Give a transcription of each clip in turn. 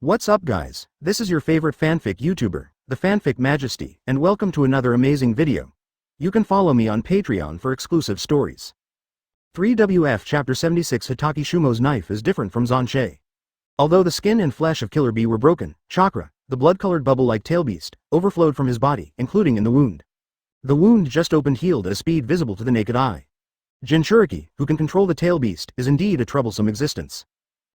What's up guys, this is your favorite fanfic YouTuber, the Fanfic Majesty, and welcome to another amazing video. You can follow me on Patreon for exclusive stories. 3WF Chapter 76 Hitaki Shumo's knife is different from Xuan Che. Although the skin and flesh of Killer Bee were broken, chakra, the blood-colored bubble-like tailbeast, overflowed from his body, including in the wound. The wound just opened healed at a speed visible to the naked eye. Jinchuriki, who can control the tailbeast, is indeed a troublesome existence.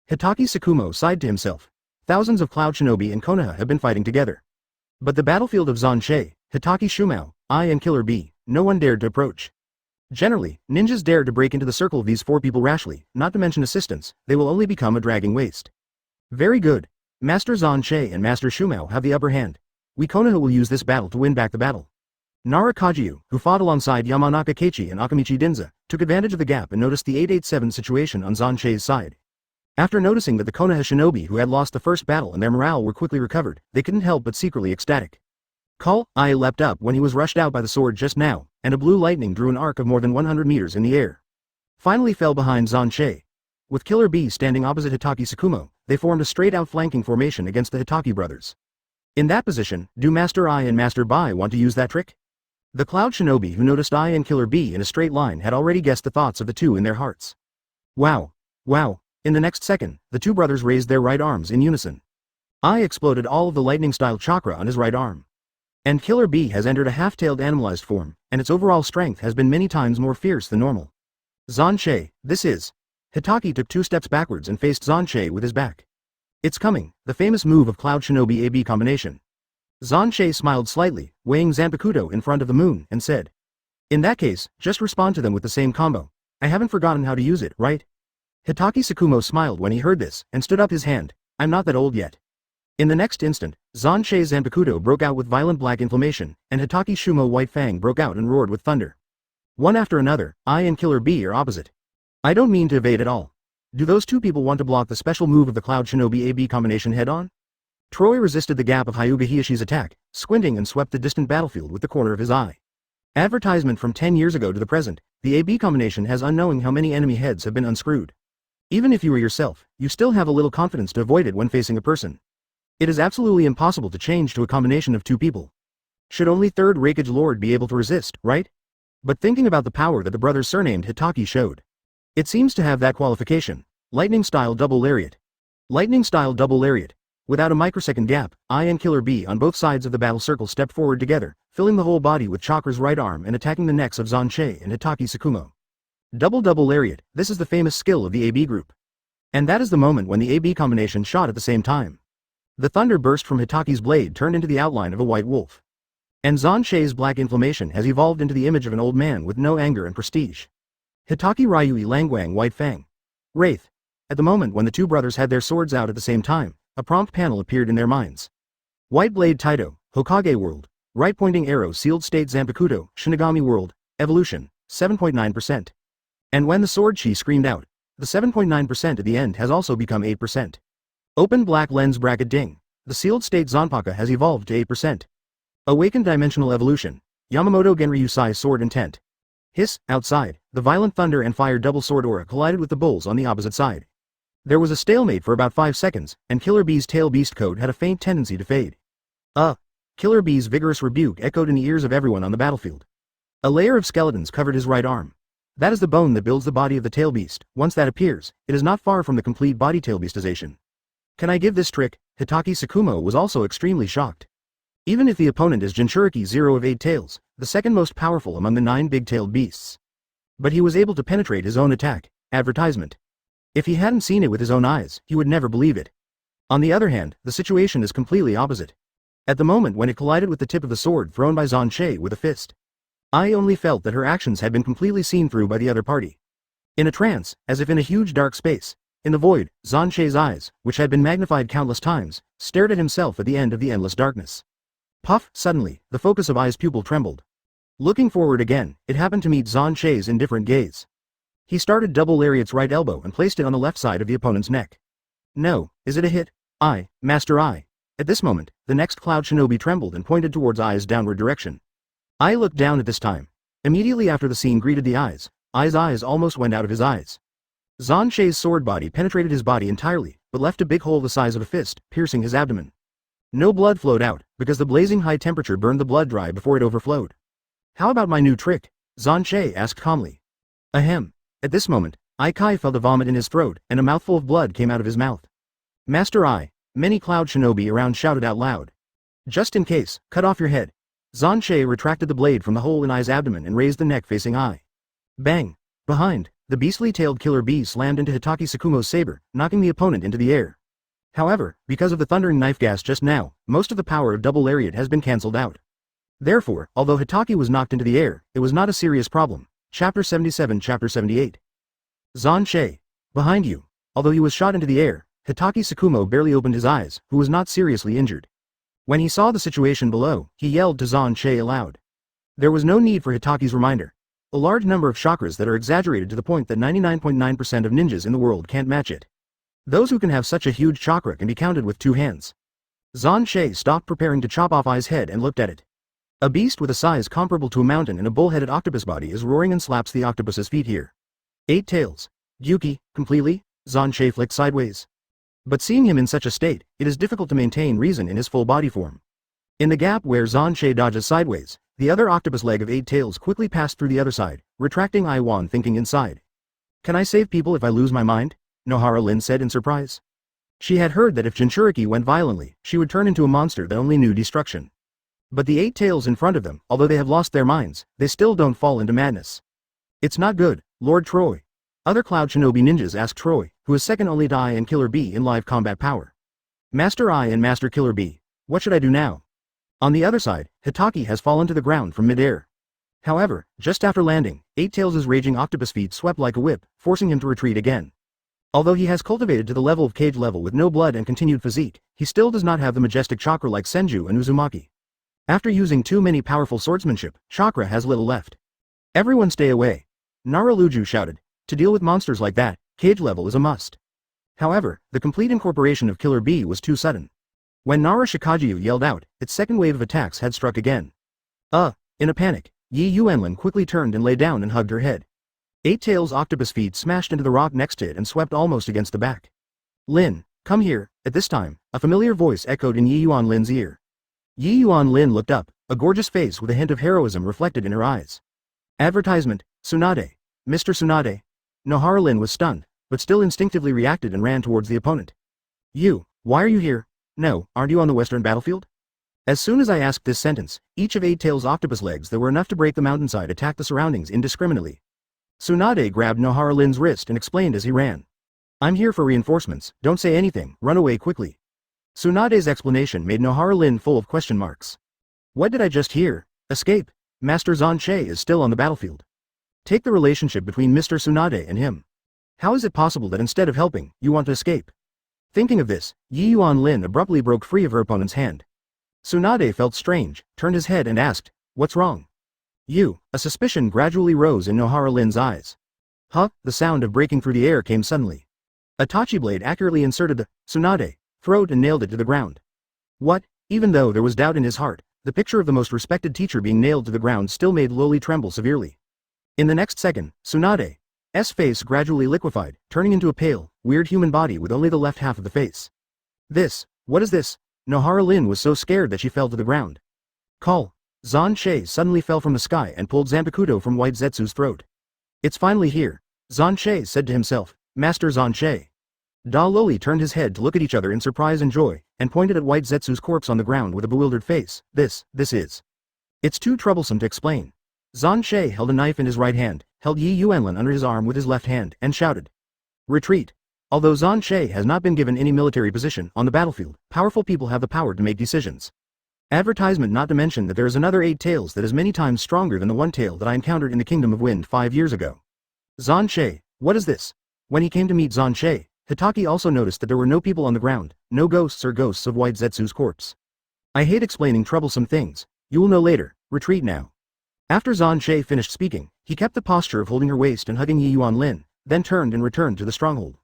Hitaki Sakumo sighed to himself. Thousands of Cloud Shinobi and Konoha have been fighting together. But the battlefield of Xuan Che, Hitaki Shumo, I and Killer Bee, no one dared to approach. Generally, ninjas dare to break into the circle of these four people rashly, not to mention assistants, they will only become a dragging waste. Very good. Master Xuan Che and Master Shumo have the upper hand. We Konoha will use this battle to win back the battle. Naruto, who fought alongside Yamanaka Keiichi and Akamichi Dinza, took advantage of the gap and noticed the 887 situation on Xuan Che's side. After noticing that the Konoha shinobi who had lost the first battle and their morale were quickly recovered, they couldn't help but secretly ecstatic. I leapt up when he was rushed out by the sword just now, and a blue lightning drew an arc of more than 100 meters in the air. Finally fell behind Xuan Che. With Killer Bee standing opposite Hitaki Sakumo, they formed a straight-out flanking formation against the Hitaki brothers. In that position, do Master I and Master Bai want to use that trick? The Cloud Shinobi who noticed I and Killer Bee in a straight line had already guessed the thoughts of the two in their hearts. Wow. Wow. In the next second, the two brothers raised their right arms in unison. I exploded all of the lightning-style chakra on his right arm. And Killer Bee has entered a half-tailed animalized form, and its overall strength has been many times more fierce than normal. Xuan Che, this is. Hitaki took 2 steps backwards and faced Xuan Che with his back. It's coming, the famous move of Cloud Shinobi AB combination. Xuan Che smiled slightly, weighing Zanpakuto in front of the moon, and said. In that case, just respond to them with the same combo. I haven't forgotten how to use it, right? Hitaki Sakumo smiled when he heard this, and stood up his hand. I'm not that old yet. In the next instant, Xuan Che's Zanpakuto broke out with violent black inflammation, and Hitaki Shumo White Fang broke out and roared with thunder. One after another, I and Killer Bee are opposite. I don't mean to evade at all. Do those two people want to block the special move of the Cloud Shinobi AB combination head-on? Troy resisted the gap of Hyuga Hiyoshi's attack, squinting and swept the distant battlefield with the corner of his eye. Advertisement from 10 years ago to the present, the AB combination has unknowing how many enemy heads have been unscrewed. Even if you were yourself, you still have a little confidence to avoid it when facing a person. It is absolutely impossible to change to a combination of two people. Should only 3rd Raikage Lord be able to resist, right? But thinking about the power that the brothers surnamed Hitaki showed. It seems to have that qualification. Lightning-style double lariat. Lightning-style double lariat. Without a microsecond gap, I and Killer Bee on both sides of the battle circle stepped forward together, filling the whole body with Chakra's right arm and attacking the necks of Xuan Che and Hitaki Sakumo. Double lariat, this is the famous skill of the AB group. And that is the moment when the AB combination shot at the same time. The thunder burst from Hitaki's blade turned into the outline of a white wolf. And Xuan Che's black inflammation has evolved into the image of an old man with no anger and prestige. Hitaki Ryui Langwang White Fang. Wraith. At the moment when the two brothers had their swords out at the same time, a prompt panel appeared in their minds. White Blade Taito, Hokage World, Right Pointing Arrow Sealed State Zanpakuto, Shinigami World, Evolution, 7.9%. And when the sword chi screamed out, the 7.9% at the end has also become 8%. Open Black Lens Bracket Ding. The sealed state Zanpaka has evolved to 8%. Awakened Dimensional Evolution. Yamamoto Genryusai Sword Intent. Hiss, outside, the violent thunder and fire double sword aura collided with the bulls on the opposite side. There was a stalemate for about 5 seconds, and Killer Bee's tail beast code had a faint tendency to fade. Killer Bee's vigorous rebuke echoed in the ears of everyone on the battlefield. A layer of skeletons covered his right arm. That is the bone that builds the body of the tail beast. Once that appears, it is not far from the complete body tailbeastization. Can I give this trick? Hitaki Sakumo was also extremely shocked. Even if the opponent is Jinchuriki 0 of 8 tails, the second most powerful among the 9 big-tailed beasts. But he was able to penetrate his own attack. Advertisement. If he hadn't seen it with his own eyes, he would never believe it. On the other hand, the situation is completely opposite. At the moment when it collided with the tip of the sword thrown by Xuan Che with a fist, I only felt that her actions had been completely seen through by the other party. In a trance, as if in a huge dark space, in the void, Xuan Che's eyes, which had been magnified countless times, stared at himself at the end of the endless darkness. Puff, suddenly, the focus of Ai's pupil trembled. Looking forward again, it happened to meet Xuan Che's indifferent gaze. He started double lariat's right elbow and placed it on the left side of the opponent's neck. No, is it a hit? Master I. At this moment, the next Cloud Shinobi trembled and pointed towards Ai's downward direction. I looked down at this time. Immediately after the scene greeted the eyes, Ai's eyes almost went out of his eyes. Xuan Che's sword body penetrated his body entirely, but left a big hole the size of a fist, piercing his abdomen. No blood flowed out, because the blazing high temperature burned the blood dry before it overflowed. How about my new trick? Xuan Che asked calmly. Ahem. At this moment, Raikage felt a vomit in his throat, and a mouthful of blood came out of his mouth. Master I, many Cloud Shinobi around shouted out loud. Just in case, cut off your head. Xuan Che retracted the blade from the hole in I's abdomen and raised the neck facing I. Bang! Behind, the beastly-tailed killer bee slammed into Hitaki Tsukumo's saber, knocking the opponent into the air. However, because of the thundering knife gas just now, most of the power of double lariat has been cancelled out. Therefore, although Hitaki was knocked into the air, it was not a serious problem. Chapter 77 Chapter 78 Xuan Che. Behind you. Although he was shot into the air, Hitaki Tsukumo barely opened his eyes, who was not seriously injured. When he saw the situation below, he yelled to Xuan Che aloud. There was no need for Hitaki's reminder. A large number of chakras that are exaggerated to the point that 99.9% of ninjas in the world can't match it. Those who can have such a huge chakra can be counted with 2 hands. Xuan Che stopped preparing to chop off I's head and looked at it. A beast with a size comparable to a mountain and a bull-headed octopus body is roaring and slaps the octopus's feet here. 8 tails. Gyuki, completely? Xuan Che flicked sideways. But seeing him in such a state, it is difficult to maintain reason in his full body form. In the gap where Xuan Che dodges sideways, the other octopus leg of 8 tails quickly passed through the other side, retracting Iwan thinking inside. Can I save people if I lose my mind? Nohara Lin said in surprise. She had heard that if Jinchuriki went violently, she would turn into a monster that only knew destruction. But the 8 tails in front of them, although they have lost their minds, they still don't fall into madness. It's not good, Lord Troy. Other Cloud Shinobi ninjas asked Troy, who is second only to I and Killer Bee in live combat power. Master I and Master Killer Bee, what should I do now? On the other side, Hitaki has fallen to the ground from mid-air. However, just after landing, 8 tails' raging octopus feet swept like a whip, forcing him to retreat again. Although he has cultivated to the level of cage level with no blood and continued physique, he still does not have the majestic chakra like Senju and Uzumaki. After using too many powerful swordsmanship, chakra has little left. Everyone stay away. Naraluju shouted. To deal with monsters like that, cage level is a must. However, the complete incorporation of Killer Bee was too sudden. When Nara Shikajiu yelled out, its second wave of attacks had struck again. In a panic, Yi Yuanlin quickly turned and lay down and hugged her head. 8 tails octopus feet smashed into the rock next to it and swept almost against the back. Lin, come here. At this time, a familiar voice echoed in Yi Yuanlin's ear. Yi Yuanlin looked up, a gorgeous face with a hint of heroism reflected in her eyes. Advertisement, Tsunade. Mr. Tsunade. Nohara Lin was stunned, but still instinctively reacted and ran towards the opponent. You, why are you here? No, aren't you on the western battlefield? As soon as I asked this sentence, each of 8 tails octopus legs that were enough to break the mountainside attacked the surroundings indiscriminately. Tsunade grabbed Nohara Lin's wrist and explained as he ran. I'm here for reinforcements, don't say anything, run away quickly. Tsunade's explanation made Nohara Lin full of question marks. What did I just hear? Escape. Master Xuan Che is still on the battlefield. Take the relationship between Mr. Tsunade and him. How is it possible that instead of helping, you want to escape? Thinking of this, Yi Yuanlin abruptly broke free of her opponent's hand. Tsunade felt strange, turned his head and asked, what's wrong? A suspicion gradually rose in Nohara Lin's eyes. The sound of breaking through the air came suddenly. A tachi blade accurately inserted the Tsunade throat and nailed it to the ground. What? Even though there was doubt in his heart, the picture of the most respected teacher being nailed to the ground still made Loli tremble severely. In the next second, Tsunade's face gradually liquefied, turning into a pale, weird human body with only the left half of the face. What is this? Nohara Lin was so scared that she fell to the ground. Call. Xuan Che suddenly fell from the sky and pulled Zanpakuto from White Zetsu's throat. It's finally here, Xuan Che said to himself, Master Xuan Che. Da Loli turned his head to look at each other in surprise and joy, and pointed at White Zetsu's corpse on the ground with a bewildered face. This is. It's too troublesome to explain. Xuan Che held a knife in his right hand, held Yi Yuanlin under his arm with his left hand, and shouted. Retreat. Although Xuan Che has not been given any military position on the battlefield, powerful people have the power to make decisions. Advertisement not to mention that there is another 8 tails that is many times stronger than the 1 tail that I encountered in the Kingdom of Wind 5 years ago. Xuan Che, what is this? When he came to meet Xuan Che, Hitaki also noticed that there were no people on the ground, no ghosts or ghosts of White Zetsu's corpse. I hate explaining troublesome things. You will know later. Retreat now. After Xuan Che finished speaking, he kept the posture of holding her waist and hugging Yi Yuanlin, then turned and returned to the stronghold.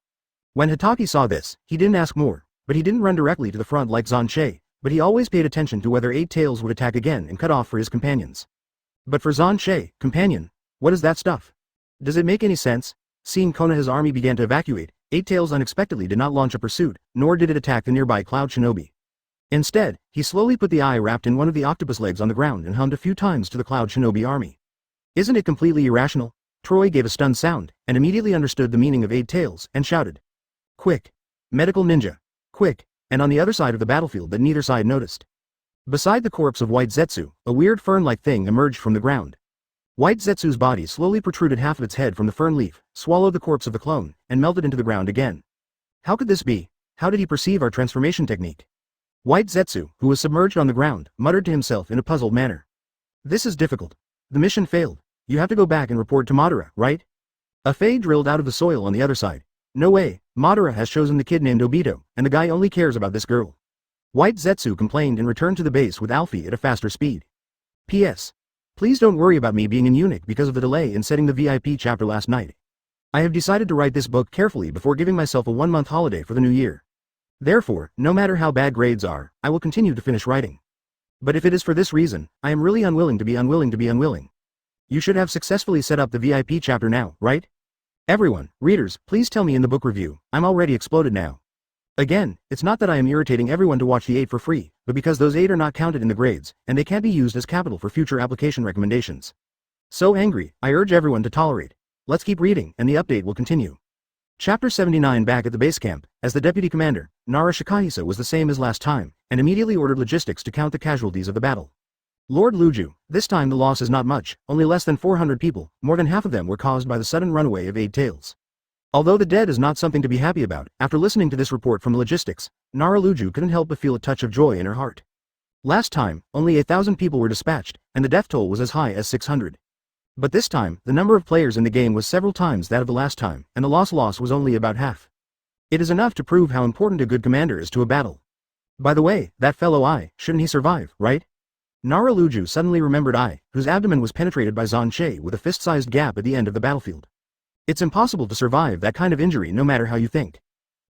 When Hitaki saw this, he didn't ask more, but he didn't run directly to the front like Xuan Che, but he always paid attention to whether 8 tails would attack again and cut off for his companions. But for Xuan Che, companion, what is that stuff? Does it make any sense? Seeing Konoha's army began to evacuate, Eight Tails unexpectedly did not launch a pursuit, nor did it attack the nearby Cloud Shinobi. Instead, he slowly put the eye wrapped in one of the octopus legs on the ground and hummed a few times to the Cloud Shinobi army. Isn't it completely irrational? Troy gave a stunned sound, and immediately understood the meaning of Eight Tails, and shouted. Quick! Medical ninja! Quick! And on the other side of the battlefield that neither side noticed. Beside the corpse of White Zetsu, a weird fern-like thing emerged from the ground. White Zetsu's body slowly protruded half of its head from the fern leaf, swallowed the corpse of the clone, and melted into the ground again. How could this be? How did he perceive our transformation technique? White Zetsu, who was submerged on the ground, muttered to himself in a puzzled manner. This is difficult. The mission failed. You have to go back and report to Madara, right? A Fae drilled out of the soil on the other side. No way, Madara has chosen the kid named Obito, and the guy only cares about this girl. White Zetsu complained and returned to the base with Alfie at a faster speed. P.S. Please don't worry about me being in Munich because of the delay in setting the VIP chapter last night. I have decided to write this book carefully before giving myself a 1-month holiday for the new year. Therefore, no matter how bad grades are, I will continue to finish writing. But if it is for this reason, I am really unwilling to be unwilling. You should have successfully set up the VIP chapter now, right? Everyone, readers, please tell me in the book review, I'm already exploded now. Again, it's not that I am irritating everyone to watch the 8 for free, but because those 8 are not counted in the grades, and they can't be used as capital for future application recommendations. So angry, I urge everyone to tolerate. Let's keep reading, and the update will continue. Chapter 79. Back at the base camp, as the deputy commander, Nara Shikahisa was the same as last time, and immediately ordered logistics to count the casualties of the battle. Lord Luju, this time the loss is not much, only less than 400 people, more than half of them were caused by the sudden runaway of Eight Tails. Although the dead is not something to be happy about, after listening to this report from logistics, Nara Luju couldn't help but feel a touch of joy in her heart. Last time, only 1,000 people were dispatched, and the death toll was as high as 600. But this time, the number of players in the game was several times that of the last time, and the loss was only about half. It is enough to prove how important a good commander is to a battle. By the way, that fellow Ai, shouldn't he survive, right? Nara Luju suddenly remembered Ai, whose abdomen was penetrated by Xuan Che with a fist-sized gap at the end of the battlefield. It's impossible to survive that kind of injury no matter how you think.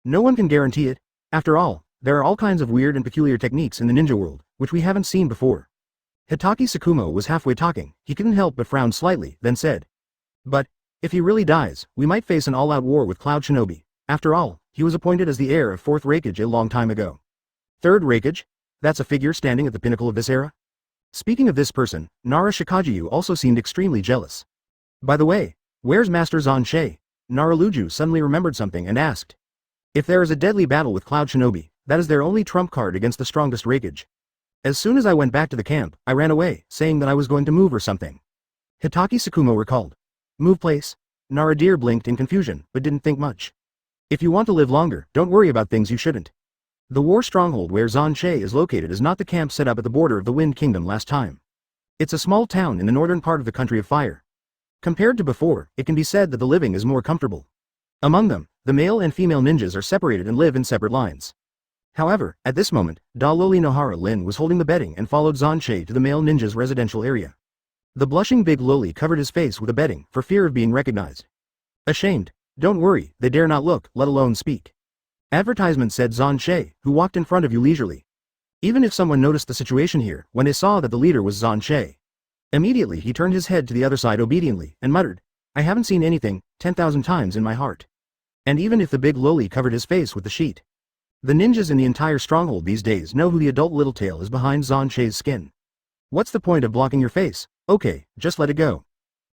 No one can guarantee it. After all, there are all kinds of weird and peculiar techniques in the ninja world, which we haven't seen before. Hitaki Tsukumo was halfway talking, he couldn't help but frown slightly, then said. But, if he really dies, we might face an all-out war with Cloud Shinobi. After all, he was appointed as the heir of 4th Raikage a long time ago. 3rd Raikage? That's a figure standing at the pinnacle of this era? Speaking of this person, Nara Shikajiu also seemed extremely jealous. By the way, where's Master Xuan Che? Nara Luju suddenly remembered something and asked. If there is a deadly battle with Cloud Shinobi, that is their only trump card against the strongest Raikage. As soon as I went back to the camp, I ran away, saying that I was going to move or something. Hitaki Tsukumo recalled. Move place? Nara Deer blinked in confusion, but didn't think much. If you want to live longer, don't worry about things you shouldn't. The war stronghold where Xuan Che is located is not the camp set up at the border of the Wind Kingdom last time. It's a small town in the northern part of the Country of Fire. Compared to before, it can be said that the living is more comfortable. Among them, the male and female ninjas are separated and live in separate lines. However, at this moment, Daloli Nohara Lin was holding the bedding and followed Xuan Che to the male ninja's residential area. The blushing big loli covered his face with a bedding for fear of being recognized. Ashamed, don't worry, they dare not look, let alone speak. Advertisement said Xuan Che, who walked in front of you leisurely. Even if someone noticed the situation here, when they saw that the leader was Xuan Che. Immediately he turned his head to the other side obediently, and muttered, I haven't seen anything, 10,000 times in my heart. And even if the big loli covered his face with the sheet. The ninjas in the entire stronghold these days know who the adult Littletail is behind Xuan Che's skin. What's the point of blocking your face? Okay, just let it go.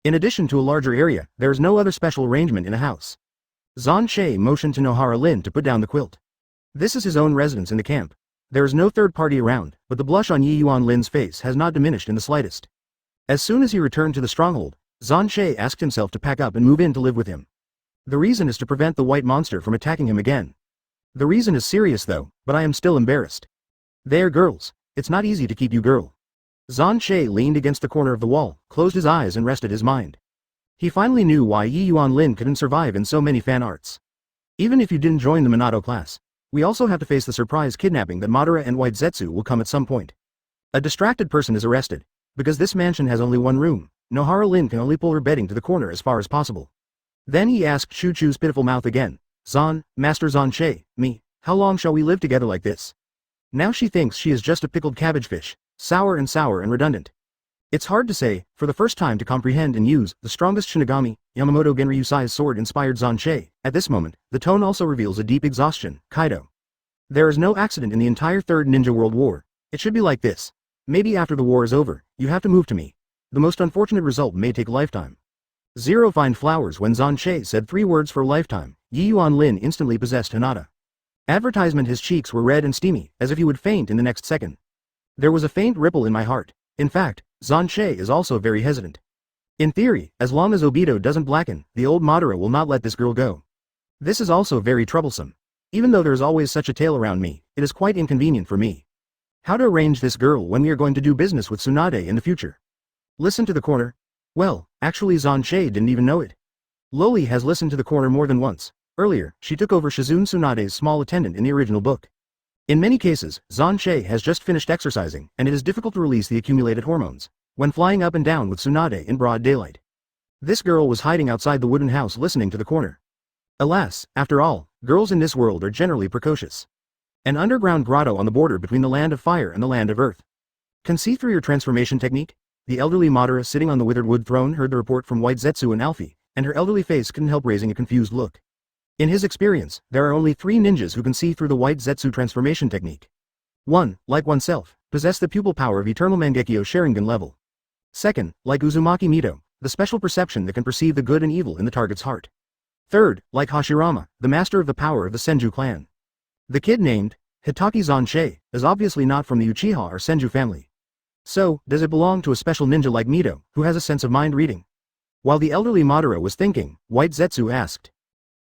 In addition to a larger area, there is no other special arrangement in a house. Xuan Che motioned to Nohara Lin to put down the quilt. This is his own residence in the camp. There is no third party around, but the blush on Yi Yuan Lin's face has not diminished in the slightest. As soon as he returned to the stronghold, Xuan Che asked himself to pack up and move in to live with him. The reason is to prevent the white monster from attacking him again. The reason is serious though, but I am still embarrassed. There girls, it's not easy to keep you girl. Xuan Che leaned against the corner of the wall, closed his eyes and rested his mind. He finally knew why Yi Yuan Lin couldn't survive in so many fan arts. Even if you didn't join the Minato class, we also have to face the surprise kidnapping that Madara and White Zetsu will come at some point. A distracted person is arrested. Because this mansion has only one room, Nohara Lin can only pull her bedding to the corner as far as possible. Then he asked Chu Chu's pitiful mouth again, Master Xuan Che, me, how long shall we live together like this? Now she thinks she is just a pickled cabbage fish, sour and redundant. It's hard to say, for the first time to comprehend and use, the strongest Shinigami, Yamamoto Genryusai's sword-inspired Xuan Che. At this moment, the tone also reveals a deep exhaustion, Kaido. There is no accident in the entire Third Ninja World War. It should be like this. Maybe after the war is over, you have to move to me. The most unfortunate result may take a lifetime. Zero find flowers. When Xuan Che said 3 words for lifetime, Yi Yuan Lin instantly possessed Hinata. Advertisement. His cheeks were red and steamy, as if he would faint in the next second. There was a faint ripple in my heart. In fact, Xuan Che is also very hesitant. In theory, as long as Obito doesn't blacken, the old Madara will not let this girl go. This is also very troublesome. Even though there is always such a tale around me, it is quite inconvenient for me. How to arrange this girl when we are going to do business with Tsunade in the future? Listen to the corner. Well, actually Xuan Che didn't even know it. Loli has listened to the corner more than once. Earlier, she took over Shizune Tsunade's small attendant in the original book. In many cases, Xuan Che has just finished exercising, and it is difficult to release the accumulated hormones when flying up and down with Tsunade in broad daylight. This girl was hiding outside the wooden house listening to the corner. Alas, after all, girls in this world are generally precocious. An underground grotto on the border between the land of fire and the land of earth. Can see through your transformation technique? The elderly Madara sitting on the withered wood throne heard the report from White Zetsu and Alfie, and her elderly face couldn't help raising a confused look. In his experience, there are only 3 ninjas who can see through the White Zetsu transformation technique. 1, like oneself, possess the pupil power of eternal Mangekyo Sharingan level. 2nd, like Uzumaki Mito, the special perception that can perceive the good and evil in the target's heart. 3rd, like Hashirama, the master of the power of the Senju clan. The kid named Hitaki Xuan Che is obviously not from the Uchiha or Senju family. So, does it belong to a special ninja like Mito, who has a sense of mind reading? While the elderly Madara was thinking, White Zetsu asked.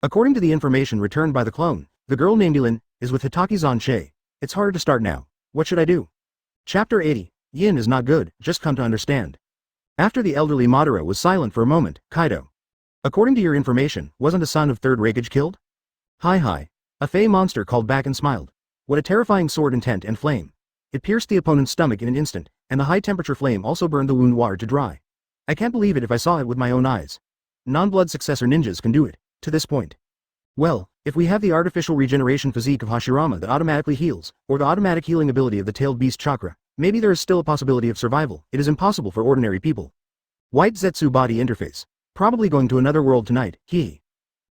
According to the information returned by the clone, the girl named Yin is with Hitaki Xuan Che. It's hard to start now. What should I do? Chapter 80. Yin is not good, just come to understand. After the elderly Madara was silent for a moment, Kaido. According to your information, wasn't a son of 3rd Raikage killed? Hi. A fey monster called back and smiled. What a terrifying sword intent and flame. It pierced the opponent's stomach in an instant, and the high-temperature flame also burned the wound water to dry. I can't believe it if I saw it with my own eyes. Non-blood successor ninjas can do it, to this point. Well, if we have the artificial regeneration physique of Hashirama that automatically heals, or the automatic healing ability of the tailed beast chakra, maybe there is still a possibility of survival. It is impossible for ordinary people. White Zetsu body interface. Probably going to another world tonight, hee.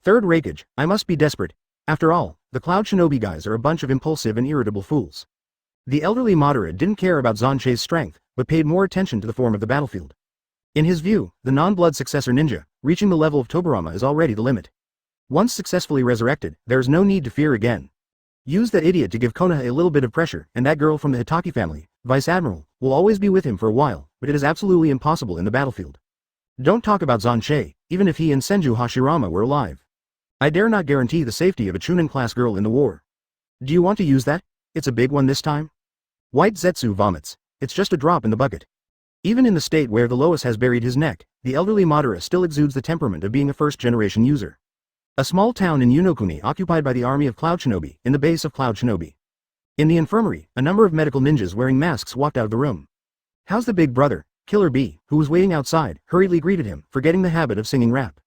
3rd Raikage, I must be desperate. After all, the Cloud Shinobi guys are a bunch of impulsive and irritable fools. The elderly Madara didn't care about Xuan Che's strength, but paid more attention to the form of the battlefield. In his view, the non-blood successor ninja, reaching the level of Tobirama is already the limit. Once successfully resurrected, there is no need to fear again. Use that idiot to give Konoha a little bit of pressure, and that girl from the Hitaki family, Vice Admiral, will always be with him for a while, but it is absolutely impossible in the battlefield. Don't talk about Xuan Che, even if he and Senju Hashirama were alive. I dare not guarantee the safety of a Chunin-class girl in the war. Do you want to use that? It's a big one this time? White Zetsu vomits. It's just a drop in the bucket. Even in the state where the Lois has buried his neck, the elderly Madara still exudes the temperament of being a first-generation user. A small town in Unokuni occupied by the army of Cloud Shinobi, in the base of Cloud Shinobi. In the infirmary, a number of medical ninjas wearing masks walked out of the room. How's the big brother? Killer B, who was waiting outside, hurriedly greeted him, forgetting the habit of singing rap.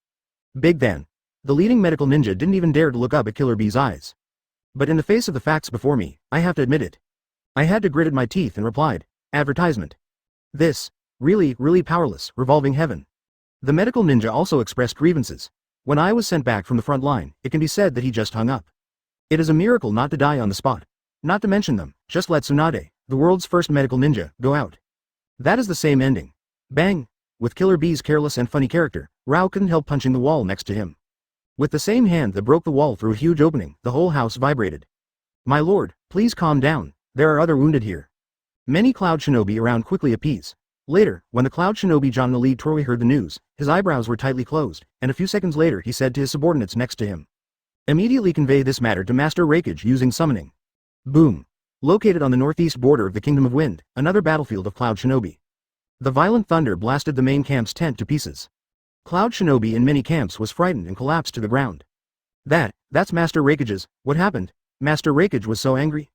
Big Than. The leading medical ninja didn't even dare to look up at Killer B's eyes. But in the face of the facts before me, I have to admit it. I had to grit my teeth and replied, advertisement. This, really powerless, revolving heaven. The medical ninja also expressed grievances. When I was sent back from the front line, it can be said that he just hung up. It is a miracle not to die on the spot. Not to mention them, just let Tsunade, the world's first medical ninja, go out. That is the same ending. Bang! With Killer B's careless and funny character, Rao couldn't help punching the wall next to him. With the same hand that broke the wall through a huge opening, the whole house vibrated. My lord, please calm down, there are other wounded here. Many Cloud Shinobi around quickly appease. Later, when the Cloud Shinobi John the lead Torui heard the news, his eyebrows were tightly closed, and a few seconds later he said to his subordinates next to him. Immediately convey this matter to Master Raikage using summoning. Boom. Located on the northeast border of the Kingdom of Wind, another battlefield of Cloud Shinobi. The violent thunder blasted the main camp's tent to pieces. Cloud Shinobi in many camps was frightened and collapsed to the ground. That's Master Raikage's. What happened? Master Raikage was so angry?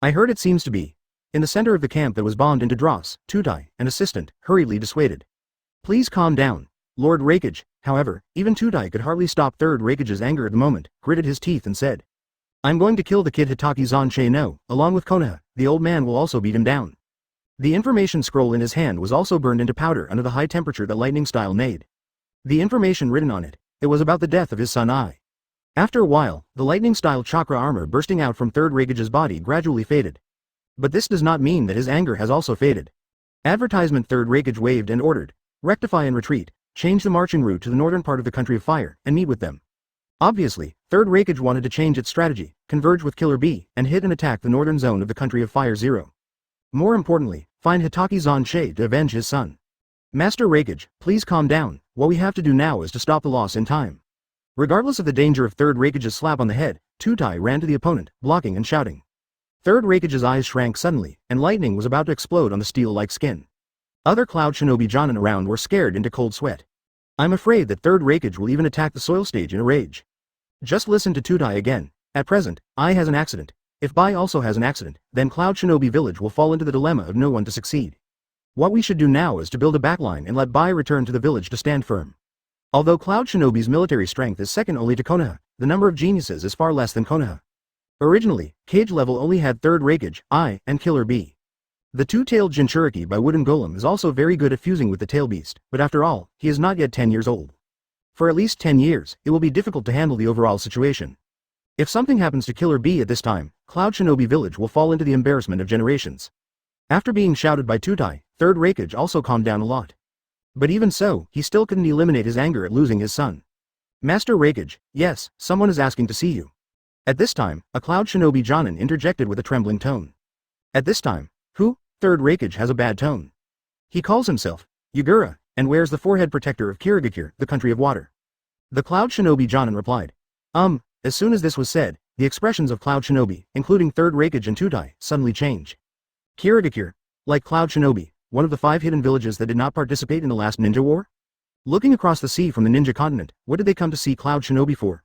I heard it seems to be. In the center of the camp that was bombed into dross, Tutai, an assistant, hurriedly dissuaded. Please calm down. Lord Raikage, however, even Tutai could hardly stop 3rd Raikage's anger at the moment, gritted his teeth and said. I'm going to kill the kid Hitaki Xuan Che no, along with Konoha, the old man will also beat him down. The information scroll in his hand was also burned into powder under the high temperature that lightning style made. The information written on it, it was about the death of his son Ai. After a while, the lightning style chakra armor bursting out from Third Raikage's body gradually faded. But this does not mean that his anger has also faded. Advertisement. Third Raikage waved and ordered, rectify and retreat, change the marching route to the northern part of the country of fire, and meet with them. Obviously, Third Raikage wanted to change its strategy, converge with Killer Bee, and hit and attack the northern zone of the country of Fire Zero. More importantly, find Hitaki Xuan Che to avenge his son. Master Raikage, please calm down, what we have to do now is to stop the loss in time. Regardless of the danger of Third Raikage's slap on the head, Tutai ran to the opponent, blocking and shouting. Third Raikage's eyes shrank suddenly, and lightning was about to explode on the steel-like skin. Other Cloud Shinobi Jonin around were scared into cold sweat. I'm afraid that Third Raikage will even attack the soil stage in a rage. Just listen to Tutai again. At present, Ai has an accident. If Bai also has an accident, then Cloud Shinobi Village will fall into the dilemma of no one to succeed. What we should do now is to build a backline and let Bai return to the village to stand firm. Although Cloud Shinobi's military strength is second only to Konoha, the number of geniuses is far less than Konoha. Originally, Cage level only had Third Raikage, Ai, and Killer Bee. The two-tailed Jinchuriki by Wooden Golem is also very good at fusing with the tail beast, but after all, he is not yet 10 years old. For at least 10 years, it will be difficult to handle the overall situation. If something happens to Killer Bee at this time, Cloud Shinobi Village will fall into the embarrassment of generations. After being shouted by Tutai, Third Raikage also calmed down a lot. But even so, he still couldn't eliminate his anger at losing his son. Master Raikage, yes, someone is asking to see you. At this time, a Cloud Shinobi Jonin interjected with a trembling tone. At this time, who? Third Raikage has a bad tone. He calls himself Yagura, and wears the forehead protector of Kirigakure, the country of water. The Cloud Shinobi Jonin replied. As soon as this was said, the expressions of Cloud Shinobi, including Third Raikage and Tutai, suddenly change. Kirigakure, like Cloud Shinobi, one of the 5 hidden villages that did not participate in the last ninja war? Looking across the sea from the ninja continent, what did they come to see Cloud Shinobi for?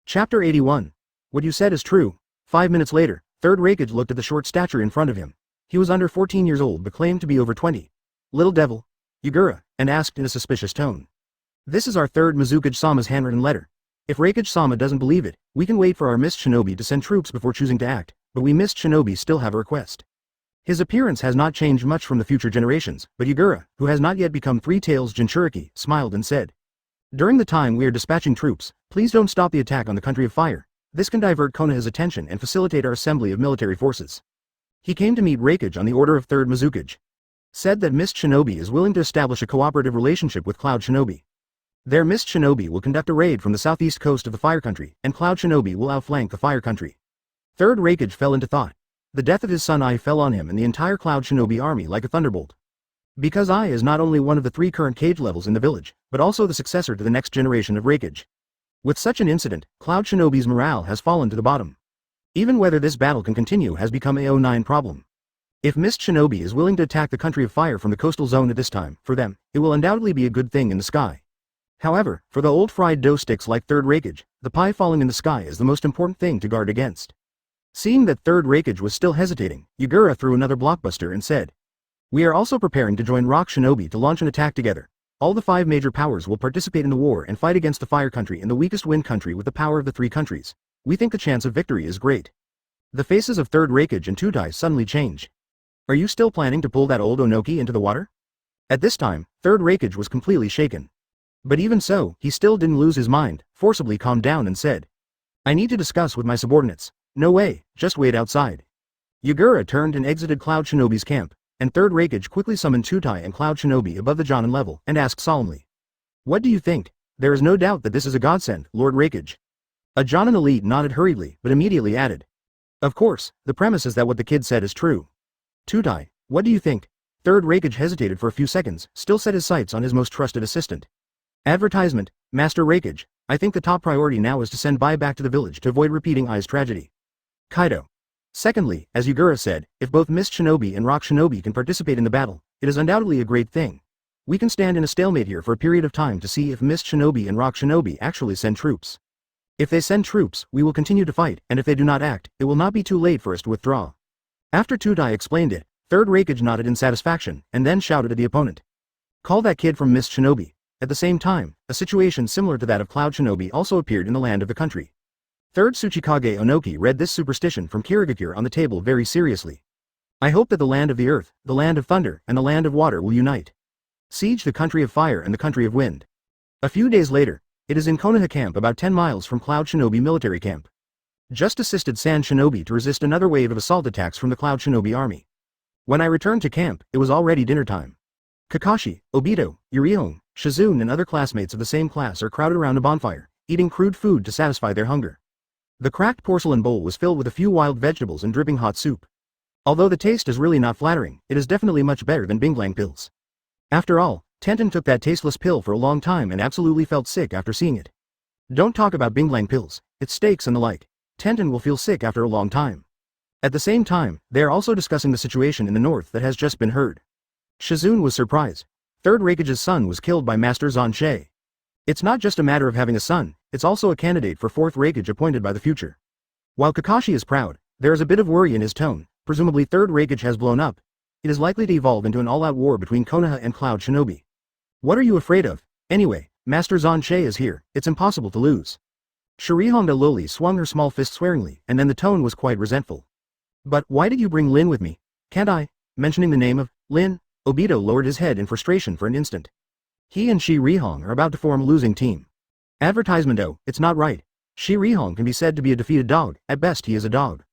Chapter 81. What you said is true. 5 minutes later, Third Raikage looked at the short stature in front of him. He was under 14 years old but claimed to be over 20. Little devil. Yagura, and asked in a suspicious tone. This is our third Mizukage-sama's handwritten letter. If Raikage-sama doesn't believe it, we can wait for our Mist Shinobi to send troops before choosing to act, but we Mist Shinobi still have a request. His appearance has not changed much from the future generations, but Yagura, who has not yet become Three Tails Jinchuriki, smiled and said. During the time we are dispatching troops, please don't stop the attack on the country of fire. This can divert Konoha's attention and facilitate our assembly of military forces. He came to meet Raikage on the order of Third Mizukage. Said that Mist Shinobi is willing to establish a cooperative relationship with Cloud Shinobi. Their Mist Shinobi will conduct a raid from the southeast coast of the Fire Country, and Cloud Shinobi will outflank the Fire Country. Third Raikage fell into thought. The death of his son Ai fell on him and the entire Cloud Shinobi army like a thunderbolt. Because Ai is not only one of the 3 current Cage levels in the village, but also the successor to the next generation of Raikage. With such an incident, Cloud Shinobi's morale has fallen to the bottom. Even whether this battle can continue has become a 09 problem. If Mist Shinobi is willing to attack the country of fire from the coastal zone at this time, for them, it will undoubtedly be a good thing in the sky. However, for the old fried dough sticks like Third Raikage, the pie falling in the sky is the most important thing to guard against. Seeing that Third Raikage was still hesitating, Yagura threw another blockbuster and said. We are also preparing to join Rock Shinobi to launch an attack together. All the 5 major powers will participate in the war and fight against the Fire Country and the weakest Wind Country with the power of the 3 countries. We think the chance of victory is great. The faces of Third Raikage and Tutai suddenly change. Are you still planning to pull that old Onoki into the water? At this time, Third Raikage was completely shaken. But even so, he still didn't lose his mind, forcibly calmed down and said. I need to discuss with my subordinates. No way, just wait outside. Yagura turned and exited Cloud Shinobi's camp, and Third Raikage quickly summoned Tutai and Cloud Shinobi above the Jonin level and asked solemnly. What do you think? There is no doubt that this is a godsend, Lord Raikage. A Jonin elite nodded hurriedly but immediately added. Of course, the premise is that what the kid said is true. Tutai, what do you think? Third Raikage hesitated for a few seconds, still set his sights on his most trusted assistant. Advertisement, Master Raikage, I think the top priority now is to send Bai back to the village to avoid repeating Ai's tragedy. Kaido. Secondly, as Yagura said, if both Mist Shinobi and Rock Shinobi can participate in the battle, it is undoubtedly a great thing. We can stand in a stalemate here for a period of time to see if Mist Shinobi and Rock Shinobi actually send troops. If they send troops, we will continue to fight, and if they do not act, it will not be too late for us to withdraw. After Tutai explained it, Third Raikage nodded in satisfaction, and then shouted at the opponent. Call that kid from Mist Shinobi. At the same time, a situation similar to that of Cloud Shinobi also appeared in the land of the country. Third Tsuchikage Onoki read this superstition from Kirigakure on the table very seriously. I hope that the land of the earth, the land of thunder, and the land of water will unite. Siege the country of fire and the country of wind. A few days later, it is in Konoha camp about 10 miles from Cloud Shinobi military camp. Just assisted Sand Shinobi to resist another wave of assault attacks from the Cloud Shinobi army. When I returned to camp, it was already dinner time. Kakashi, Obito, Jiraiya, Shizune and other classmates of the same class are crowded around a bonfire, eating crude food to satisfy their hunger. The cracked porcelain bowl was filled with a few wild vegetables and dripping hot soup. Although the taste is really not flattering, it is definitely much better than Binglang pills. After all, Tenten took that tasteless pill for a long time and absolutely felt sick after seeing it. Don't talk about Binglang pills, it's steaks and the like. Tenten will feel sick after a long time. At the same time, they are also discussing the situation in the north that has just been heard. Shizune was surprised. Third Raikage's son was killed by Master Xuan Che. It's not just a matter of having a son, it's also a candidate for fourth Raikage appointed by the future. While Kakashi is proud, there is a bit of worry in his tone. Presumably third Raikage has blown up. It is likely to evolve into an all-out war between Konoha and Cloud Shinobi. What are you afraid of? Anyway, Master Xuan Che is here, it's impossible to lose. Shirihonda Loli swung her small fist swearingly, and then the tone was quite resentful. But why did you bring Lin with me? Can't I? Mentioning the name of Lin, Obito lowered his head in frustration for an instant. He and Shirihong are about to form a losing team. Advertisement. Oh, it's not right. Shirihong can be said to be a defeated dog, at best he is a dog.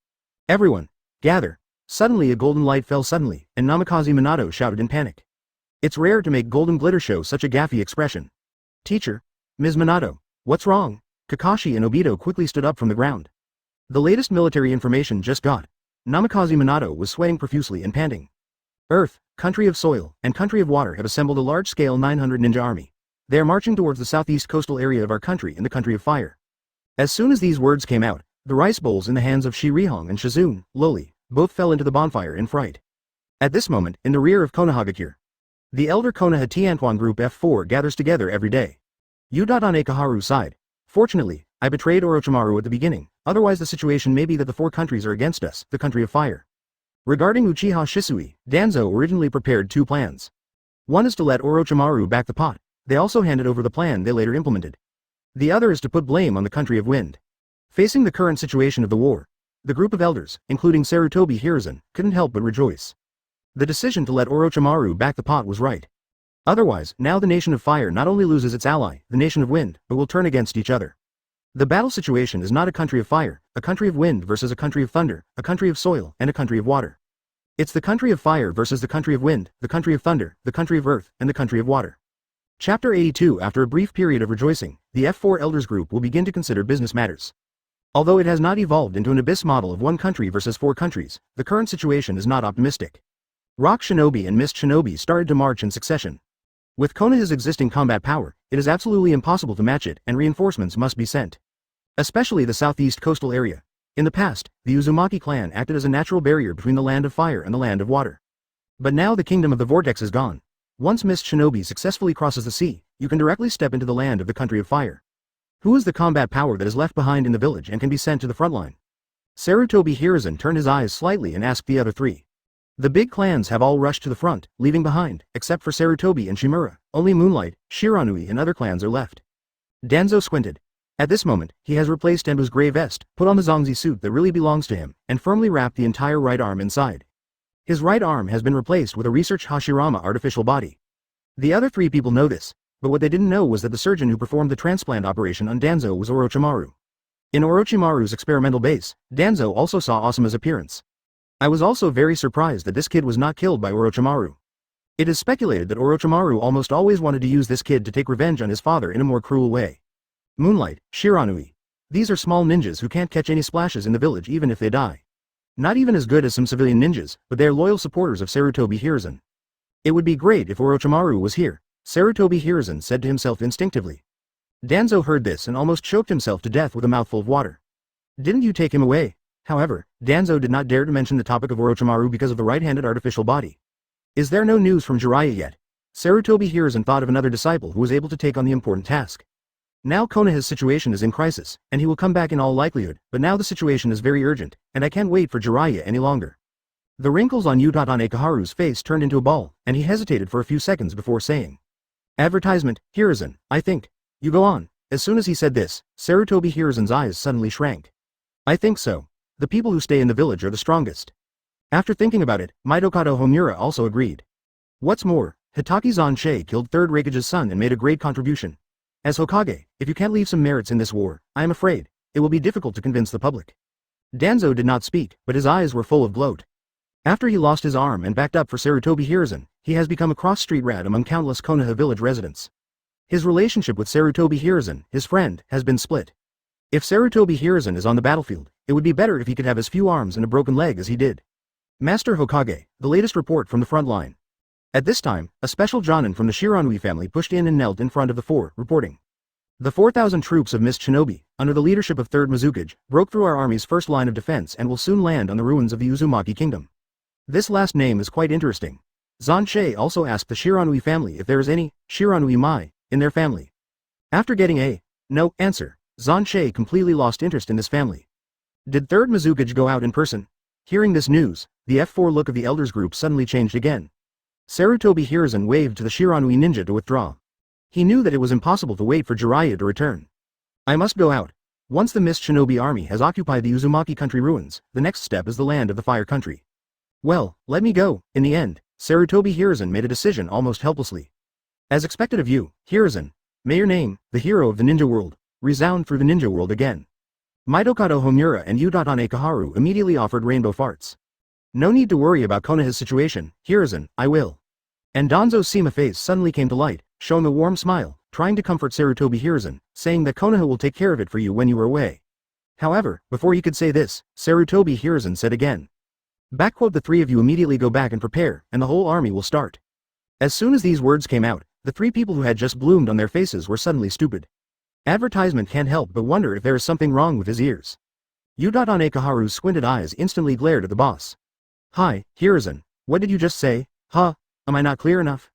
Everyone, gather. Suddenly a golden light fell suddenly, and Namikaze Minato shouted in panic. It's rare to make golden glitter show such a gaffy expression. Teacher, Ms. Minato, what's wrong? Kakashi and Obito quickly stood up from the ground. The latest military information just got. Namikaze Minato was sweating profusely and panting. Earth, country of soil, and country of water have assembled a large-scale 900 ninja army. They are marching towards the southeast coastal area of our country in the country of fire. As soon as these words came out, the rice bowls in the hands of Shirihong and Shizune, Loli, both fell into the bonfire in fright. At this moment, in the rear of Konohagakure, the elder Konoha Tianquan Group F4 gathers together every day. Udatane Kaharu's side. Fortunately, I betrayed Orochimaru at the beginning, otherwise the situation may be that the four countries are against us, the country of fire. Regarding Uchiha Shisui, Danzo originally prepared two plans. One is to let Orochimaru back the pot. They also handed over the plan they later implemented. The other is to put blame on the country of wind. Facing the current situation of the war, the group of elders, including Sarutobi Hiruzen, couldn't help but rejoice. The decision to let Orochimaru back the pot was right. Otherwise, now the nation of fire not only loses its ally, the nation of wind, but will turn against each other. The battle situation is not a country of fire, a country of wind versus a country of thunder, a country of soil, and a country of water. It's the country of fire versus the country of wind, the country of thunder, the country of earth, and the country of water. Chapter 82. After a brief period of rejoicing, the F4 Elders group will begin to consider business matters. Although it has not evolved into an abyss model of one country versus four countries, the current situation is not optimistic. Rock Shinobi and Mist Shinobi started to march in succession. With Konoha's existing combat power, it is absolutely impossible to match it, and reinforcements must be sent. Especially the southeast coastal area. In the past, the Uzumaki clan acted as a natural barrier between the land of fire and the land of water. But now the kingdom of the vortex is gone. Once Mist Shinobi successfully crosses the sea, you can directly step into the land of the country of fire. Who is the combat power that is left behind in the village and can be sent to the front line? Sarutobi Hiruzen turned his eyes slightly and asked the other three. The big clans have all rushed to the front, leaving behind, except for Sarutobi and Shimura, only Moonlight, Shiranui and other clans are left. Danzo squinted. At this moment, he has replaced Embu's gray vest, put on the Zongzi suit that really belongs to him, and firmly wrapped the entire right arm inside. His right arm has been replaced with a research Hashirama artificial body. The other three people know this, but what they didn't know was that the surgeon who performed the transplant operation on Danzo was Orochimaru. In Orochimaru's experimental base, Danzo also saw Asuma's appearance. I was also very surprised that this kid was not killed by Orochimaru. It is speculated that Orochimaru almost always wanted to use this kid to take revenge on his father in a more cruel way. Moonlight, Shiranui. These are small ninjas who can't catch any splashes in the village even if they die. Not even as good as some civilian ninjas, but they are loyal supporters of Sarutobi Hiruzen. It would be great if Orochimaru was here, Sarutobi Hiruzen said to himself instinctively. Danzo heard this and almost choked himself to death with a mouthful of water. Didn't you take him away? However, Danzo did not dare to mention the topic of Orochimaru because of the right-handed artificial body. Is there no news from Jiraiya yet? Sarutobi Hiruzen thought of another disciple who was able to take on the important task. Now Konoha's situation is in crisis, and he will come back in all likelihood, but now the situation is very urgent, and I can't wait for Jiraiya any longer. The wrinkles on Utatane Kaharu's face turned into a ball, and he hesitated for a few seconds before saying. Advertisement, Hiruzen, I think. You go on. As soon as he said this, Sarutobi Hiruzen's eyes suddenly shrank. I think so. The people who stay in the village are the strongest. After thinking about it, Mitokado Homura also agreed. What's more, Hitaki Xuan killed 3rd Raikage's son and made a great contribution. As Hokage, if you can't leave some merits in this war, I am afraid, it will be difficult to convince the public. Danzo did not speak, but his eyes were full of gloat. After he lost his arm and backed up for Sarutobi Hiruzen, he has become a cross-street rat among countless Konoha village residents. His relationship with Sarutobi Hiruzen, his friend, has been split. If Sarutobi Hiruzen is on the battlefield, it would be better if he could have as few arms and a broken leg as he did. Master Hokage, the latest report from the front line. At this time, a special Jonin from the Shiranui family pushed in and knelt in front of the four, reporting. The 4,000 troops of Mist Shinobi, under the leadership of 3rd Mizukage, broke through our army's first line of defense and will soon land on the ruins of the Uzumaki kingdom. This last name is quite interesting. Xuan also asked the Shiranui family if there is any Shiranui Mai in their family. After getting a no answer, Xuan completely lost interest in this family. Did 3rd Mizukage go out in person? Hearing this news, the F4 look of the elders group suddenly changed again. Sarutobi Hiruzen waved to the Shiranui ninja to withdraw. He knew that it was impossible to wait for Jiraiya to return. I must go out. Once the Mist Shinobi army has occupied the Uzumaki country ruins, the next step is the land of the Fire country. Well, let me go. In the end, Sarutobi Hiruzen made a decision almost helplessly. As expected of you, Hiruzen, may your name, the hero of the ninja world, resound through the ninja world again. Mitokado Homura and Udatane Kaharu immediately offered rainbow farts. No need to worry about Konoha's situation, Hiruzen, I will. And Danzo's Sema face suddenly came to light, showing a warm smile, trying to comfort Sarutobi Hiruzen, saying that Konoha will take care of it for you when you are away. However, before he could say this, Sarutobi Hiruzen said again. The 3 of you immediately go back and prepare, and the whole army will start. As soon as these words came out, the 3 people who had just bloomed on their faces were suddenly stupid. Advertisement can't help but wonder if there is something wrong with his ears. Udatane Kaharu's squinted eyes instantly glared at the boss. Hi, Hiruzen, what did you just say? Huh? Am I not clear enough?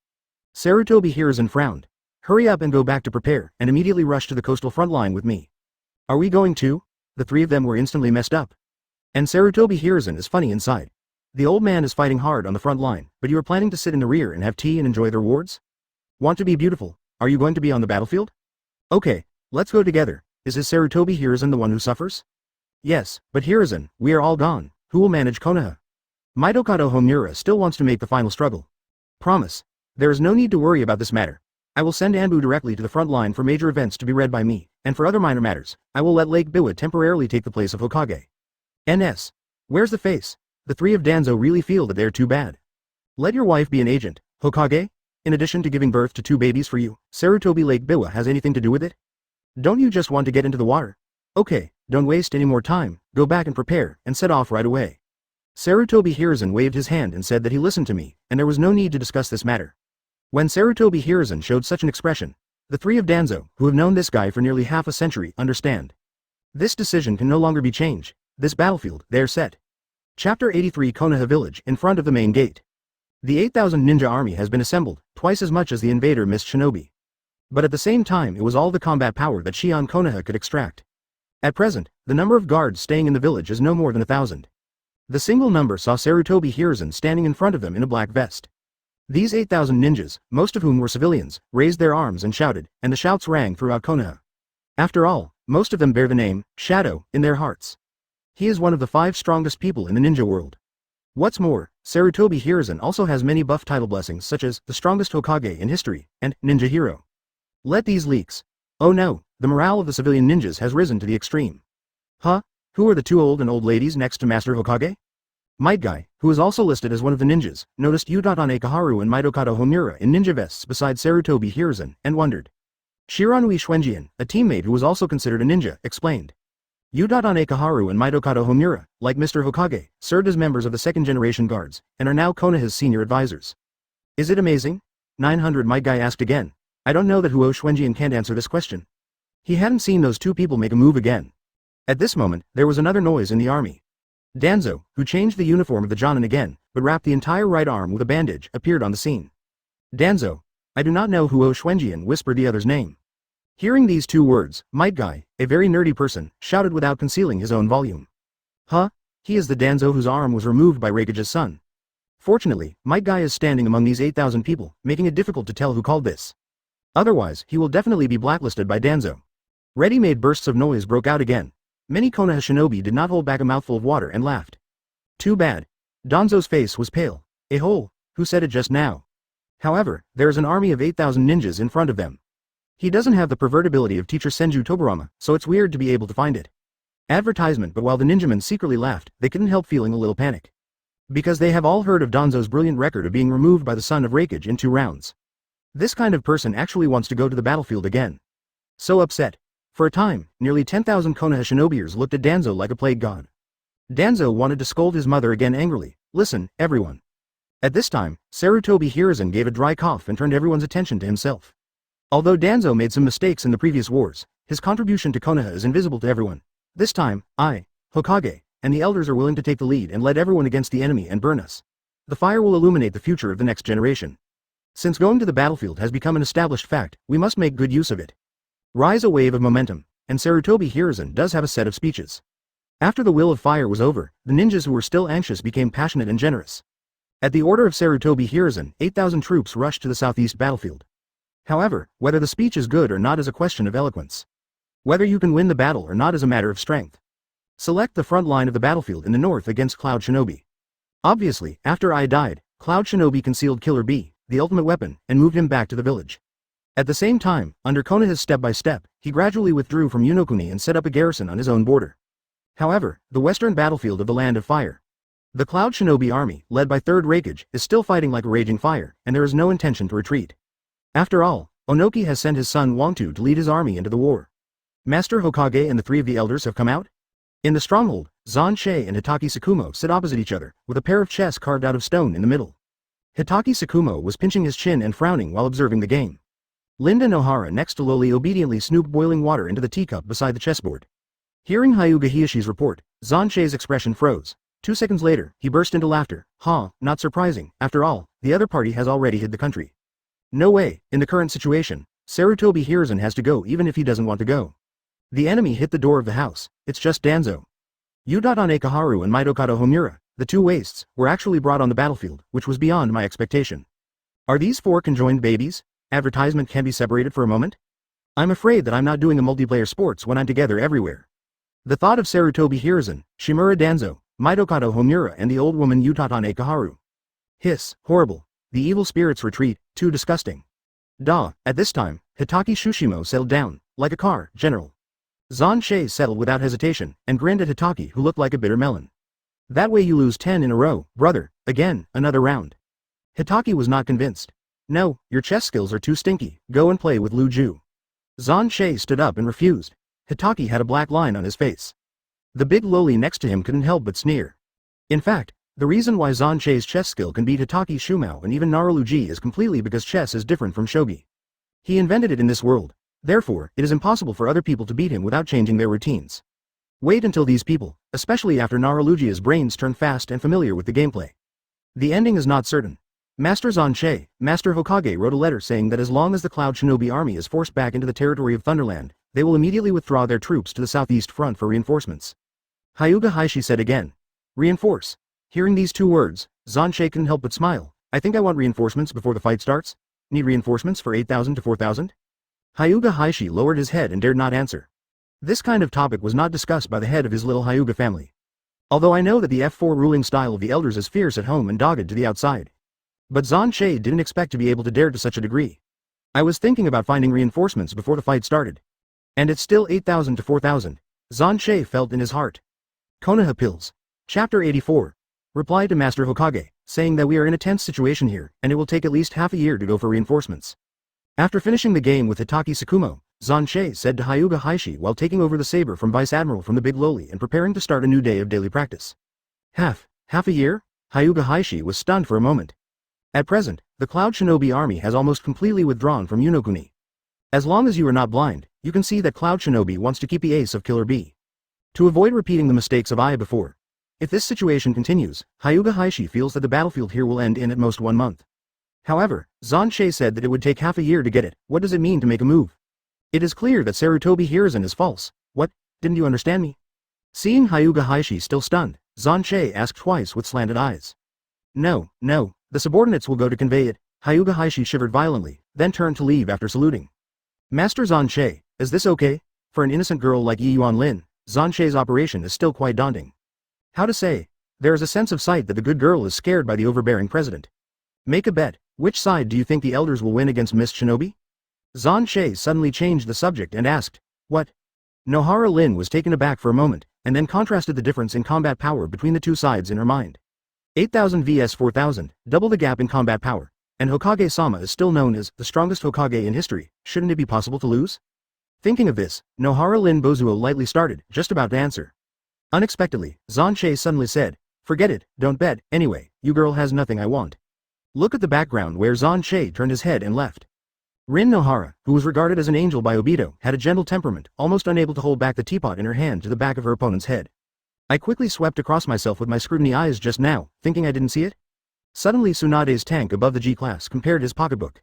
Sarutobi Hiruzen frowned. Hurry up and go back to prepare, and immediately rush to the coastal front line with me. Are we going to? The 3 of them were instantly messed up. And Sarutobi Hiruzen is funny inside. The old man is fighting hard on the front line, but you are planning to sit in the rear and have tea and enjoy the rewards? Want to be beautiful? Are you going to be on the battlefield? Okay, let's go together. Is his Sarutobi Hiruzen the one who suffers? Yes, but Hiruzen, we are all gone. Who will manage Konoha? Mitokado Homura still wants to make the final struggle. Promise. There is no need to worry about this matter. I will send Anbu directly to the front line for major events to be read by me, and for other minor matters, I will let Lake Biwa temporarily take the place of Hokage. NS. Where's the face? The 3 of Danzo really feel that they're too bad. Let your wife be an agent, Hokage? In addition to giving birth to 2 babies for you, Sarutobi Lake Biwa has anything to do with it? Don't you just want to get into the water? Okay, don't waste any more time, go back and prepare, and set off right away. Sarutobi Hiruzen waved his hand and said that he listened to me, and there was no need to discuss this matter. When Sarutobi Hiruzen showed such an expression, the 3 of Danzo, who have known this guy for nearly half a century, understand. This decision can no longer be changed. This battlefield, they're set. Chapter 83 Konoha Village, in front of the main gate. The 8,000 ninja army has been assembled, twice as much as the invader Mist Shinobi. But at the same time it was all the combat power that Shion Konoha could extract. At present, the number of guards staying in the village is no more than 1,000. The single number saw Sarutobi Hiruzen standing in front of them in a black vest. These 8,000 ninjas, most of whom were civilians, raised their arms and shouted, and the shouts rang throughout Konoha. After all, most of them bear the name, Shadow, in their hearts. He is one of the 5 strongest people in the ninja world. What's more, Sarutobi Hiruzen also has many buff title blessings such as, the strongest Hokage in history, and, Ninja Hero. Let these leaks. Oh no, the morale of the civilian ninjas has risen to the extreme. Huh? Who are the 2 old and old ladies next to Master Hokage? Might Guy, who is also listed as one of the ninjas, noticed Udatane Kaharu and Mitokado Homura in ninja vests beside Sarutobi Hiruzen, and wondered. Shiranui Xuanjian, a teammate who was also considered a ninja, explained. Udatane Kaharu and Mitokado Homura, like Mr. Hokage, served as members of the 2nd generation guards, and are now Konoha's senior advisors. Is it amazing? 900 Might Guy asked again. I don't know that Huo Xuanjian can't answer this question. He hadn't seen those 2 people make a move again. At this moment, there was another noise in the army. Danzo, who changed the uniform of the Jonin again, but wrapped the entire right arm with a bandage, appeared on the scene. Danzo. I do not know Huo Xuanjian whispered the other's name. Hearing these 2 words, Might Guy, a very nerdy person, shouted without concealing his own volume. Huh? He is the Danzo whose arm was removed by Raikage's son. Fortunately, Might Guy is standing among these 8,000 people, making it difficult to tell who called this. Otherwise, he will definitely be blacklisted by Danzo. Ready-made bursts of noise broke out again. Many Konoha shinobi did not hold back a mouthful of water and laughed. Too bad. Danzo's face was pale. A hole, who said it just now? However, there is an army of 8,000 ninjas in front of them. He doesn't have the pervertibility of teacher Senju Tobarama, so it's weird to be able to find it. Advertisement. But while the ninjamen secretly laughed, they couldn't help feeling a little panic. Because they have all heard of Danzo's brilliant record of being removed by the son of Raikage in 2 rounds. This kind of person actually wants to go to the battlefield again. So upset. For a time, nearly 10,000 Konoha shinobiers looked at Danzo like a plague god. Danzo wanted to scold his mother again angrily. Listen, everyone. At this time, Sarutobi Hiruzen gave a dry cough and turned everyone's attention to himself. Although Danzo made some mistakes in the previous wars, his contribution to Konoha is invisible to everyone. This time, I, Hokage, and the elders are willing to take the lead and lead everyone against the enemy and burn us. The fire will illuminate the future of the next generation. Since going to the battlefield has become an established fact, we must make good use of it. Rise a wave of momentum, and Sarutobi Hiruzen does have a set of speeches. After the will of fire was over, the ninjas who were still anxious became passionate and generous. At the order of Sarutobi Hiruzen, 8,000 troops rushed to the southeast battlefield. However, whether the speech is good or not is a question of eloquence. Whether you can win the battle or not is a matter of strength. Select the front line of the battlefield in the north against Cloud Shinobi. Obviously, after I died, Cloud Shinobi concealed Killer B, the ultimate weapon, and moved him back to the village. At the same time, under Konoha's step-by-step, he gradually withdrew from Unokuni and set up a garrison on his own border. However, the western battlefield of the Land of Fire. The Cloud Shinobi army, led by 3rd Raikage, is still fighting like a raging fire, and there is no intention to retreat. After all, Onoki has sent his son Wangtu to lead his army into the war. Master Hokage and the 3 of the elders have come out? In the stronghold, Xuan Che and Hitaki Tsukumo sit opposite each other, with a pair of chess carved out of stone in the middle. Hitaki Tsukumo was pinching his chin and frowning while observing the game. Linda Nohara next to Loli obediently snooped boiling water into the teacup beside the chessboard. Hearing Hyuga Hiyoshi's report, Xuan Che's expression froze. 2 seconds later, he burst into laughter. Not surprising, after all, the other party has already hid the country. No way, in the current situation, Sarutobi Hiruzen has to go even if he doesn't want to go. The enemy hit the door of the house, it's just Danzo. Utatane Kaharu and Mitokado Homura, the 2 wastes, were actually brought on the battlefield, which was beyond my expectation. Are these 4 conjoined babies? Advertisement can be separated for a moment? I'm afraid that I'm not doing a multiplayer sports when I'm together everywhere. The thought of Sarutobi Hiruzen, Shimura Danzo, Mitokado Homura and the old woman Utatane Kaharu. Hiss, horrible. The evil spirits retreat, too disgusting. At this time, Hitaki Shushimo settled down, like a car, general. Xuan Che settled without hesitation, and grinned at Hitaki who looked like a bitter melon. That way you lose 10 in a row, brother, again, another round. Hitaki was not convinced. No, your chess skills are too stinky, go and play with Lu Ju. Xuan Che stood up and refused. Hitaki had a black line on his face. The big loli next to him couldn't help but sneer. In fact, the reason why Xuan Che's chess skill can beat Hitaki's Shumao and even Naruto is completely because chess is different from shogi. He invented it in this world. Therefore, it is impossible for other people to beat him without changing their routines. Wait until these people, especially after Naruto's brains turn fast and familiar with the gameplay. The ending is not certain. Master Xuan Che, Master Hokage wrote a letter saying that as long as the Cloud Shinobi army is forced back into the territory of Thunderland, they will immediately withdraw their troops to the southeast front for reinforcements. Hyuga Heishi said again. Reinforce. Hearing these 2 words, Xuan Che couldn't help but smile. I think I want reinforcements before the fight starts. Need reinforcements for 8,000 to 4,000? Hyuga Heishi lowered his head and dared not answer. This kind of topic was not discussed by the head of his little Hyuga family. Although I know that the F4 ruling style of the elders is fierce at home and dogged to the outside. But Xuan Che didn't expect to be able to dare to such a degree. I was thinking about finding reinforcements before the fight started. And it's still 8,000 to 4,000. Xuan Che felt in his heart. Konoha pills. Chapter 84. Reply to Master Hokage, saying that we are in a tense situation here, and it will take at least half a year to go for reinforcements. After finishing the game with Hitaki Tsukumo, Xuan Che said to Hyuga Heishi while taking over the saber from Vice Admiral from the Big Loli and preparing to start a new day of daily practice. Half a year? Hyuga Heishi was stunned for a moment. At present, the Cloud Shinobi army has almost completely withdrawn from Unokuni. As long as you are not blind, you can see that Cloud Shinobi wants to keep the ace of Killer B. To avoid repeating the mistakes of I before. If this situation continues, Hyuga Heishi feels that the battlefield here will end in at most 1 month. However, Xuan Che said that it would take half a year to get it. What does it mean to make a move? It is clear that Sarutobi Hiruzen is false. What? Didn't you understand me? Seeing Hyuga Heishi still stunned, Xuan Che asked twice with slanted eyes. No, the subordinates will go to convey it. Hyuga Heishi shivered violently, then turned to leave after saluting. Master Xuan Che, is this okay? For an innocent girl like Yi Yuan Lin, Xuan Che's operation is still quite daunting. How to say? There is a sense of sight that the good girl is scared by the overbearing president. Make a bet, which side do you think the elders will win against Miss Shinobi? Xuan Che suddenly changed the subject and asked, what? Nohara Lin was taken aback for a moment, and then contrasted the difference in combat power between the two sides in her mind. 8,000 vs 4,000, double the gap in combat power, and Hokage-sama is still known as the strongest Hokage in history. Shouldn't it be possible to lose? Thinking of this, Nohara Lin Bozuo lightly started, just about to answer. Unexpectedly, Xuan Che suddenly said, forget it, don't bet, anyway, you girl has nothing I want. Look at the background where Xuan Che turned his head and left. Rin Nohara, who was regarded as an angel by Obito, had a gentle temperament, almost unable to hold back the teapot in her hand to the back of her opponent's head. I quickly swept across myself with my scrutiny eyes just now, thinking I didn't see it. Suddenly Tsunade's tank above the G-class compared his pocketbook.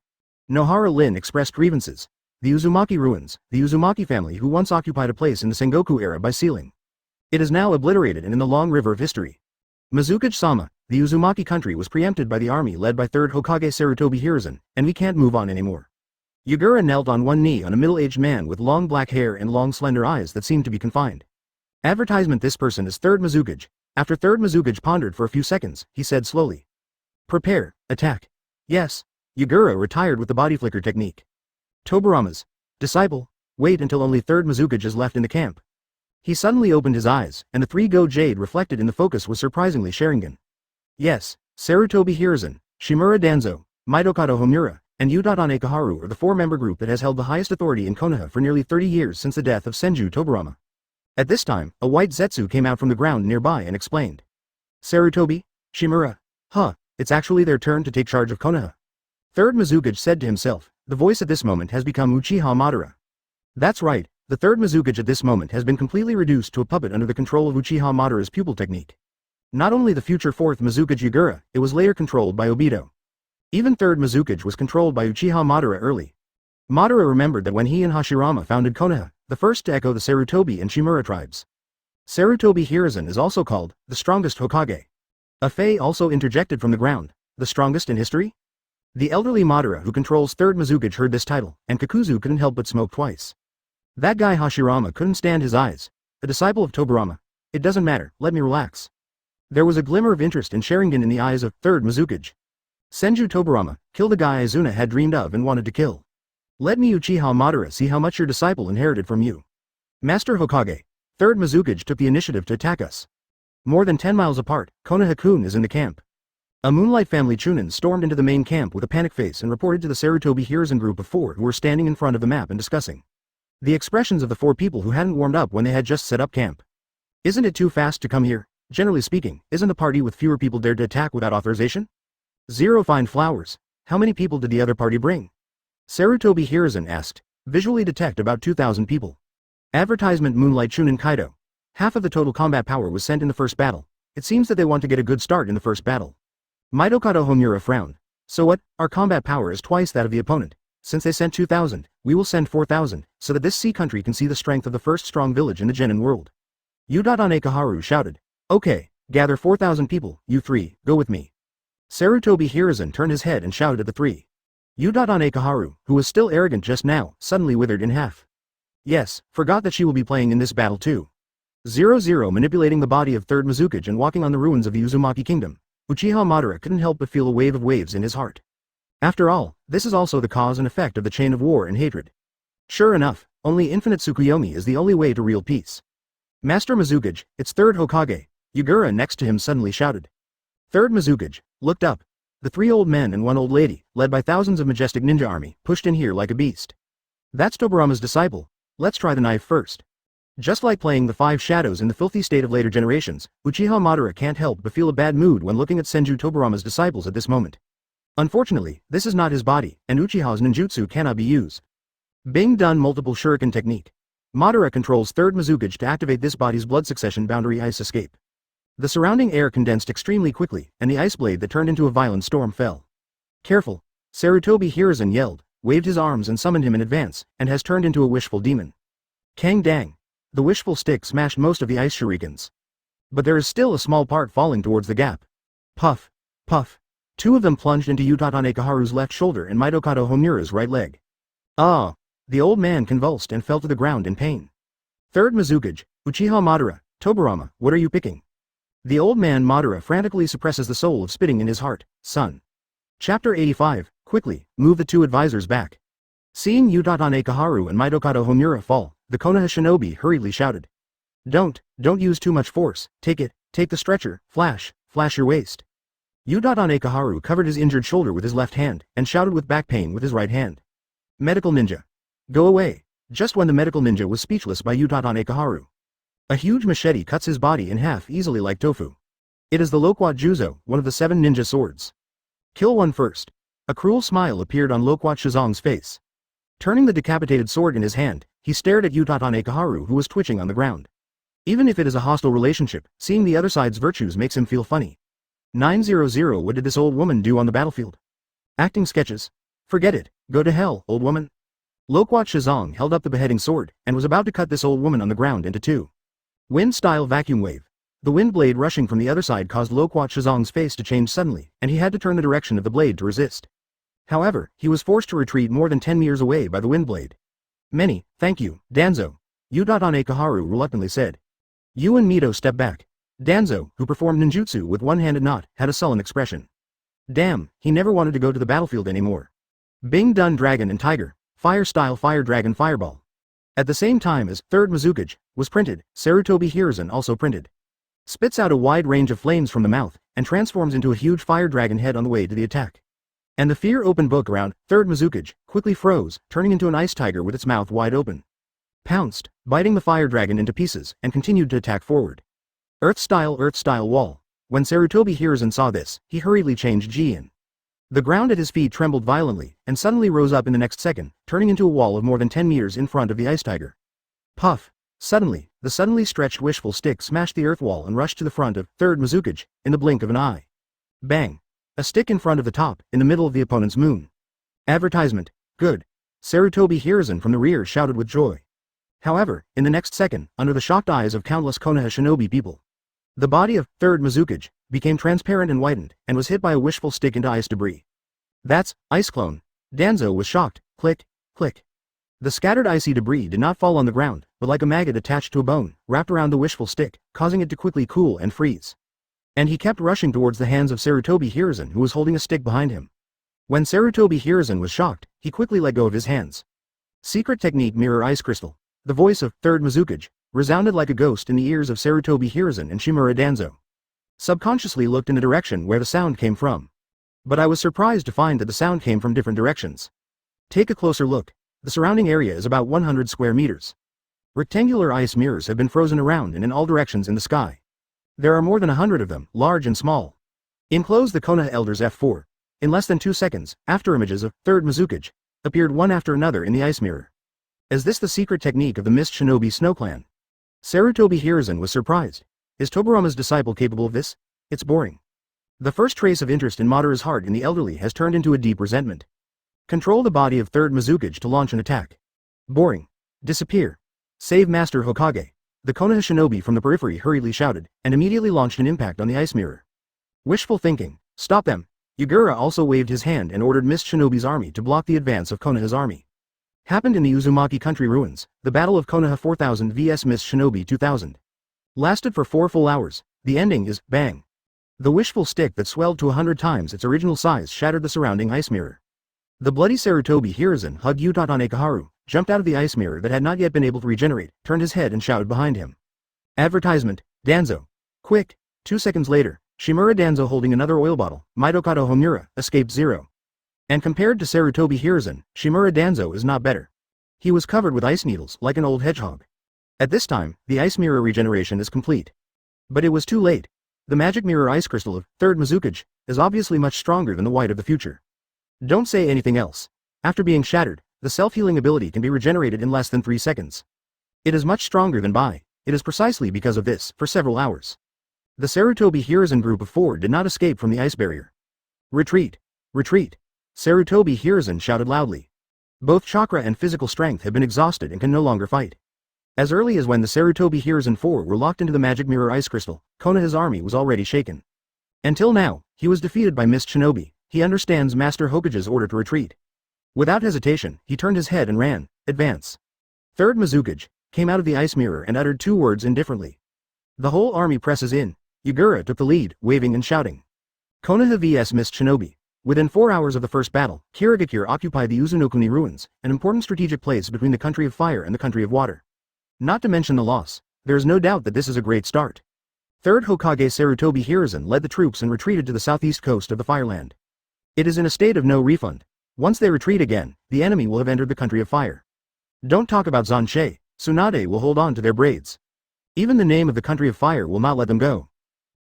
Nohara Lin expressed grievances. The Uzumaki ruins, the Uzumaki family who once occupied a place in the Sengoku era by sealing. It is now obliterated and in the long river of history. Mizukage-sama, the Uzumaki country was preempted by the army led by 3rd Hokage Sarutobi Hiruzen, and we can't move on anymore. Yagura knelt on one knee on a middle-aged man with long black hair and long slender eyes that seemed to be confined. Advertisement. This person is 3rd Mizukage. After 3rd Mizukage pondered for a few seconds, he said slowly. Prepare, attack. Yes. Yagura retired with the body flicker technique. Tobirama's disciple, wait until only 3rd Mizukage is left in the camp. He suddenly opened his eyes, and the 3-go jade reflected in the focus was surprisingly Sharingan. Yes, Sarutobi Hiruzen, Shimura Danzo, Mitokado Homura, and Udatane Kaharu are the 4-member group that has held the highest authority in Konoha for nearly 30 years since the death of Senju Tobirama. At this time, a white zetsu came out from the ground nearby and explained. Sarutobi, Shimura, it's actually their turn to take charge of Konoha. 3rd Mizukage said to himself, the voice at this moment has become Uchiha Madara. That's right, the 3rd Mizukage at this moment has been completely reduced to a puppet under the control of Uchiha Madara's pupil technique. Not only the future 4th Mizukage Yagura, it was later controlled by Obito. Even 3rd Mizukage was controlled by Uchiha Madara early. Madara remembered that when he and Hashirama founded Konoha, the first to echo the Sarutobi and Shimura tribes. Sarutobi Hiruzen is also called the strongest Hokage. A Fei also interjected from the ground, the strongest in history? The elderly Madara who controls 3rd Mizukage heard this title, and Kakuzu couldn't help but smoke twice. That guy Hashirama couldn't stand his eyes. A disciple of Tobirama. It doesn't matter, let me relax. There was a glimmer of interest and Sharingan in the eyes of 3rd Mizukage. Senju Tobirama, kill the guy Izuna had dreamed of and wanted to kill. Let me Uchiha Madara see how much your disciple inherited from you. Master Hokage, 3rd Mizukage took the initiative to attack us. More than 10 miles apart, Konoha-kun is in the camp. A Moonlight family Chunin stormed into the main camp with a panic face and reported to the Sarutobi Hiruzen group of 4 who were standing in front of the map and discussing the expressions of the 4 people who hadn't warmed up when they had just set up camp. Isn't it too fast to come here? Generally speaking, isn't a party with fewer people dared to attack without authorization? 0 fine flowers. How many people did the other party bring? Sarutobi Hiruzen asked. Visually detect about 2,000 people. Advertisement. Moonlight Chunin Kaido. Half of the total combat power was sent in the first battle. It seems that they want to get a good start in the first battle. Mitokado Homura frowned. So what? Our combat power is twice that of the opponent. Since they sent 2,000, we will send 4,000, so that this sea country can see the strength of the first strong village in the Genin world. Udatane Kaharu shouted. Okay, gather 4,000 people, you 3, go with me. Sarutobi Hiruzen turned his head and shouted at the 3. Udatane Kaharu, who was still arrogant just now, suddenly withered in half. Yes, forgot that she will be playing in this battle too. 00 manipulating the body of 3rd Mizukage and walking on the ruins of the Uzumaki kingdom. Uchiha Madara couldn't help but feel a wave of waves in his heart. After all, this is also the cause and effect of the chain of war and hatred. Sure enough, only infinite Tsukuyomi is the only way to real peace. Master Mizukage, it's 3rd Hokage, Yagura next to him suddenly shouted. 3rd Mizukage looked up. The 3 old men and 1 old lady, led by thousands of majestic ninja army, pushed in here like a beast. That's Tobirama's disciple. Let's try the knife first. Just like playing the 5 shadows in the filthy state of later generations, Uchiha Madara can't help but feel a bad mood when looking at Senju Tobirama's disciples at this moment. Unfortunately, this is not his body, and Uchiha's ninjutsu cannot be used. Being done multiple shuriken technique. Madara controls 3rd Mizukage to activate this body's blood succession boundary ice escape. The surrounding air condensed extremely quickly, and the ice blade that turned into a violent storm fell. Careful! Sarutobi Hiruzen yelled, waved his arms and summoned him in advance, and has turned into a wishful demon. Kang dang! The wishful stick smashed most of the ice shurikens. But there is still a small part falling towards the gap. Puff! Puff! 2 of them plunged into Utatane Kaharu's left shoulder and Mitokado Homura's right leg. Ah! The old man convulsed and fell to the ground in pain. 3rd Mizukage, Uchiha Madara, Tobirama, what are you picking? The old man Madara frantically suppresses the soul of spitting in his heart. Son. Chapter 85, quickly, move the two advisors back. Seeing Utatane Kaharu and Mitokado Homura fall, the Konoha shinobi hurriedly shouted. Don't use too much force, take the stretcher, flash your waist. Utatane Kaharu covered his injured shoulder with his left hand, and shouted with back pain with his right hand. Medical ninja. Go away. Just when the medical ninja was speechless by Utatane Kaharu. A huge machete cuts his body in half easily like tofu. It is the Loquat Juzo, one of the 7 ninja swords. Kill one first. A cruel smile appeared on Loquat Shizong's face. Turning the decapitated sword in his hand, he stared at Utatane Kaharu who was twitching on the ground. Even if it is a hostile relationship, seeing the other side's virtues makes him feel funny. 900 What did this old woman do on the battlefield? Acting sketches? Forget it, go to hell, old woman. Loquat Shizong held up the beheading sword, and was about to cut this old woman on the ground into 2. Wind-style vacuum wave. The wind blade rushing from the other side caused Loquat Shizong's face to change suddenly, and he had to turn the direction of the blade to resist. However, he was forced to retreat more than 10 meters away by the wind blade. Many, thank you, Danzo. Utatane Kaharu reluctantly said. You and Mito step back. Danzo, who performed ninjutsu with one-handed knot, had a sullen expression. Damn, he never wanted to go to the battlefield anymore. Bing Dun Dragon and Tiger, Fire-style Fire Dragon Fireball. At the same time as Third Mizukage was printed, Sarutobi Hiruzen also printed. Spits out a wide range of flames from the mouth, and transforms into a huge fire dragon head on the way to the attack. And the fear-open book around Third Mizukage quickly froze, turning into an ice tiger with its mouth wide open. Pounced, biting the fire dragon into pieces, and continued to attack forward. Earth-style wall. When Sarutobi Hiruzen saw this, he hurriedly changed Jian. The ground at his feet trembled violently, and suddenly rose up in the next second, turning into a wall of more than 10 meters in front of the ice tiger. Puff! Suddenly, the suddenly stretched wishful stick smashed the earth wall and rushed to the front of Third Mizukage, in the blink of an eye. Bang! A stick in front of the top, in the middle of the opponent's moon. Advertisement. Good. Sarutobi Hiruzen from the rear shouted with joy. However, in the next second, under the shocked eyes of countless Konoha shinobi people, the body of Third Mizukage became transparent and whitened, and was hit by a wishful stick into ice debris. That's ice clone. Danzo was shocked. Click, click. The scattered icy debris did not fall on the ground, but like a maggot attached to a bone, wrapped around the wishful stick, causing it to quickly cool and freeze. And he kept rushing towards the hands of Sarutobi Hiruzen who was holding a stick behind him. When Sarutobi Hiruzen was shocked, he quickly let go of his hands. Secret technique mirror ice crystal. The voice of Third Mizukage resounded like a ghost in the ears of Sarutobi Hiruzen and Shimura Danzo. Subconsciously looked in the direction where the sound came from. But I was surprised to find that the sound came from different directions. Take a closer look. The surrounding area is about 100 square meters. Rectangular ice mirrors have been frozen around and in all directions in the sky. There are more than 100 of them, large and small. Enclose the Konoha Elders F4. In less than 2 seconds, after images of Third Mizukage appeared one after another in the ice mirror. Is this the secret technique of the Mist Shinobi Snow Clan? Sarutobi Hiruzen was surprised. Is Tobirama's disciple capable of this? It's boring. The first trace of interest in Madara's heart in the elderly has turned into a deep resentment. Control the body of Third Mizukage to launch an attack. Boring. Disappear. Save Master Hokage. The Konoha shinobi from the periphery hurriedly shouted, and immediately launched an impact on the ice mirror. Wishful thinking. Stop them. Yagura also waved his hand and ordered Mist Shinobi's army to block the advance of Konoha's army. Happened in the Uzumaki country ruins, the Battle of Konoha 4000 vs Mist Shinobi 2000. Lasted for 4 full hours. The ending is, bang. The wishful stick that swelled to 100 times its original size shattered the surrounding ice mirror. The bloody Sarutobi Hiruzen hugged Utatane Kaharu, jumped out of the ice mirror that had not yet been able to regenerate, turned his head and shouted behind him. Advertisement. Danzo. Quick. 2 seconds later, Shimura Danzo holding another oil bottle, Mitokado Homura, escaped 0. And compared to Sarutobi Hiruzen, Shimura Danzo is not better. He was covered with ice needles like an old hedgehog. At this time, the ice mirror regeneration is complete. But it was too late. The magic mirror ice crystal of Third Mizukage is obviously much stronger than the white of the future. Don't say anything else. After being shattered, the self-healing ability can be regenerated in less than 3 seconds. It is much stronger than Bai. It is precisely because of this, for several hours. The Sarutobi Hiruzen group of 4 did not escape from the ice barrier. Retreat! Retreat! Sarutobi Hiruzen shouted loudly. Both chakra and physical strength have been exhausted and can no longer fight. As early as when the Sarutobi Hiruzen 4 were locked into the magic mirror ice crystal, Konoha's army was already shaken. Until now, he was defeated by Mist Shinobi. He understands Master Hokage's order to retreat. Without hesitation, he turned his head and ran. Advance. Third Mizukage came out of the ice mirror and uttered 2 words indifferently. The whole army presses in. Yagura took the lead, waving and shouting. Konoha vs Mist Shinobi. Within 4 hours of the first battle, Kirigakure occupied the Uzumaki ruins, an important strategic place between the country of fire and the country of water. Not to mention the loss, there is no doubt that this is a great start. 3rd Hokage Sarutobi Hiruzen led the troops and retreated to the southeast coast of the Fireland. It is in a state of no refund. Once they retreat again, the enemy will have entered the country of fire. Don't talk about Xuan Che, Tsunade will hold on to their braids. Even the name of the country of fire will not let them go.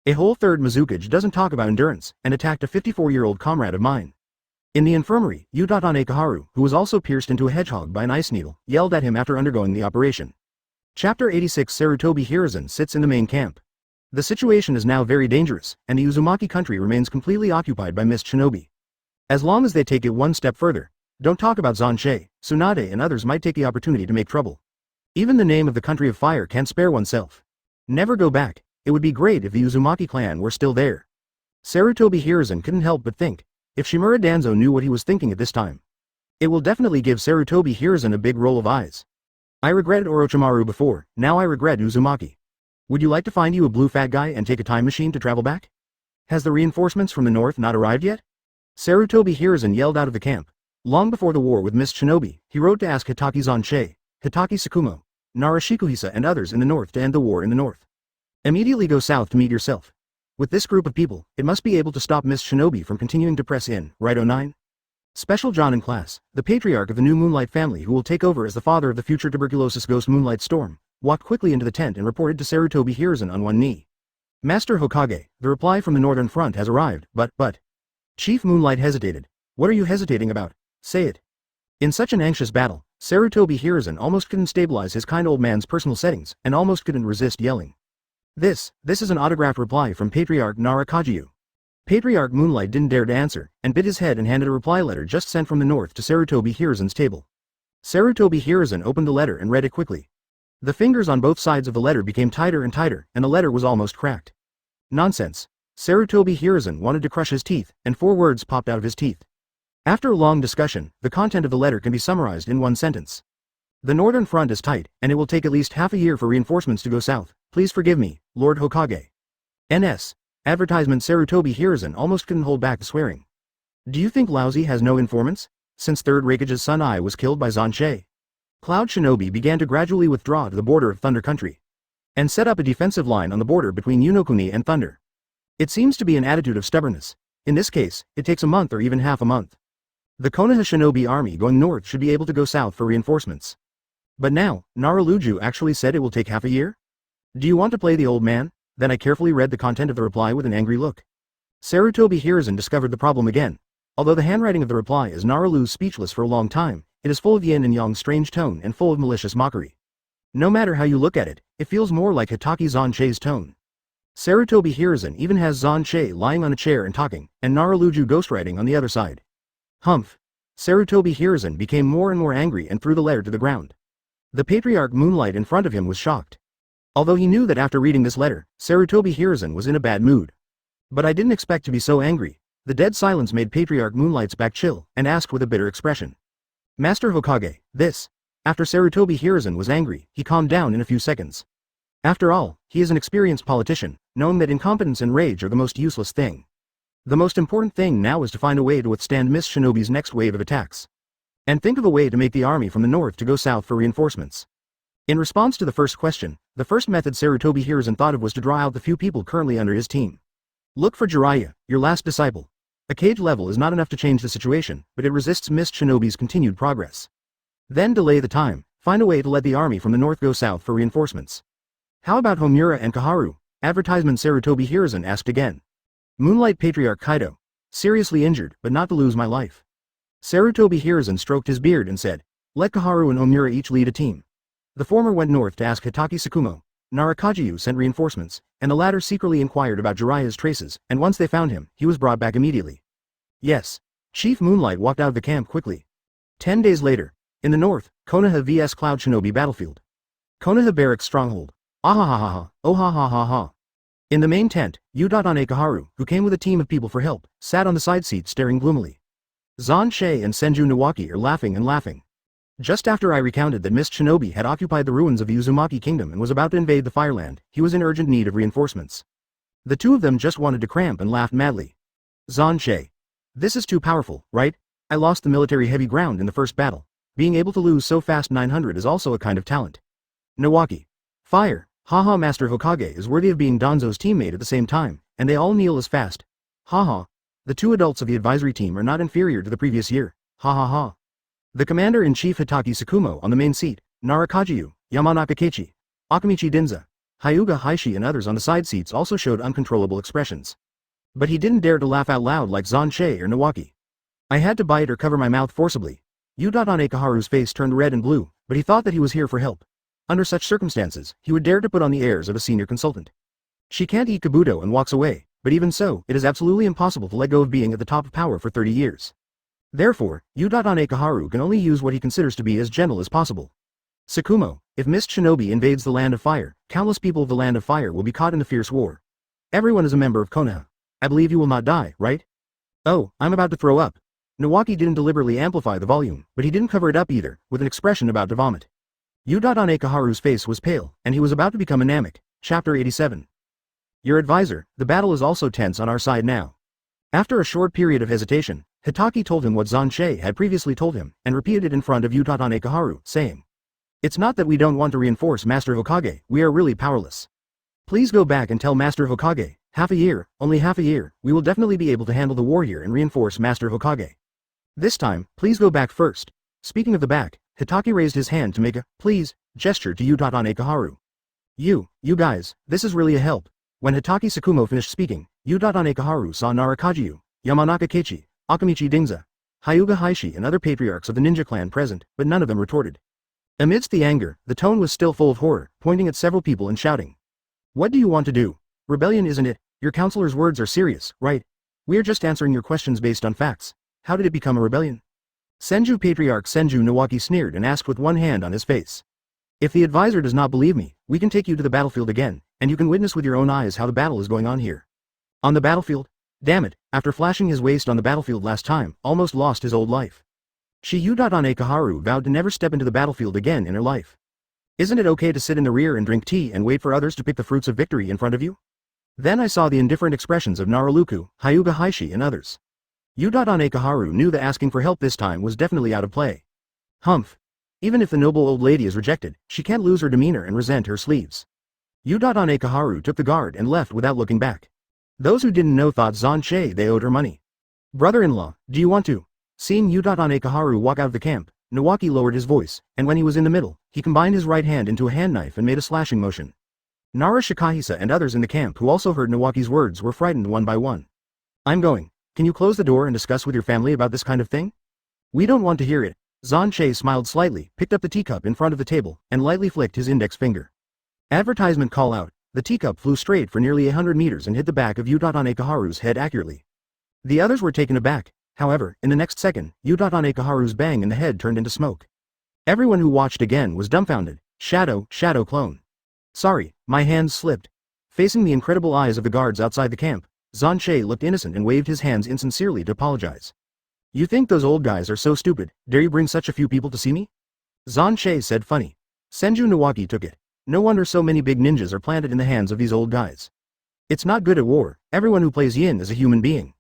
A whole 3rd Mizukage doesn't talk about endurance, and attacked a 54-year-old comrade of mine. In the infirmary, Utatane Kaharu, who was also pierced into a hedgehog by an ice needle, yelled at him after undergoing the operation. Chapter 86 Sarutobi Hiruzen sits in the main camp. The situation is now very dangerous, and the Uzumaki country remains completely occupied by Mist Shinobi. As long as they take it one step further, don't talk about Xuan Che, Tsunade and others might take the opportunity to make trouble. Even the name of the country of fire can't spare oneself. Never go back. It would be great if the Uzumaki clan were still there. Sarutobi Hiruzen couldn't help but think, if Shimura Danzo knew what he was thinking at this time. It will definitely give Sarutobi Hiruzen a big roll of eyes. I regretted Orochimaru before, now I regret Uzumaki. Would you like to find you a blue fat guy and take a time machine to travel back? Has the reinforcements from the north not arrived yet? Sarutobi Hiruzen yelled out of the camp. Long before the war with Mist Shinobi, he wrote to ask Hitaki Xuan Che, Hitaki Tsukumo, Narashikuhisa and others in the north to end the war in the north. Immediately go south to meet yourself. With this group of people, it must be able to stop Mist Shinobi from continuing to press in, right 09? Special John in class, the patriarch of the new Moonlight family who will take over as the father of the future tuberculosis ghost Moonlight Storm, walked quickly into the tent and reported to Sarutobi Hiruzen on one knee. Master Hokage, the reply from the northern front has arrived, but. Chief Moonlight hesitated. What are you hesitating about? Say it. In such an anxious battle, Sarutobi Hiruzen almost couldn't stabilize his kind old man's personal settings, and almost couldn't resist yelling. This is an autographed reply from Patriarch Narakage. Patriarch Moonlight didn't dare to answer, and bit his head and handed a reply letter just sent from the north to Sarutobi Hiruzen's table. Sarutobi Hiruzen opened the letter and read it quickly. The fingers on both sides of the letter became tighter and tighter, and the letter was almost cracked. Nonsense. Sarutobi Hiruzen wanted to crush his teeth, and 4 words popped out of his teeth. After a long discussion, the content of the letter can be summarized in one sentence. The northern front is tight, and it will take at least half a year for reinforcements to go south. Please forgive me, Lord Hokage. N.S. Advertisement. Sarutobi Hiruzen almost couldn't hold back the swearing. Do you think Lousy has no informants? Since 3rd Raikage's son Ai was killed by Xuan Che. Cloud Shinobi began to gradually withdraw to the border of Thunder Country. And set up a defensive line on the border between Unokuni and Thunder. It seems to be an attitude of stubbornness. In this case, it takes a month or even half a month. The Konoha Shinobi army going north should be able to go south for reinforcements. But now, Naruluju actually said it will take half a year? Do you want to play the old man? Then I carefully read the content of the reply with an angry look. Sarutobi Hiruzen discovered the problem again. Although the handwriting of the reply is Narulu's speechless for a long time, it is full of yin and yang strange tone and full of malicious mockery. No matter how you look at it, it feels more like Hitaki Xuan Che's tone. Sarutobi Hiruzen even has Xuan Che lying on a chair and talking, and Naruluju ghostwriting on the other side. Humph. Sarutobi Hiruzen became more and more angry and threw the letter to the ground. The Patriarch Moonlight in front of him was shocked. Although he knew that after reading this letter, Sarutobi Hiruzen was in a bad mood. But I didn't expect to be so angry. The dead silence made Patriarch Moonlight's back chill, and asked with a bitter expression. Master Hokage, this. After Sarutobi Hiruzen was angry, he calmed down in a few seconds. After all, he is an experienced politician, knowing that incompetence and rage are the most useless thing. The most important thing now is to find a way to withstand Mist Shinobi's next wave of attacks. And think of a way to make the army from the north to go south for reinforcements. In response to the first question, the first method Sarutobi Hiruzen thought of was to draw out the few people currently under his team. Look for Jiraiya, your last disciple. A cage level is not enough to change the situation, but it resists Mist Shinobi's continued progress. Then delay the time, find a way to let the army from the north go south for reinforcements. How about Homura and Kaharu? Advertisement. Sarutobi Hiruzen asked again. Moonlight Patriarch Kaido. Seriously injured, but not to lose my life. Sarutobi Hiruzen stroked his beard and said, let Kaharu and Homura each lead a team. The former went north to ask Hitaki Tsukumo. Narakageyu sent reinforcements, and the latter secretly inquired about Jiraiya's traces, and once they found him, he was brought back immediately. Yes. Chief Moonlight walked out of the camp quickly. 10 days later, in the north, Konoha vs Cloud Shinobi battlefield. Konoha barracks stronghold. Ahahaha, oh ha ha ha ha. In the main tent, Utatane Kaharu, who came with a team of people for help, sat on the side seat staring gloomily. Xuan Che and Senju Nawaki are laughing and laughing. Just after I recounted that Mist Shinobi had occupied the ruins of the Uzumaki kingdom and was about to invade the Fireland, he was in urgent need of reinforcements. The two of them just wanted to cramp and laughed madly. Xuan Che. This is too powerful, right? I lost the military heavy ground in the first battle. Being able to lose so fast 900 is also a kind of talent. Nawaki. Fire. Haha, Master Hokage is worthy of being Danzo's teammate at the same time, and they all kneel as fast. Haha. The two adults of the advisory team are not inferior to the previous year. Ha ha ha. The commander-in-chief Hitaki Tsukumo on the main seat, Narakajiyu, Yamanaka Keiichi, Akamichi Dinza, Hyuga Heishi and others on the side seats also showed uncontrollable expressions. But he didn't dare to laugh out loud like Xuan Che or Nawaki. I had to bite or cover my mouth forcibly. Udatane Kaharu's face turned red and blue, but he thought that he was here for help. Under such circumstances, he would dare to put on the airs of a senior consultant. She can't eat kabuto and walks away, but even so, it is absolutely impossible to let go of being at the top of power for 30 years. Therefore, Udatane Kaharu can only use what he considers to be as gentle as possible. Tsukumo, if Mist Shinobi invades the Land of Fire, countless people of the Land of Fire will be caught in the fierce war. Everyone is a member of Konoha. I believe you will not die, right? Oh, I'm about to throw up. Nawaki didn't deliberately amplify the volume, but he didn't cover it up either, with an expression about to vomit. Udatane Kaharu's face was pale, and he was about to become anemic. Chapter 87. Your advisor, the battle is also tense on our side now. After a short period of hesitation, Hitaki told him what Xuan Che had previously told him, and repeated it in front of Udatane Kaharu, saying, "It's not that we don't want to reinforce Master Hokage, we are really powerless. Please go back and tell Master Hokage, half a year, only half a year, we will definitely be able to handle the war here and reinforce Master Hokage. This time, please go back first." Speaking of the back, Hitaki raised his hand to make a "please" gesture to Udatane Kaharu. You guys, this is really a help." When Hitaki Tsukumo finished speaking, Udatane Kaharu saw Narakajiyu, Yamanaka Keiichi, Akamichi Dinza, Hyuga Heishi and other patriarchs of the ninja clan present, but none of them retorted. Amidst the anger, the tone was still full of horror, pointing at several people and shouting. "What do you want to do? Rebellion isn't it? Your counselor's words are serious, right? We're just answering your questions based on facts. How did it become a rebellion?" Senju Patriarch Senju Nawaki sneered and asked with one hand on his face. "If the advisor does not believe me, we can take you to the battlefield again, and you can witness with your own eyes how the battle is going on here." On the battlefield? Damn it, after flashing his waist on the battlefield last time, almost lost his old life. Udatane Kaharu vowed to never step into the battlefield again in her life. Isn't it okay to sit in the rear and drink tea and wait for others to pick the fruits of victory in front of you? Then I saw the indifferent expressions of Naraluku, Hyuga Heishi and others. Udatane Kaharu knew that asking for help this time was definitely out of play. Humph. Even if the noble old lady is rejected, she can't lose her demeanor and resent her sleeves. Udatane Kaharu took the guard and left without looking back. Those who didn't know thought Xuan Che they owed her money. "Brother-in-law, do you want to?" Seeing Udatane Kaharu walk out of the camp, Nawaki lowered his voice, and when he was in the middle, he combined his right hand into a hand knife and made a slashing motion. Nara Shikahisa and others in the camp who also heard Nawaki's words were frightened one by one. "I'm going. Can you close the door and discuss with your family about this kind of thing? We don't want to hear it." Xuan Che smiled slightly, picked up the teacup in front of the table, and lightly flicked his index finger. Advertisement call out. The teacup flew straight for nearly 100 meters and hit the back of Udatane Kaharu's head accurately. The others were taken aback. However, in the next second, Udatane Kaharu's bang in the head turned into smoke. Everyone who watched again was dumbfounded. Shadow clone. "Sorry, my hands slipped." Facing the incredible eyes of the guards outside the camp, Xuan Che looked innocent and waved his hands insincerely to apologize. "You think those old guys are so stupid, dare you bring such a few people to see me?" Xuan Che said funny. Senju Nawaki took it. No wonder so many big ninjas are planted in the hands of these old guys. It's not good at war, everyone who plays yin is a human being.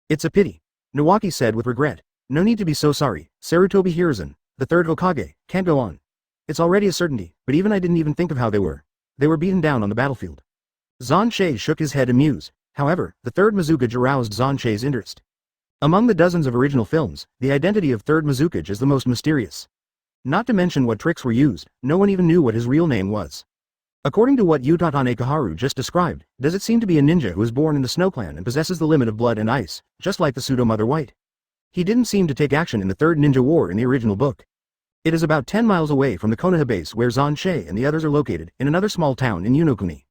It's a pity. Nawaki said with regret. No need to be so sorry, Sarutobi Hiruzen, the third Hokage, can't go on. It's already a certainty, but even I didn't even think of how they were. They were beaten down on the battlefield. Xuan Che shook his head amused. However, the third Mizukage aroused Xuan Che's interest. Among the dozens of original films, the identity of third Mizukage is the most mysterious. Not to mention what tricks were used, no one even knew what his real name was. According to what Udatane Kaharu just described, does it seem to be a ninja who is born in the Snow Clan and possesses the limit of blood and ice, just like the pseudo-Mother White. He didn't seem to take action in the third ninja war in the original book. It is about 10 miles away from the Konoha base where Xuan Che and the others are located, in another small town in Unokuni.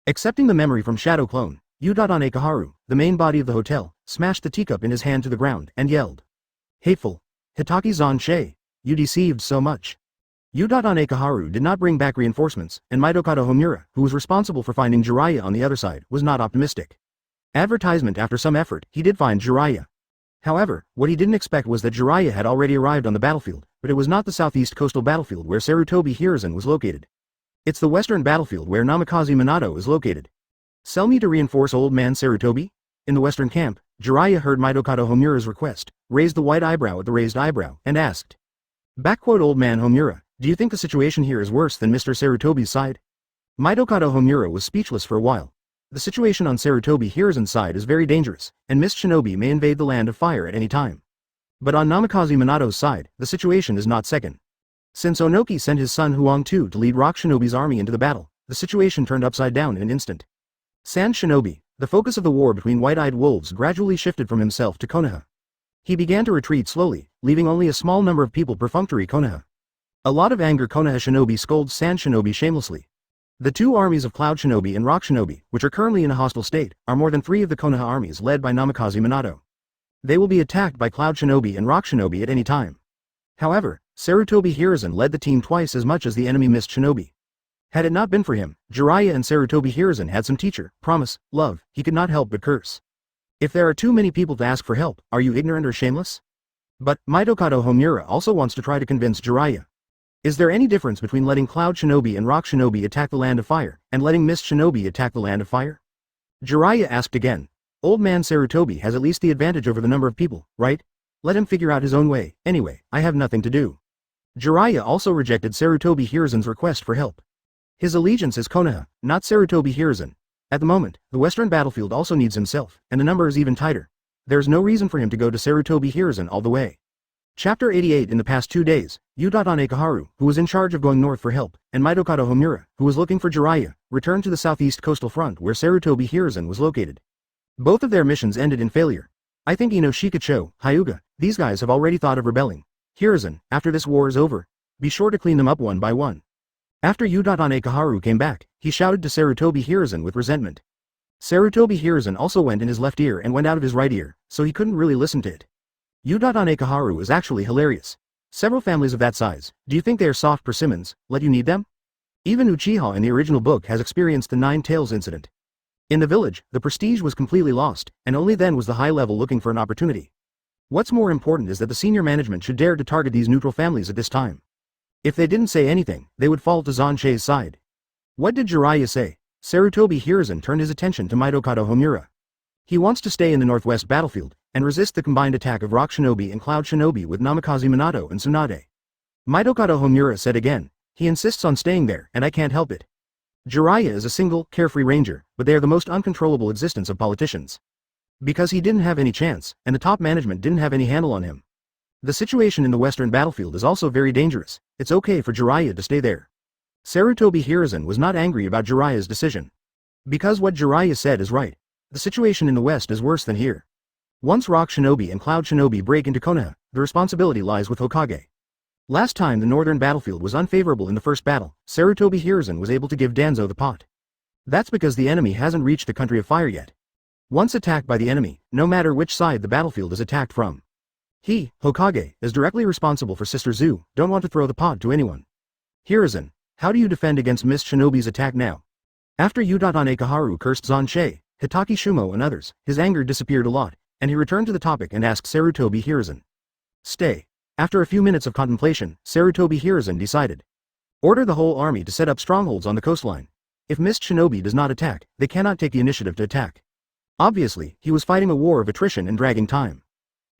Accepting the memory from Shadow Clone, Udatane Kaharu, the main body of the hotel, smashed the teacup in his hand to the ground and yelled. "Hateful! Hitaki Xuan Che! You deceived so much." Udatane Kaharu did not bring back reinforcements, and Mitokado Homura, who was responsible for finding Jiraiya on the other side, was not optimistic. Advertisement after some effort, he did find Jiraiya. However, what he didn't expect was that Jiraiya had already arrived on the battlefield, but it was not the southeast coastal battlefield where Sarutobi Hiruzen was located. It's the western battlefield where Namikaze Minato is located. Sell me to reinforce old man Sarutobi? In the western camp, Jiraiya heard Mitokado Homura's request, raised the white eyebrow at the raised eyebrow, and asked. Old man Homura, do you think the situation here is worse than Mr. Sarutobi's side? Mitokado Homura was speechless for a while. The situation on Sarutobi Hiruzen's side is very dangerous, and Miss Shinobi may invade the land of fire at any time. But on Namikaze Minato's side, the situation is not second. Since Onoki sent his son Huang-Tu to lead Rock Shinobi's army into the battle, the situation turned upside down in an instant. Sand Shinobi, the focus of the war between white-eyed wolves, gradually shifted from himself to Konoha. He began to retreat slowly, leaving only a small number of people perfunctory Konoha. A lot of anger Konoha Shinobi scolds Sand Shinobi shamelessly. The two armies of Cloud Shinobi and Rock Shinobi, which are currently in a hostile state, are more than 3 of the Konoha armies led by Namikaze Minato. They will be attacked by Cloud Shinobi and Rock Shinobi at any time. However, Sarutobi Hiruzen led the team twice as much as the enemy Mist Shinobi. Had it not been for him, Jiraiya and Sarutobi Hiruzen had some teacher, promise, love, he could not help but curse. If there are too many people to ask for help, are you ignorant or shameless? But, Mitokado Homura also wants to try to convince Jiraiya. Is there any difference between letting Cloud Shinobi and Rock Shinobi attack the land of fire, and letting Mist Shinobi attack the land of fire? Jiraiya asked again. Old man Sarutobi has at least the advantage over the number of people, right? Let him figure out his own way, anyway, I have nothing to do. Jiraiya also rejected Sarutobi Hiruzen's request for help. His allegiance is Konoha, not Sarutobi Hiruzen. At the moment, the western battlefield also needs himself, and the number is even tighter. There's no reason for him to go to Sarutobi Hiruzen all the way. Chapter 88. In the past 2 days, Utatane Kaharu, who was in charge of going north for help, and Mitokado Homura, who was looking for Jiraiya, returned to the southeast coastal front where Sarutobi Hiruzen was located. Both of their missions ended in failure. I think Ino Shikacho, Hyuga, these guys have already thought of rebelling. Hiruzen, after this war is over, be sure to clean them up one by one. After Utatane Kaharu came back, he shouted to Sarutobi Hiruzen with resentment. Sarutobi Hiruzen also went in his left ear and went out of his right ear, so he couldn't really listen to it. Utatane Kaharu is actually hilarious. Several families of that size, do you think they are soft persimmons, let you need them? Even Uchiha in the original book has experienced the 9 Tails incident. In the village, the prestige was completely lost, and only then was the high level looking for an opportunity. What's more important is that the senior management should dare to target these neutral families at this time. If they didn't say anything, they would fall to Xuan Che's side. What did Jiraiya say? Sarutobi Hiruzen turned his attention to Mitokado Homura. He wants to stay in the northwest battlefield, and resist the combined attack of Rock Shinobi and Cloud Shinobi with Namikaze Minato and Tsunade. Mitokado Homura said again, he insists on staying there, and I can't help it. Jiraiya is a single, carefree ranger, but they are the most uncontrollable existence of politicians. Because he didn't have any chance, and the top management didn't have any handle on him. The situation in the western battlefield is also very dangerous. It's okay for Jiraiya to stay there. Sarutobi Hiruzen was not angry about Jiraiya's decision. Because what Jiraiya said is right. The situation in the west is worse than here. Once Rock Shinobi and Cloud Shinobi break into Konoha, the responsibility lies with Hokage. Last time the northern battlefield was unfavorable in the first battle, Sarutobi Hiruzen was able to give Danzo the pot. That's because the enemy hasn't reached the country of fire yet. Once attacked by the enemy, no matter which side the battlefield is attacked from, he, Hokage, is directly responsible for Sister Zu, don't want to throw the pot to anyone. Hiruzen, how do you defend against Mist Shinobi's attack now? After Utatane Kaharu cursed Xuan Che, Hitaki Shumo and others, his anger disappeared a lot, and he returned to the topic and asked Sarutobi Hiruzen. Stay. After a few minutes of contemplation, Sarutobi Hiruzen decided. Order the whole army to set up strongholds on the coastline. If Mist Shinobi does not attack, they cannot take the initiative to attack. Obviously, he was fighting a war of attrition and dragging time.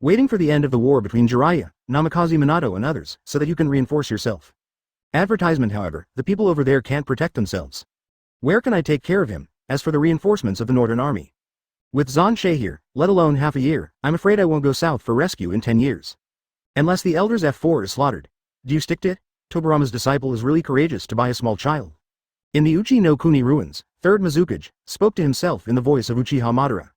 Waiting for the end of the war between Jiraiya, Namikaze Minato and others, so that you can reinforce yourself. Advertisement however, the people over there can't protect themselves. Where can I take care of him, as for the reinforcements of the Northern Army? With Xuan Che here, let alone half a year, I'm afraid I won't go south for rescue in 10 years. Unless the Elder's F4 is slaughtered. Do you stick to it? Tobirama's disciple is really courageous to buy a small child. In the Uchi no Kuni ruins, 3rd Mizukage spoke to himself in the voice of Uchiha Madara.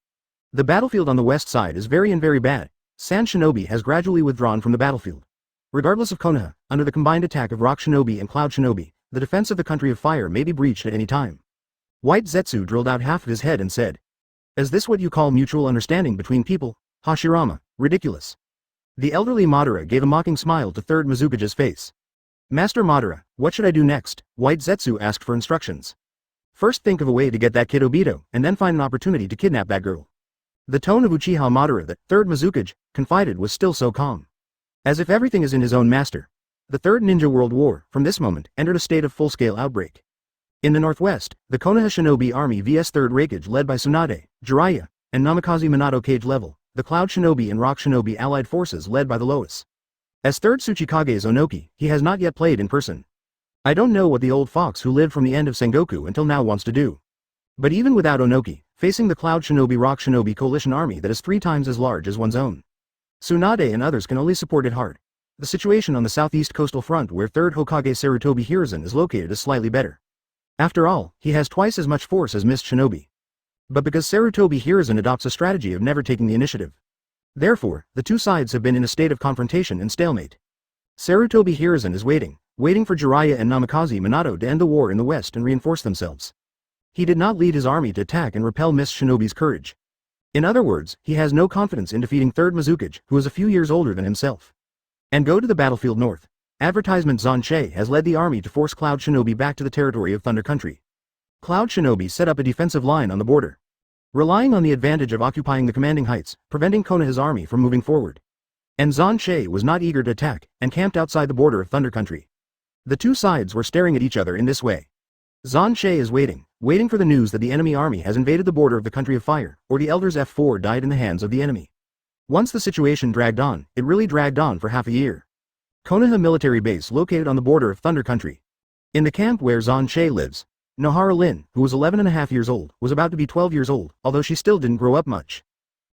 The battlefield on the west side is very bad. Sand Shinobi has gradually withdrawn from the battlefield. Regardless of Konoha, under the combined attack of Rock Shinobi and Cloud Shinobi, the defense of the country of fire may be breached at any time. White Zetsu drilled out half of his head and said, is this what you call mutual understanding between people? Hashirama, ridiculous. The elderly Madara gave a mocking smile to 3rd Mizukage's face. Master Madara, what should I do next? White Zetsu asked for instructions. First think of a way to get that kid Obito, and then find an opportunity to kidnap that girl. The tone of Uchiha Madara that 3rd Mizukage confided was still so calm. As if everything is in his own master. The Third Ninja World War, from this moment, entered a state of full-scale outbreak. In the northwest, the Konoha Shinobi Army vs 3rd Raikage led by Tsunade, Jiraiya, and Namikaze Minato Cage level, the Cloud Shinobi and Rock Shinobi allied forces led by the Lois. As 3rd Tsuchikage's Onoki, he has not yet played in person. I don't know what the old fox who lived from the end of Sengoku until now wants to do. But even without Onoki, facing the Cloud Shinobi Rock Shinobi coalition army that is 3 times as large as one's own, Tsunade and others can only support it hard. The situation on the southeast coastal front where 3rd Hokage Sarutobi Hiruzen is located is slightly better. After all, he has twice as much force as Mist Shinobi. But because Sarutobi Hiruzen adopts a strategy of never taking the initiative. Therefore, the two sides have been in a state of confrontation and stalemate. Sarutobi Hiruzen is waiting for Jiraiya and Namikaze Minato to end the war in the west and reinforce themselves. He did not lead his army to attack and repel Mist Shinobi's courage. In other words, he has no confidence in defeating 3rd Mizukage, who is a few years older than himself. And go to the battlefield north. Advertisement Xuan Che has led the army to force Cloud Shinobi back to the territory of Thunder Country. Cloud Shinobi set up a defensive line on the border, relying on the advantage of occupying the commanding heights, preventing Konoha's army from moving forward. And Xuan Che was not eager to attack, and camped outside the border of Thunder Country. The two sides were staring at each other in this way. Xuan Che is waiting for the news that the enemy army has invaded the border of the Country of Fire, or the elders F4 died in the hands of the enemy. Once the situation dragged on, it really dragged on for half a year. Konoha military base located on the border of Thunder Country. In the camp where Xuan Che lives, Nohara Lin, who was 11.5 years old, was about to be 12 years old, although she still didn't grow up much.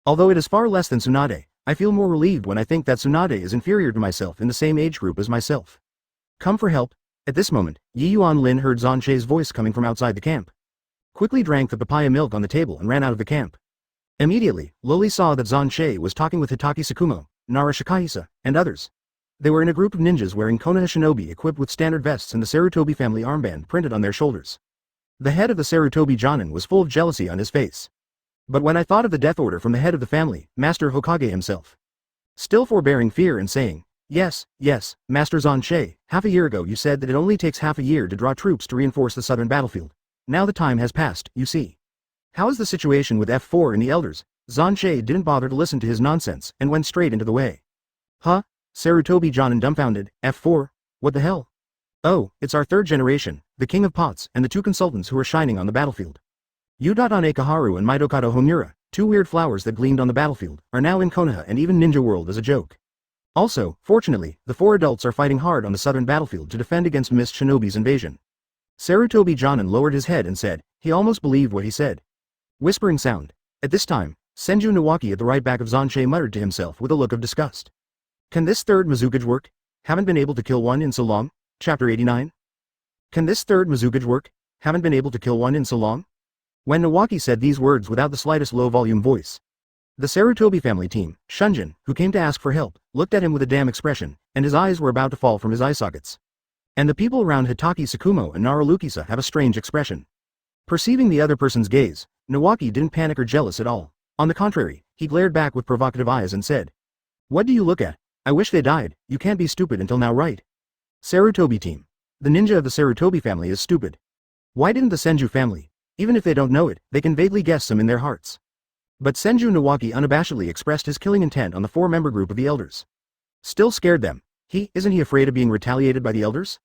Although it is far less than Tsunade, I feel more relieved when I think that Tsunade is inferior to myself in the same age group as myself. Come for help. At this moment, Yuan Lin heard Xuan Che's voice coming from outside the camp. Quickly drank the papaya milk on the table and ran out of the camp. Immediately, Loli saw that Xuan Che was talking with Hitaki Tsukumo, Nara Shikahisa, and others. They were in a group of ninjas wearing Konoha Shinobi equipped with standard vests and the Sarutobi family armband printed on their shoulders. The head of the Sarutobi Jonin was full of jealousy on his face. But when I thought of the death order from the head of the family, Master Hokage himself, still forbearing fear and saying, Yes, Master Xuan Che, half a year ago you said that it only takes half a year to draw troops to reinforce the southern battlefield. Now the time has passed, you see. How is the situation with F4 and the elders? Xuan Che didn't bother to listen to his nonsense and went straight into the way. Huh? Sarutobi Jonin dumbfounded, F4? What the hell? Oh, it's our 3rd generation, the King of Pots and the 2 consultants who are shining on the battlefield. Udadane Kaharu and Maidokado Homura, 2 weird flowers that gleamed on the battlefield, are now in Konoha and even Ninja World as a joke. Also, fortunately, the 4 adults are fighting hard on the southern battlefield to defend against Mist Shinobi's invasion. Sarutobi Jonin lowered his head and said, he almost believed what he said. Whispering sound. At this time, Senju Nawaki at the right back of Xuan Che muttered to himself with a look of disgust. Can this 3rd Mizukage work? Haven't been able to kill one in so long? Chapter 89. Can this 3rd Mizukage work? Haven't been able to kill one in so long? When Nawaki said these words without the slightest low-volume voice, the Sarutobi family team, Shunjin, who came to ask for help, looked at him with a damn expression, and his eyes were about to fall from his eye sockets. And the people around Hitaki Tsukumo and Narulukisa have a strange expression. Perceiving the other person's gaze, Nawaki didn't panic or jealous at all. On the contrary, he glared back with provocative eyes and said, What do you look at? I wish they died, you can't be stupid until now, right? Sarutobi team. The ninja of the Sarutobi family is stupid. Why didn't the Senju family? Even if they don't know it, they can vaguely guess some in their hearts. But Senju Nawaki unabashedly expressed his killing intent on the 4-member group of the elders. Still scared them. Isn't he afraid of being retaliated by the elders?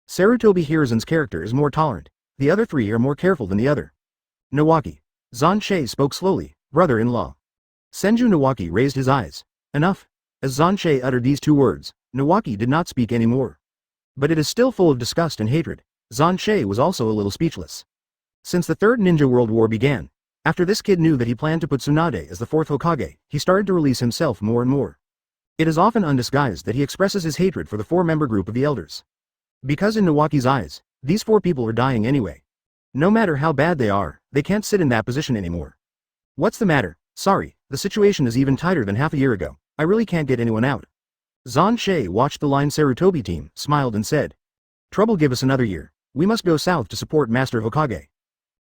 Sarutobi Hiruzen's character is more tolerant. The other 3 are more careful than the other. Nawaki. Xuan Che spoke slowly, brother-in-law. Senju Nawaki raised his eyes. Enough. As Xuan Che uttered these 2 words, Nawaki did not speak anymore. But it is still full of disgust and hatred. Xuan Che was also a little speechless. Since the 3rd Ninja World War began, after this kid knew that he planned to put Tsunade as the 4th Hokage, he started to release himself more and more. It is often undisguised that he expresses his hatred for the 4-member group of the elders. Because in Nawaki's eyes, these 4 people are dying anyway. No matter how bad they are, they can't sit in that position anymore. What's the matter? Sorry, the situation is even tighter than half a year ago. I really can't get anyone out. Xuan Che watched the line Sarutobi team, smiled and said, Trouble, give us another year. We must go south to support Master Hokage.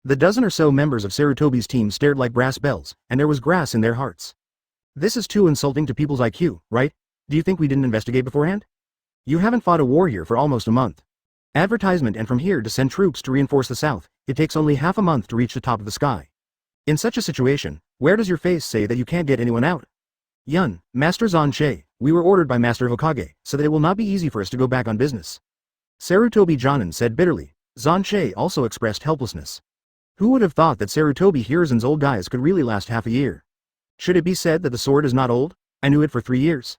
The dozen or so members of Sarutobi's team stared like brass bells, and there was grass in their hearts. This is too insulting to people's IQ, right? Do you think we didn't investigate beforehand? You haven't fought a war here for almost a month. Advertisement, and from here to send troops to reinforce the south, it takes only half a month to reach the top of the sky. In such a situation, where does your face say that you can't get anyone out? Yun, Master Xuan Che, we were ordered by Master Hokage, so that it will not be easy for us to go back on business. Sarutobi Jonin said bitterly, Xuan Che also expressed helplessness. Who would have thought that Sarutobi Hiruzen's old guys could really last half a year? Should it be said that the sword is not old? I knew it for 3 years.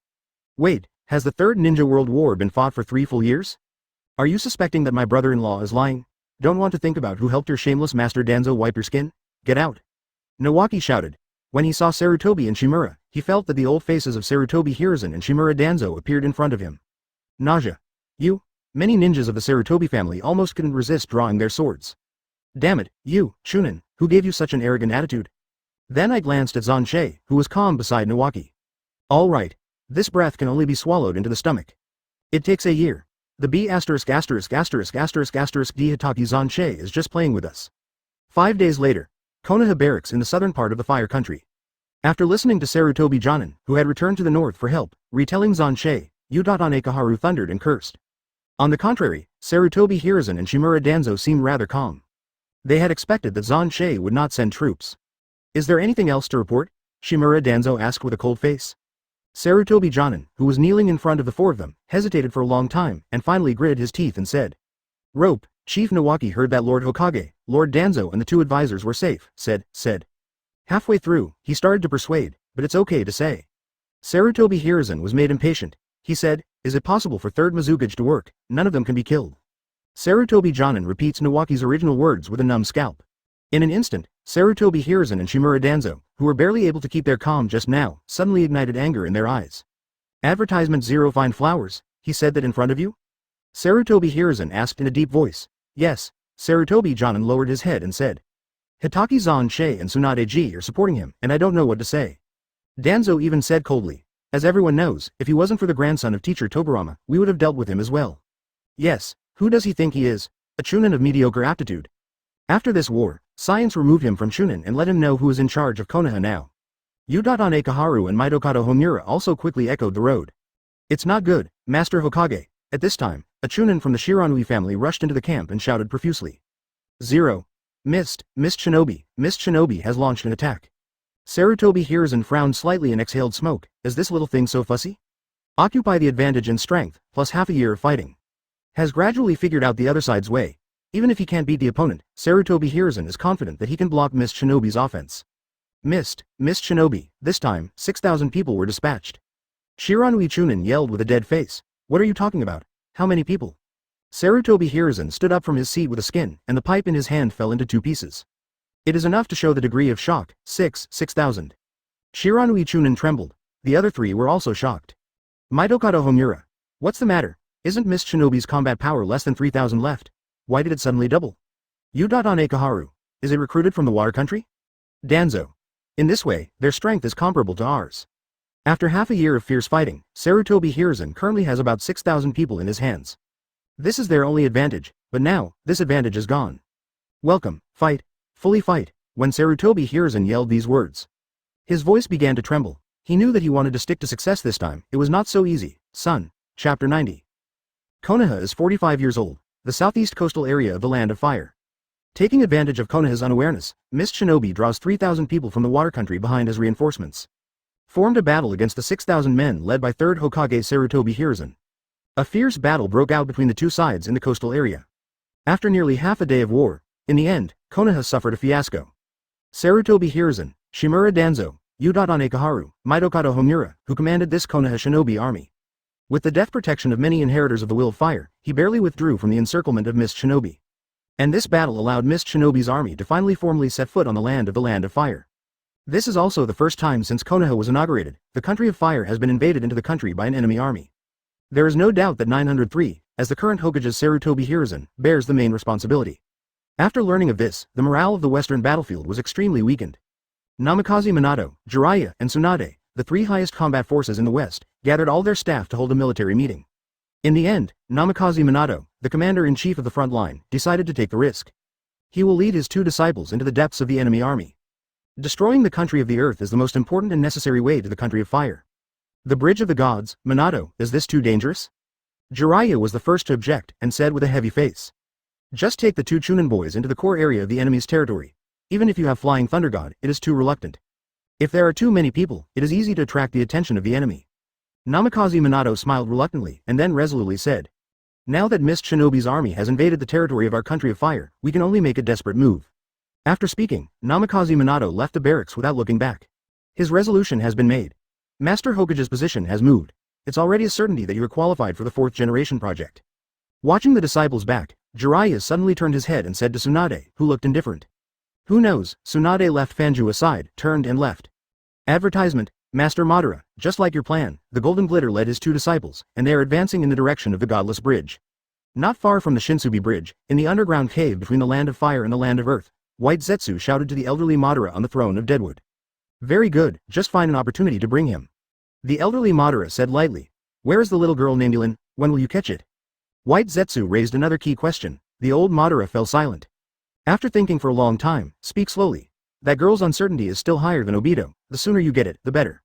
Wait, has the Third Ninja World War been fought for 3 full years? Are you suspecting that my brother-in-law is lying? Don't want to think about who helped your shameless master Danzo wipe your skin? Get out! Nawaki shouted. When he saw Sarutobi and Shimura, he felt that the old faces of Sarutobi Hiruzen and Shimura Danzo appeared in front of him. Nausea. You? Many ninjas of the Sarutobi family almost couldn't resist drawing their swords. Damn it, you, Chunin, who gave you such an arrogant attitude? Then I glanced at Xuan Che, who was calm beside Nawaki. All right. This breath can only be swallowed into the stomach. It takes a year. The B************** D Hitaki Xuan Che is just playing with us. 5 days later. Konoha barracks in the southern part of the Fire Country. After listening to Sarutobi Jonin, who had returned to the north for help, retelling Xuan Che, Ekaharu thundered and cursed. On the contrary, Sarutobi Hiruzen and Shimura Danzo seemed rather calm. They had expected that Xuan Che would not send troops. Is there anything else to report? Shimura Danzo asked with a cold face. Sarutobi Jonin, who was kneeling in front of the 4 of them, hesitated for a long time, and finally gritted his teeth and said. Rope. Chief Nawaki heard that Lord Hokage, Lord Danzo and the 2 advisors were safe, said. Halfway through, he started to persuade, but it's okay to say. Sarutobi Hiruzen was made impatient. He said, is it possible for 3rd Mizukage to work? None of them can be killed. Sarutobi Jonin repeats Nawaki's original words with a numb scalp. In an instant, Sarutobi Hiruzen and Shimura Danzo, who were barely able to keep their calm just now, suddenly ignited anger in their eyes. Advertisement 0 fine flowers, he said that in front of you? Sarutobi Hiruzen asked in a deep voice. Yes. Sarutobi Jonin lowered his head and said. Hitaki Xuan Che and Tsunade-ji are supporting him, and I don't know what to say. Danzo even said coldly. As everyone knows, if he wasn't for the grandson of teacher Tobirama, we would have dealt with him as well. Yes, who does he think he is? A chunin of mediocre aptitude. After this war, science removed him from chunin and let him know who is in charge of Konoha now. Ekaharu and Mitokado Homura also quickly echoed the road. It's not good, Master Hokage. At this time, a chunin from the Shiranui family rushed into the camp and shouted profusely. 0. Mist Shinobi has launched an attack. Sarutobi Hiruzen frowned slightly and exhaled smoke. Is this little thing so fussy? Occupy the advantage in strength, plus half a year of fighting. Has gradually figured out the other side's way. Even if he can't beat the opponent, Sarutobi Hiruzen is confident that he can block Mist Shinobi's offense. Mist Shinobi, this time, 6,000 people were dispatched. Shiranui Chunin yelled with a dead face. What are you talking about? How many people? Sarutobi Hiruzen stood up from his seat with a skin, and the pipe in his hand fell into 2 pieces. It is enough to show the degree of shock. 6,000. Shiranui Chunin trembled. The other 3 were also shocked. Mitokado Homura. What's the matter? Isn't Mist Shinobi's combat power less than 3,000 left? Why did it suddenly double? Ekaharu. Is it recruited from the water country? Danzo. In this way, their strength is comparable to ours. After half a year of fierce fighting, Sarutobi Hiruzen currently has about 6,000 people in his hands. This is their only advantage, but now, this advantage is gone. Welcome, fight, fully fight. When Sarutobi Hiruzen yelled these words, his voice began to tremble. He knew that he wanted to stick to success this time. It was not so easy. Son. Chapter 90. Konoha is 45 years old, the southeast coastal area of the Land of Fire. Taking advantage of Konoha's unawareness, Mist Shinobi draws 3,000 people from the water country behind as reinforcements. Formed a battle against the 6,000 men led by 3rd Hokage Sarutobi Hiruzen. A fierce battle broke out between the 2 sides in the coastal area. After nearly half a day of war, in the end, Konoha suffered a fiasco. Sarutobi Hiruzen, Shimura Danzo, Ekaharu, Mitokado Homura, who commanded this Konoha shinobi army. With the death protection of many inheritors of the Will of Fire, he barely withdrew from the encirclement of Mist Shinobi. And this battle allowed Mist Shinobi's army to finally formally set foot on the Land of Fire. This is also the first time since Konoha was inaugurated, the country of fire has been invaded into the country by an enemy army. There is no doubt that 903, as the current Hokage's Sarutobi Hiruzen, bears the main responsibility. After learning of this, the morale of the western battlefield was extremely weakened. Namikaze Minato, Jiraiya, and Tsunade, the 3 highest combat forces in the west, gathered all their staff to hold a military meeting. In the end, Namikaze Minato, the commander-in-chief of the front line, decided to take the risk. He will lead his 2 disciples into the depths of the enemy army. Destroying the country of the earth is the most important and necessary way to the country of fire. The bridge of the gods, Minato, is this too dangerous? Jiraiya was the first to object, and said with a heavy face. Just take the 2 Chunin boys into the core area of the enemy's territory. Even if you have Flying Thunder God, it is too reluctant. If there are too many people, it is easy to attract the attention of the enemy. Namikaze Minato smiled reluctantly, and then resolutely said. Now that Mist Shinobi's army has invaded the territory of our country of fire, we can only make a desperate move. After speaking, Namikaze Minato left the barracks without looking back. His resolution has been made. Master Hokage's position has moved. It's already a certainty that you are qualified for the 4th generation project. Watching the disciples back, Jiraiya suddenly turned his head and said to Tsunade, who looked indifferent. Who knows? Tsunade left Fanju aside, turned and left. Advertisement, Master Madara, just like your plan, the Golden Glitter led his 2 disciples, and they are advancing in the direction of the Godless Bridge. Not far from the Shinsubi Bridge, in the underground cave between the Land of Fire and the Land of Earth, White Zetsu shouted to the elderly Madara on the throne of Deadwood. Very good, just find an opportunity to bring him. The elderly Madara said lightly. Where is the little girl named Yulin? When will you catch it? White Zetsu raised another key question. The old Madara fell silent. After thinking for a long time, speak slowly. That girl's uncertainty is still higher than Obito. The sooner you get it, the better.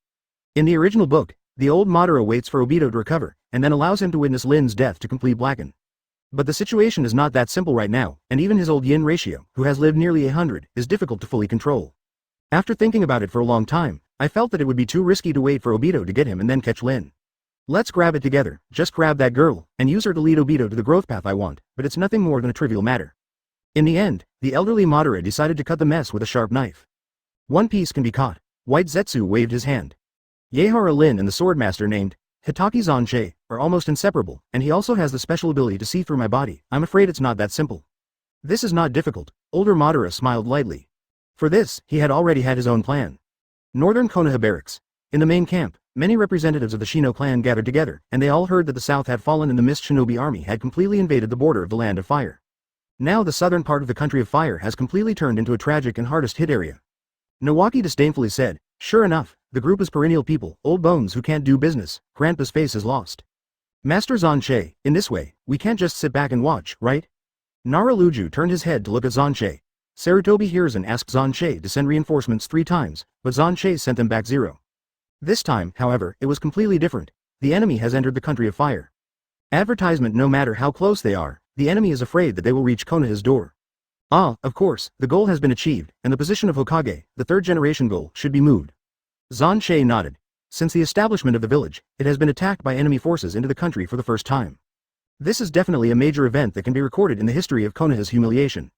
In the original book, the old Madara waits for Obito to recover, and then allows him to witness Lin's death to complete Blacken. But the situation is not that simple right now, and even his old yin ratio, who has lived nearly 100, is difficult to fully control. After thinking about it for a long time, I felt that it would be too risky to wait for Obito to get him and then catch Lin. Let's grab it together, just grab that girl, and use her to lead Obito to the growth path I want, but it's nothing more than a trivial matter. In the end, the elderly Madara decided to cut the mess with a sharp knife. One piece can be caught. White Zetsu waved his hand. Yaehara Lin and the swordmaster named Hitaki Xuan Che are almost inseparable, and he also has the special ability to see through my body. I'm afraid it's not that simple. This is not difficult. Older Madara smiled lightly. For this, he had already had his own plan. Northern Konoha Barracks. In the main camp, many representatives of the Shino clan gathered together, and they all heard that the south had fallen and the Mist Shinobi army had completely invaded the border of the Land of Fire. Now the southern part of the country of fire has completely turned into a tragic and hardest hit area. Nawaki disdainfully said, sure enough, the group is perennial people, old bones who can't do business. Grandpa's face is lost. Master Xuan Che, in this way, we can't just sit back and watch, right? Naraluju turned his head to look at Xuan Che. Sarutobi Hiruzen asked Xuan Che to send reinforcements 3 times, but Xuan Che sent them back 0. This time, however, it was completely different. The enemy has entered the country of fire. Advertisement. No matter how close they are, the enemy is afraid that they will reach Konoha's door. Ah, of course, the goal has been achieved, and the position of Hokage, the 3rd generation goal, should be moved. Xuan Che nodded. Since the establishment of the village, it has been attacked by enemy forces into the country for the first time. This is definitely a major event that can be recorded in the history of Konoha's humiliation.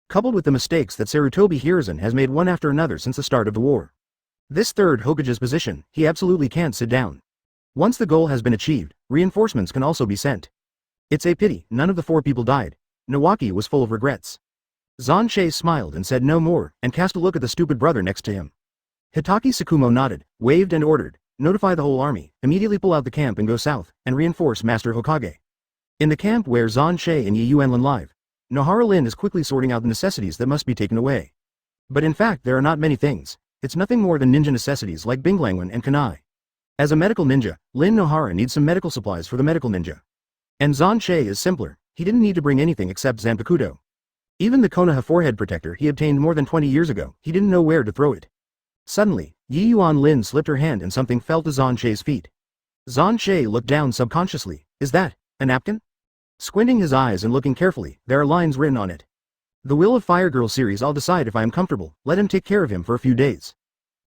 Coupled with the mistakes that Sarutobi Hiruzen has made one after another since the start of the war. This 3rd Hokage's position, he absolutely can't sit down. Once the goal has been achieved, reinforcements can also be sent. It's a pity, none of the 4 people died. Nawaki was full of regrets. Xuan Che smiled and said no more, and cast a look at the stupid brother next to him. Hitaki Tsukumo nodded, waved and ordered, notify the whole army, immediately pull out the camp and go south, and reinforce Master Hokage. In the camp where Xuan Che and Yi Yuanlin live, Nohara Lin is quickly sorting out the necessities that must be taken away. But in fact there are not many things. It's nothing more than ninja necessities like Binglangwen and Kunai. As a medical ninja, Lin Nohara needs some medical supplies for the medical ninja. And Xuan Che is simpler, he didn't need to bring anything except Zanpakuto. Even the Konoha forehead protector he obtained more than 20 years ago, he didn't know where to throw it. Suddenly, Yi Yuanlin slipped her hand and something fell to Xuan Che's feet. Xuan Che looked down subconsciously. Is that a napkin? Squinting his eyes and looking carefully, there are lines written on it. The Will of Fire Girl series. I'll decide if I am comfortable, let him take care of him for a few days.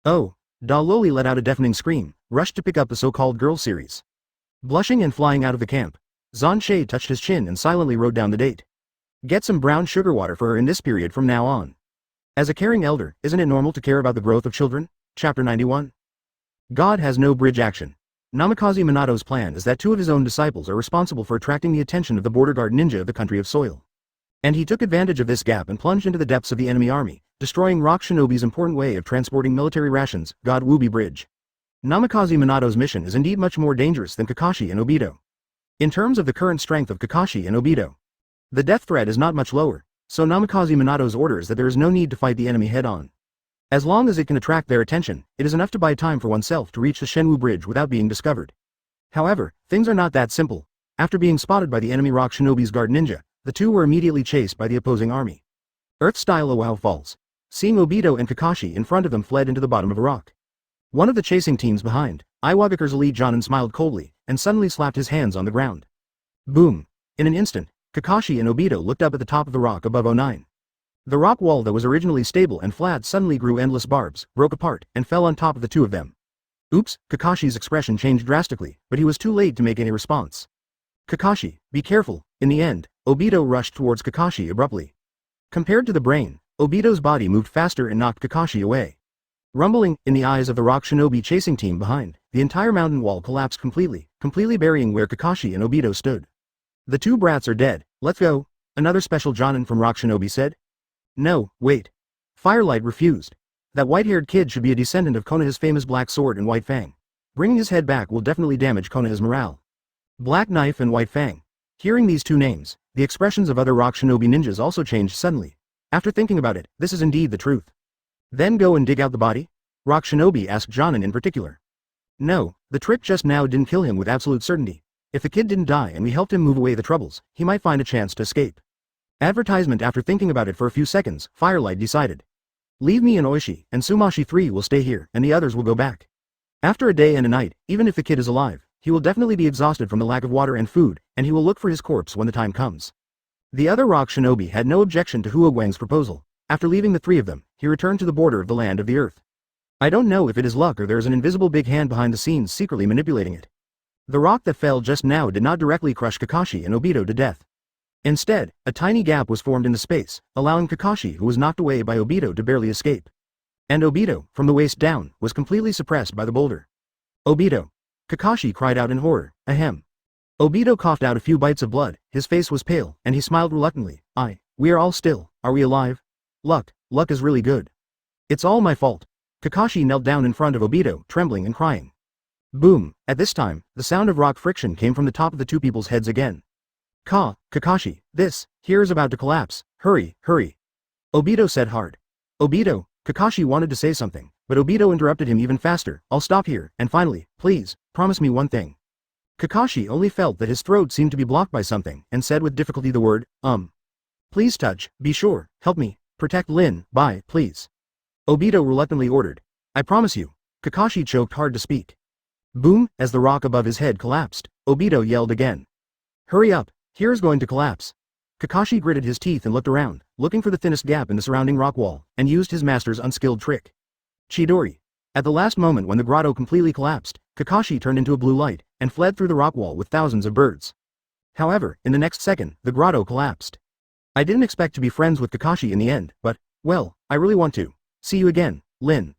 Oh. Da Loli let out a deafening scream, rushed to pick up the so-called girl series. Blushing and flying out of the camp, Xuan Che touched his chin and silently wrote down the date. Get some brown sugar water for her in this period from now on. As a caring elder, isn't it normal to care about the growth of children? Chapter 91. God has no bridge action. Namikaze Minato's plan is that 2 of his own disciples are responsible for attracting the attention of the border guard ninja of the country of soil. And he took advantage of this gap and plunged into the depths of the enemy army, destroying Rock Shinobi's important way of transporting military rations, God Wubi Bridge. Namikaze Minato's mission is indeed much more dangerous than Kakashi and Obito. In terms of the current strength of Kakashi and Obito, the death threat is not much lower, so Namikaze Minato's order is that there is no need to fight the enemy head-on. As long as it can attract their attention, it is enough to buy time for oneself to reach the Shenwu Bridge without being discovered. However, things are not that simple. After being spotted by the enemy Rock Shinobi's guard ninja, the 2 were immediately chased by the opposing army. Earth-style Oahu Falls. Seeing Obito and Kakashi in front of them fled into the bottom of a rock. One of the chasing teams behind, Iwabaker's elite Jonin smiled coldly, and suddenly slapped his hands on the ground. Boom! In an instant, Kakashi and Obito looked up at the top of the rock above 09. The rock wall that was originally stable and flat suddenly grew endless barbs, broke apart, and fell on top of the 2 of them. Oops, Kakashi's expression changed drastically, but he was too late to make any response. Kakashi, be careful. In the end, Obito rushed towards Kakashi abruptly. Compared to the brain, Obito's body moved faster and knocked Kakashi away. Rumbling, in the eyes of the rock shinobi chasing team behind, the entire mountain wall collapsed completely burying where Kakashi and Obito stood. The two brats are dead, let's go, another special Jonin from rock shinobi said. No, wait. Firelight refused. That white-haired kid should be a descendant of Konoha's famous Black Sword and White Fang. Bringing his head back will definitely damage Konoha's morale. Black Knife and White Fang. Hearing these two names, the expressions of other rock shinobi ninjas also changed suddenly. After thinking about it, this is indeed the truth. Then go and dig out the body? Rock shinobi asked Jonin in particular. No, the trick just now didn't kill him with absolute certainty. If the kid didn't die and we helped him move away the troubles, he might find a chance to escape. Advertisement. After thinking about it for a few seconds, Firelight decided. Leave me and Oishi, and Sumashi 3 will stay here, and the others will go back. After a day and a night, even if the kid is alive, he will definitely be exhausted from the lack of water and food, and he will look for his corpse when the time comes. The other rock shinobi had no objection to Huoguang's proposal. After leaving the three of them, he returned to the border of the land of the earth. I don't know if it is luck or there is an invisible big hand behind the scenes secretly manipulating it. The rock that fell just now did not directly crush Kakashi and Obito to death. Instead, a tiny gap was formed in the space, allowing Kakashi, who was knocked away by Obito, to barely escape. And Obito, from the waist down, was completely suppressed by the boulder. Obito! Kakashi cried out in horror, ahem. Obito coughed out a few bites of blood, his face was pale, and he smiled reluctantly. We are all still, are we alive? Luck is really good. It's all my fault. Kakashi knelt down in front of Obito, trembling and crying. Boom! At this time, the sound of rock friction came from the top of the two people's heads again. Kakashi, here is about to collapse, hurry. Obito said hard. Obito, Kakashi wanted to say something, but Obito interrupted him even faster. I'll stop here, and finally, please, promise me one thing. Kakashi only felt that his throat seemed to be blocked by something, and said with difficulty the word, Please touch, be sure, help me, protect Lin, bye, please. Obito reluctantly ordered. I promise you. Kakashi choked hard to speak. Boom, as the rock above his head collapsed, Obito yelled again. Hurry up. Here's going to collapse. Kakashi gritted his teeth and looked around, looking for the thinnest gap in the surrounding rock wall, and used his master's unskilled trick. Chidori. At the last moment when the grotto completely collapsed, Kakashi turned into a blue light, and fled through the rock wall with thousands of birds. However, in the next second, the grotto collapsed. I didn't expect to be friends with Kakashi in the end, but, well, I really want to. See you again, Lin.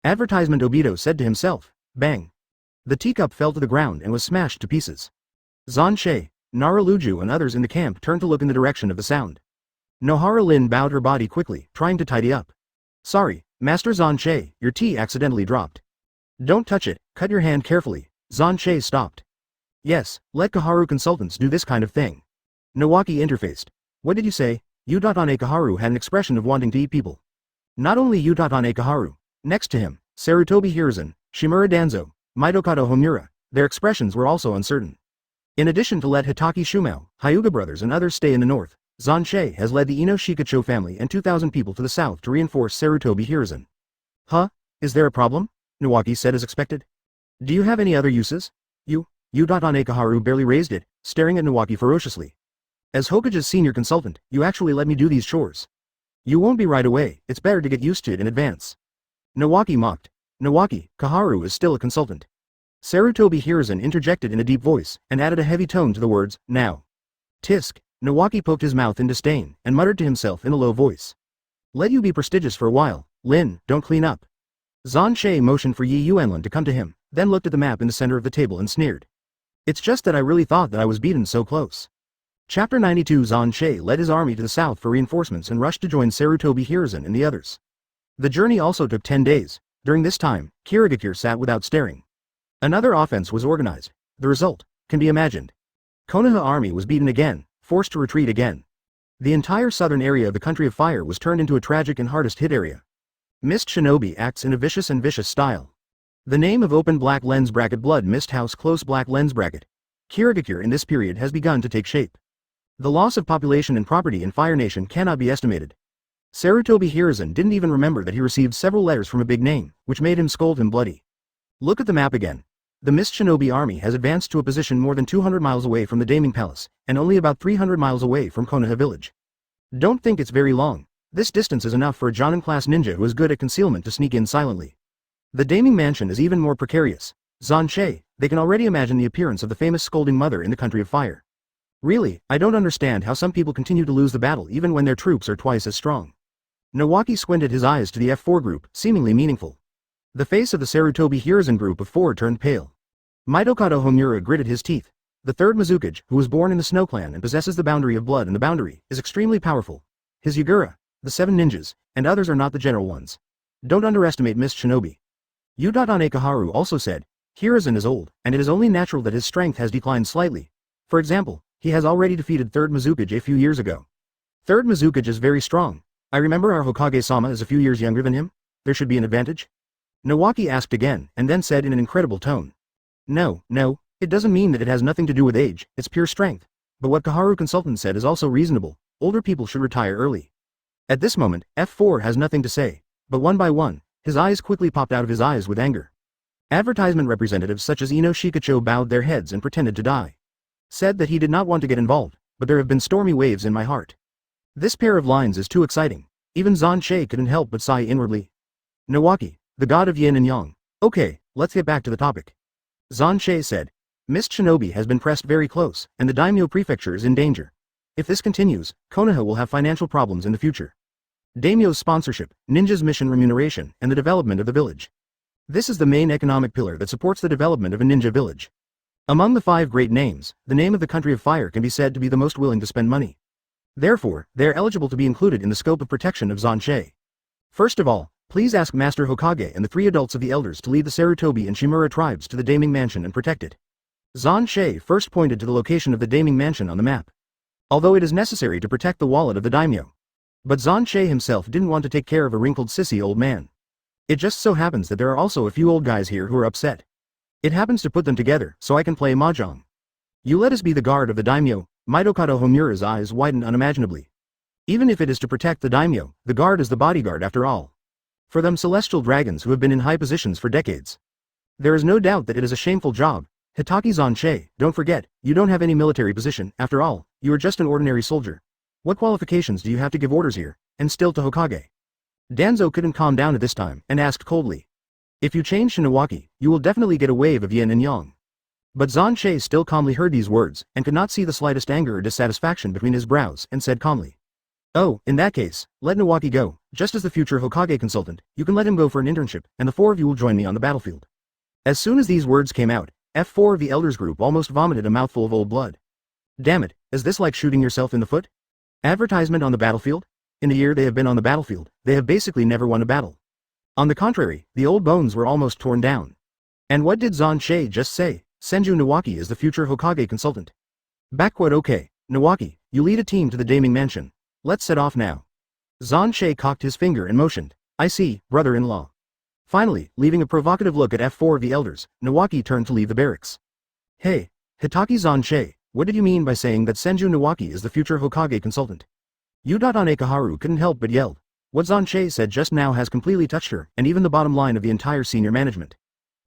Advertisement, Obito said to himself. Bang. The teacup fell to the ground and was smashed to pieces. Xuan Che, Naraluju and others in the camp turned to look in the direction of the sound. Nohara Lin bowed her body quickly, trying to tidy up. Sorry, Master Xuan Che, your tea accidentally dropped. Don't touch it, cut your hand carefully. Xuan Che stopped. Yes, let Kaharu consultants do this kind of thing. Nawaki interfaced. What did you say? Utatane Kaharu had an expression of wanting to eat people. Not only Utatane Kaharu. Next to him, Sarutobi Hiruzen, Shimura Danzo, Mitokado Homura, their expressions were also uncertain. In addition to let Hitaki Shumao, Hyuga brothers and others stay in the north, Xuan Che has led the Ino Shikacho family and 2,000 people to the south to reinforce Sarutobi Hiruzen. Huh? Is there a problem? Nawaki said as expected. Do you have any other uses? Utatane Kaharu barely raised it, staring at Nawaki ferociously. As Hokage's senior consultant, you actually let me do these chores. You won't be right away, it's better to get used to it in advance. Nawaki mocked. Nawaki, Kaharu is still a consultant. Sarutobi Hiruzen interjected in a deep voice, and added a heavy tone to the words, now. Tisk, Nawaki poked his mouth in disdain, and muttered to himself in a low voice. Let you be prestigious for a while, Lin, don't clean up. Xuan Che motioned for Yi Yuanlin to come to him, then looked at the map in the center of the table and sneered. It's just that I really thought that I was beaten so close. Chapter 92. Xuan Che led his army to the south for reinforcements and rushed to join Sarutobi Hiruzen and the others. The journey also took 10 days. During this time, Kirigakure sat without staring. Another offense was organized. The result can be imagined. Konoha army was beaten again, forced to retreat again. The entire southern area of the Country of Fire was turned into a tragic and hardest hit area. Mist Shinobi acts in a vicious style. The name of open black lens bracket blood mist house close black lens bracket. Kirigakure in this period has begun to take shape. The loss of population and property in Fire Nation cannot be estimated. Sarutobi Hiruzen didn't even remember that he received several letters from a big name, which made him scold him bloody. Look at the map again. The Mist Shinobi army has advanced to a position more than 200 miles away from the Daming Palace, and only about 300 miles away from Konoha village. Don't think it's very long. This distance is enough for a Jonin-class ninja who is good at concealment to sneak in silently. The Daming mansion is even more precarious. Xuan Che, they can already imagine the appearance of the famous scolding mother in the Country of Fire. Really, I don't understand how some people continue to lose the battle even when their troops are twice as strong. Nawaki squinted his eyes to the F4 group, seemingly meaningful. The face of the Sarutobi Hiruzen group of 4 turned pale. Mitokado Homura gritted his teeth. The third Mizukage, who was born in the Snow Clan and possesses the boundary of blood and the boundary, is extremely powerful. His Yagura, the 7 ninjas, and others are not the general ones. Don't underestimate Miss Shinobi. Udadane Kaharu also said, Hiruzen is old, and it is only natural that his strength has declined slightly. For example, he has already defeated 3rd Mizukage a few years ago. 3rd Mizukage is very strong. I remember our Hokage-sama is a few years younger than him. There should be an advantage. Nawaki asked again, and then said in an incredible tone. No, it doesn't mean that it has nothing to do with age, it's pure strength. But what Kaharu consultant said is also reasonable. Older people should retire early. At this moment, F4 has nothing to say. But one by one, his eyes quickly popped out of his eyes with anger. Advertisement representatives such as Ino Shikacho bowed their heads and pretended to die. Said that he did not want to get involved, but there have been stormy waves in my heart. This pair of lines is too exciting. Even Xuan Che couldn't help but sigh inwardly. Nawaki, the god of yin and yang. Okay, let's get back to the topic. Xuan Che said. Miss Shinobi has been pressed very close, and the daimyo prefecture is in danger. If this continues, Konoha will have financial problems in the future. Daimyo's sponsorship, ninja's mission remuneration, and the development of the village. This is the main economic pillar that supports the development of a ninja village. Among the 5 great names, the name of the country of fire can be said to be the most willing to spend money. Therefore, they are eligible to be included in the scope of protection of Xuan Che. First of all, please ask Master Hokage and the 3 adults of the elders to lead the Sarutobi and Shimura tribes to the Daiming Mansion and protect it. Xuan Che first pointed to the location of the Daiming Mansion on the map. Although it is necessary to protect the wallet of the daimyo. But Xuan Che himself didn't want to take care of a wrinkled sissy old man. It just so happens that there are also a few old guys here who are upset. It happens to put them together so I can play mahjong. You let us be the guard of the daimyo. Mitokado Homura's eyes widened unimaginably. Even if it is to protect the daimyo, the guard is the bodyguard after all. For them celestial dragons who have been in high positions for decades. There is no doubt that it is a shameful job. Hitaki Xuan Che, don't forget, you don't have any military position, after all, you are just an ordinary soldier. What qualifications do you have to give orders here, and still to Hokage? Danzo couldn't calm down at this time, and asked coldly. If you change to Nawaki, you will definitely get a wave of yin and yang. But Xuan Che still calmly heard these words, and could not see the slightest anger or dissatisfaction between his brows, and said calmly. Oh, in that case, let Nawaki go, just as the future Hokage consultant, you can let him go for an internship, and the 4 of you will join me on the battlefield. As soon as these words came out, F4 of the elders group almost vomited a mouthful of old blood. Damn it, is this like shooting yourself in the foot? Advertisement on the battlefield? In the year they have been on the battlefield, they have basically never won a battle. On the contrary, the old bones were almost torn down. And what did Xuan Che just say? Senju Nawaki is the future Hokage consultant. Okay, Nawaki, you lead a team to the Daiming Mansion. Let's set off now. Xuan Che cocked his finger and motioned. I see, brother-in-law. Finally, leaving a provocative look at F4 of the elders, Nawaki turned to leave the barracks. Hey, Hitaki Xuan Che, what did you mean by saying that Senju Nawaki is the future Hokage consultant? Udadane Kaharu couldn't help but yelled. What Xuan Che said just now has completely touched her, and even the bottom line of the entire senior management.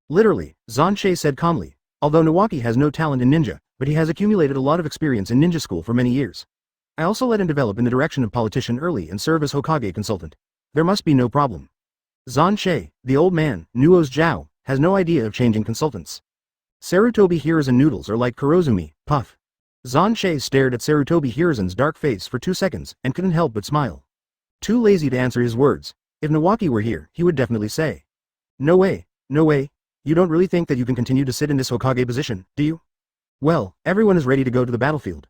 Literally, Xuan Che said calmly, although Nawaki has no talent in ninja, but he has accumulated a lot of experience in ninja school for many years. I also let him develop in the direction of politician early and serve as Hokage consultant. There must be no problem. Xuan Che, the old man, Nuo's Zhao, has no idea of changing consultants. Sarutobi Hiruzen noodles are like Kurozumi, puff. Xuan Che stared at Sarutobi Hiruzen's dark face for 2 seconds and couldn't help but smile. Too lazy to answer his words. If Nawaki were here, he would definitely say. No way, you don't really think that you can continue to sit in this Hokage position, do you? Well, everyone is ready to go to the battlefield.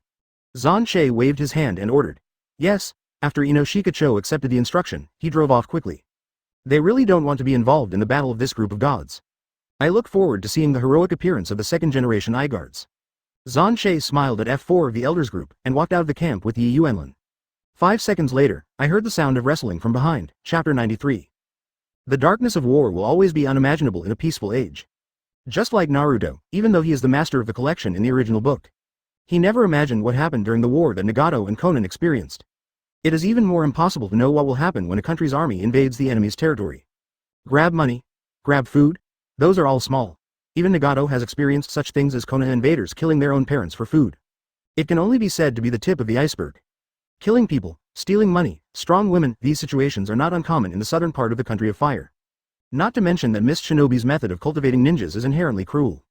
Xuan Che waved his hand and ordered. Yes, after Ino Shikacho accepted the instruction, he drove off quickly. They really don't want to be involved in the battle of this group of gods. I look forward to seeing the heroic appearance of the 2nd generation I-Guards. Xuan Che smiled at F4 of the elders group and walked out of the camp with Yi Yuanlin. 5 seconds later, I heard the sound of wrestling from behind, chapter 93. The darkness of war will always be unimaginable in a peaceful age. Just like Naruto, even though he is the master of the collection in the original book. He never imagined what happened during the war that Nagato and Conan experienced. It is even more impossible to know what will happen when a country's army invades the enemy's territory. Grab money, grab food, those are all small. Even Nagato has experienced such things as Konoha invaders killing their own parents for food. It can only be said to be the tip of the iceberg. Killing people, stealing money, strong women, these situations are not uncommon in the southern part of the country of fire. Not to mention that Miss Shinobi's method of cultivating ninjas is inherently cruel.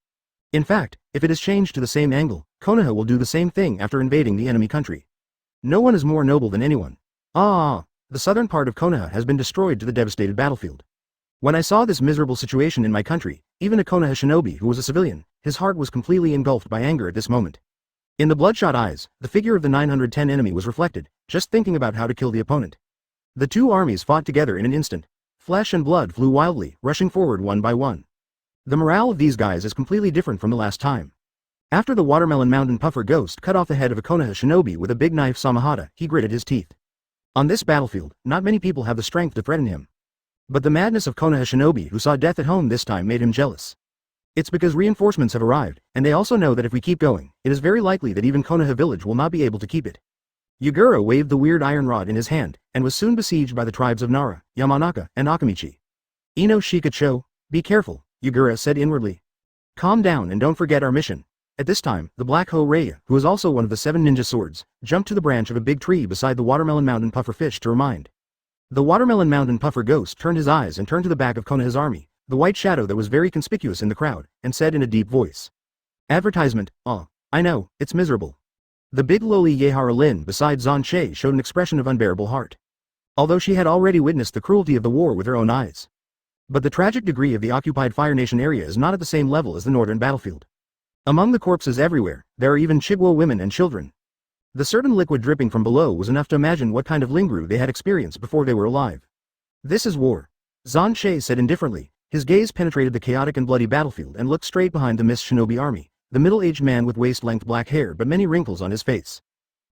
In fact, if it is changed to the same angle, Konoha will do the same thing after invading the enemy country. No one is more noble than anyone. The southern part of Konoha has been destroyed to the devastated battlefield. When I saw this miserable situation in my country, even a Konoha shinobi who was a civilian, his heart was completely engulfed by anger at this moment. In the bloodshot eyes, the figure of the 910 enemy was reflected, just thinking about how to kill the opponent. The two armies fought together in an instant. Flesh and blood flew wildly, rushing forward one by one. The morale of these guys is completely different from the last time. After the Watermelon Mountain Puffer Ghost cut off the head of a Konoha shinobi with a big knife Samahata, he gritted his teeth. On this battlefield, not many people have the strength to threaten him. But the madness of Konoha shinobi who saw death at home this time made him jealous. It's because reinforcements have arrived, and they also know that if we keep going, it is very likely that even Konoha village will not be able to keep it. Yugura waved the weird iron rod in his hand, and was soon besieged by the tribes of Nara, Yamanaka, and Akamichi. Ino Shikacho, be careful, Yugura said inwardly. Calm down and don't forget our mission. At this time, the Black Jiraiya, who was also one of the 7 ninja swords, jumped to the branch of a big tree beside the Watermelon Mountain Puffer fish to remind. The Watermelon Mountain Puffer Ghost turned his eyes and turned to the back of Konoha's army, the white shadow that was very conspicuous in the crowd, and said in a deep voice. Advertisement, I know, it's miserable. The big lowly Yehara Lin beside Xuan Che showed an expression of unbearable heart. Although she had already witnessed the cruelty of the war with her own eyes. But the tragic degree of the occupied Fire Nation area is not at the same level as the northern battlefield. Among the corpses everywhere, there are even Chigwo women and children. The certain liquid dripping from below was enough to imagine what kind of lingru they had experienced before they were alive. This is war. Xuan Che said indifferently. His gaze penetrated the chaotic and bloody battlefield and looked straight behind the Miss Shinobi army, the middle-aged man with waist-length black hair but many wrinkles on his face.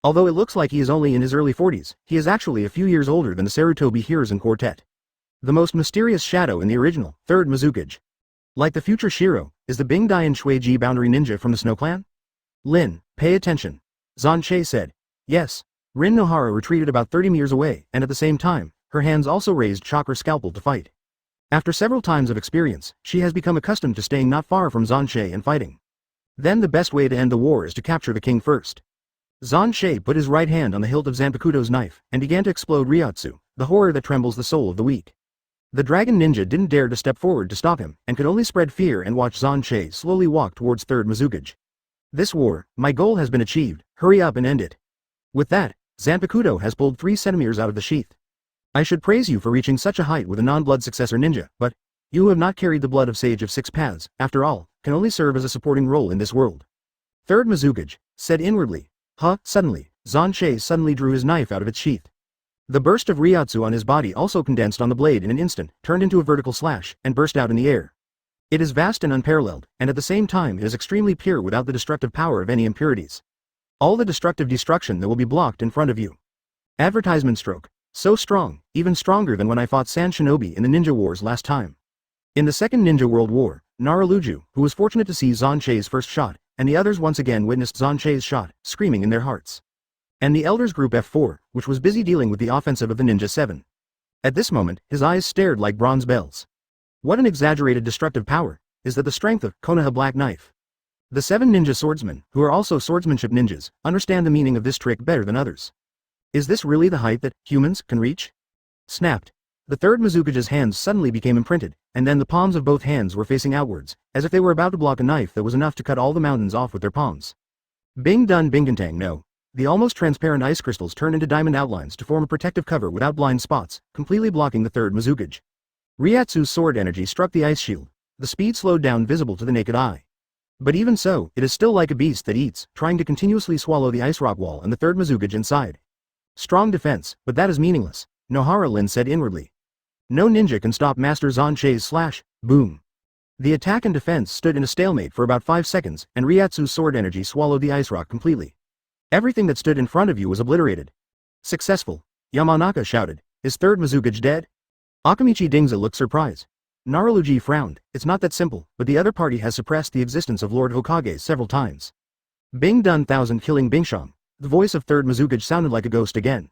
Although it looks like he is only in his early 40s, he is actually a few years older than the Sarutobi Hiruzen Quartet. The most mysterious shadow in the original, 3rd Mizukage. Like the future Shiro, is the Bingdian Shueiji boundary ninja from the Snow Clan? Lin, pay attention. Xuan Che said. Yes. Rin Nohara retreated about 30 meters away, and at the same time, her hands also raised chakra scalpel to fight. After several times of experience, she has become accustomed to staying not far from Xuan Che and fighting. Then the best way to end the war is to capture the king first. Xuan Che put his right hand on the hilt of Zanpakuto's knife, and began to explode Ryotsu, the horror that trembles the soul of the weak. The dragon ninja didn't dare to step forward to stop him, and could only spread fear and watch Xuan Che slowly walk towards 3rd Mizukage. This war, my goal has been achieved, hurry up and end it. With that, Zanpakuto has pulled 3 centimeters out of the sheath. I should praise you for reaching such a height with a non-blood successor ninja, but you who have not carried the blood of Sage of 6 Paths, after all, can only serve as a supporting role in this world. 3rd Mizukage said inwardly. Suddenly, Xuan Che suddenly drew his knife out of its sheath. The burst of Ryotsu on his body also condensed on the blade in an instant, turned into a vertical slash, and burst out in the air. It is vast and unparalleled, and at the same time it is extremely pure without the destructive power of any impurities. All the destructive destruction that will be blocked in front of you. Advertisement stroke. So strong, even stronger than when I fought San Shinobi in the Ninja Wars last time. In the Second Ninja World War, Naraluju, who was fortunate to see Xuan Che's first shot, and the others once again witnessed Xuan Che's shot, screaming in their hearts. And the Elders Group F4, which was busy dealing with the offensive of the Ninja 7. At this moment, his eyes stared like bronze bells. What an exaggerated destructive power, is that the strength of Konoha Black Knife. The 7 ninja swordsmen, who are also swordsmanship ninjas, understand the meaning of this trick better than others. Is this really the height that humans can reach? Snapped. The 3rd Mizukage's hands suddenly became imprinted, and then the palms of both hands were facing outwards, as if they were about to block a knife that was enough to cut all the mountains off with their palms. Bing dun bingantang no. The almost transparent ice crystals turned into diamond outlines to form a protective cover without blind spots, completely blocking the 3rd Mizukage. Ryatsu's sword energy struck the ice shield, the speed slowed down visible to the naked eye. But even so, it is still like a beast that eats, trying to continuously swallow the ice rock wall and the 3rd Mizukage inside. Strong defense, but that is meaningless, Nohara Lin said inwardly. No ninja can stop Master Xuan Che's slash, boom. The attack and defense stood in a stalemate for about 5 seconds, and Ryatsu's sword energy swallowed the ice rock completely. Everything that stood in front of you was obliterated. Successful, Yamanaka shouted. Is 3rd Mizukage dead? Akamichi Dingza looked surprised. Naraluji frowned. It's not that simple, but the other party has suppressed the existence of Lord Hokage several times. Bing dun 1000 killing Bingshang. The voice of 3rd Mizukage sounded like a ghost again.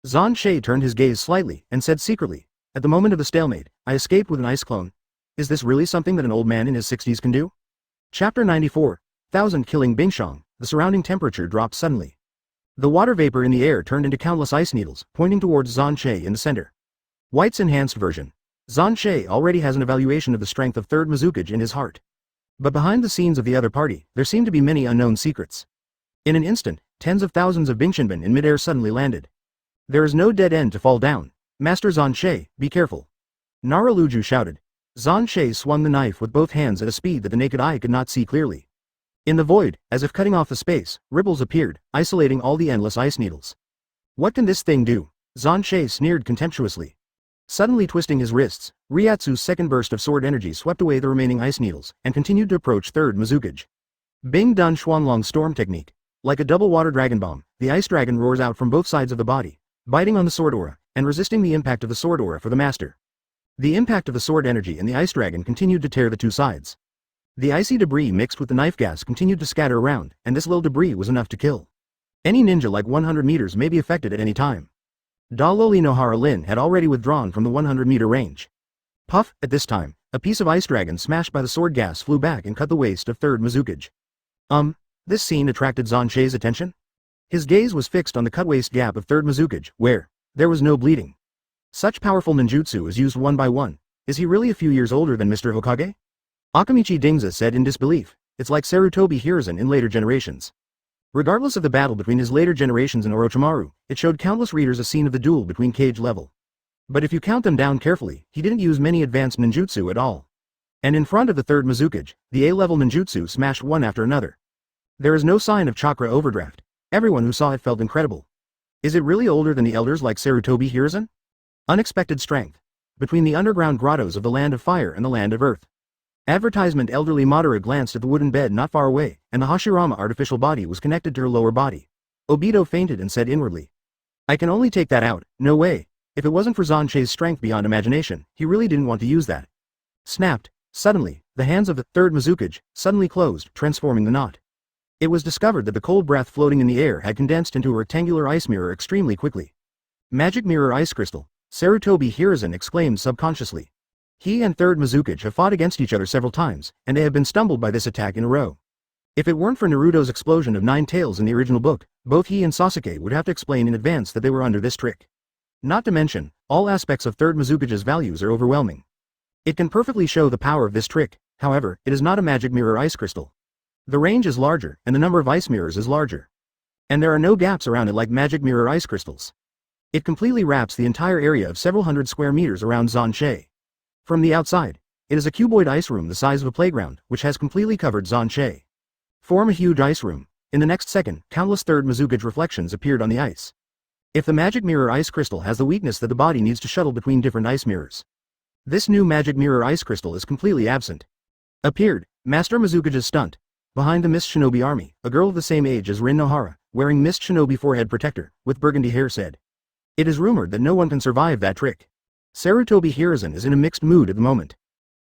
Xuan Che turned his gaze slightly, and said secretly, at the moment of the stalemate, I escaped with an ice clone. Is this really something that an old man in his 60s can do? Chapter 94, 1000 killing Bingshang. The surrounding temperature dropped suddenly. The water vapor in the air turned into countless ice needles, pointing towards Xuan Che in the center. White's enhanced version. Xuan Che already has an evaluation of the strength of 3rd Mizukage in his heart. But behind the scenes of the other party, there seemed to be many unknown secrets. In an instant, tens of thousands of Bingshinban in midair suddenly landed. There is no dead end to fall down. Master Xuan Che, be careful. Naraluju shouted. Xuan Che swung the knife with both hands at a speed that the naked eye could not see clearly. In the void, as if cutting off the space, ripples appeared, isolating all the endless ice needles. What can this thing do? Xuan Che sneered contemptuously. Suddenly twisting his wrists, Ryatsu's second burst of sword energy swept away the remaining ice needles, and continued to approach third Mizukage. Bing Dun Xuanlong storm technique. Like a double water dragon bomb, the ice dragon roars out from both sides of the body, biting on the sword aura, and resisting the impact of the sword aura for the master. The impact of the sword energy and the ice dragon continued to tear the two sides. The icy debris mixed with the knife gas continued to scatter around, and this little debris was enough to kill. Any ninja like 100 meters may be affected at any time. Daloli Nohara Lin had already withdrawn from the 100-meter range. Puff, at this time, a piece of ice dragon smashed by the sword gas flew back and cut the waist of third Mizukage. This scene attracted Xuan Che's attention. His gaze was fixed on the cut waist gap of third Mizukage, where there was no bleeding. Such powerful ninjutsu is used one by one. Is he really a few years older than Mr. Hokage? Akamichi Dingza said in disbelief. It's like Sarutobi Hiruzen in later generations. Regardless of the battle between his later generations and Orochimaru, it showed countless readers a scene of the duel between Cage level. But if you count them down carefully, he didn't use many advanced ninjutsu at all. And in front of the third Mizukage, the A-level ninjutsu smashed one after another. There is no sign of chakra overdraft. Everyone who saw it felt incredible. Is it really older than the elders like Sarutobi Hiruzen? Unexpected strength. Between the underground grottos of the Land of Fire and the Land of Earth. Advertisement. Elderly Madara glanced at the wooden bed not far away, and the Hashirama artificial body was connected to her lower body. Obito fainted and said inwardly. I can only take that out, no way. If it wasn't for Xuan Che's strength beyond imagination, he really didn't want to use that. Snapped. Suddenly, the hands of the third Mizukage suddenly closed, transforming the knot. It was discovered that the cold breath floating in the air had condensed into a rectangular ice mirror extremely quickly. Magic mirror ice crystal, Sarutobi Hiruzen exclaimed subconsciously. He and third Mizukage have fought against each other several times, and they have been stumbled by this attack in a row. If it weren't for Naruto's explosion of 9 tails in the original book, both he and Sasuke would have to explain in advance that they were under this trick. Not to mention, all aspects of third Mizukage's values are overwhelming. It can perfectly show the power of this trick, however, it is not a magic mirror ice crystal. The range is larger, and the number of ice mirrors is larger. And there are no gaps around it like magic mirror ice crystals. It completely wraps the entire area of several hundred square meters around Xuan Che. From the outside, it is a cuboid ice room the size of a playground, which has completely covered Xuan Che. Form a huge ice room. In the next second, countless third Mizukage reflections appeared on the ice. If the magic mirror ice crystal has the weakness that the body needs to shuttle between different ice mirrors. This new magic mirror ice crystal is completely absent. Appeared, Master Mizukage's stunt. Behind the Mist Shinobi army, a girl of the same age as Rin Nohara, wearing Mist Shinobi forehead protector, with burgundy hair said. It is rumored that no one can survive that trick. Sarutobi Hiruzen is in a mixed mood at the moment.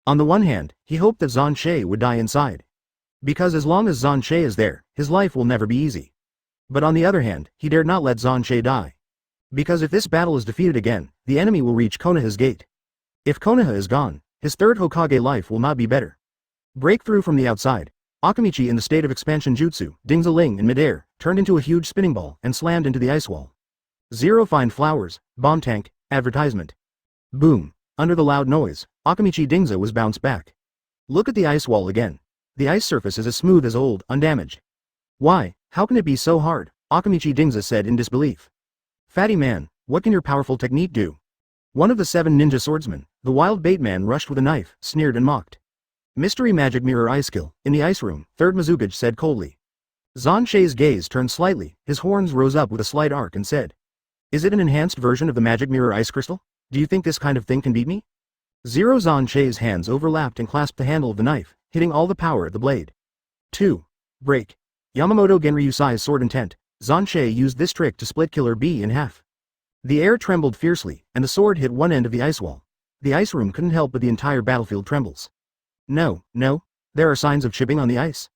On the one hand, he hoped that Xuan Che would die inside. Because as long as Xuan Che is there, his life will never be easy. But on the other hand, he dared not let Xuan Che die. Because if this battle is defeated again, the enemy will reach Konoha's gate. If Konoha is gone, his third Hokage life will not be better. Breakthrough from the outside. Akamichi in the state of expansion jutsu, Dingzaling in midair, turned into a huge spinning ball and slammed into the ice wall. Zero fine flowers, bomb tank, advertisement. Boom. Under the loud noise, Akamichi Dingza was bounced back. Look at the ice wall again. The ice surface is as smooth as old, undamaged. Why, how can it be so hard? Akamichi Dingza said in disbelief. Fatty man, what can your powerful technique do? One of the 7 ninja swordsmen, the wild bait man rushed with a knife, sneered and mocked. Mystery magic mirror ice skill, in the ice room, third Mizukage said coldly. Xuan Che's gaze turned slightly, his horns rose up with a slight arc and said. Is it an enhanced version of the magic mirror ice crystal? Do you think this kind of thing can beat me? Zero. Xuan Che's hands overlapped and clasped the handle of the knife, hitting all the power at the blade. 2. Break. Yamamoto Genryusai's sword intent. Xuan Che used this trick to split Killer B in half. The air trembled fiercely, and the sword hit one end of the ice wall. The ice room couldn't help but the entire battlefield trembles. No, there are signs of chipping on the ice.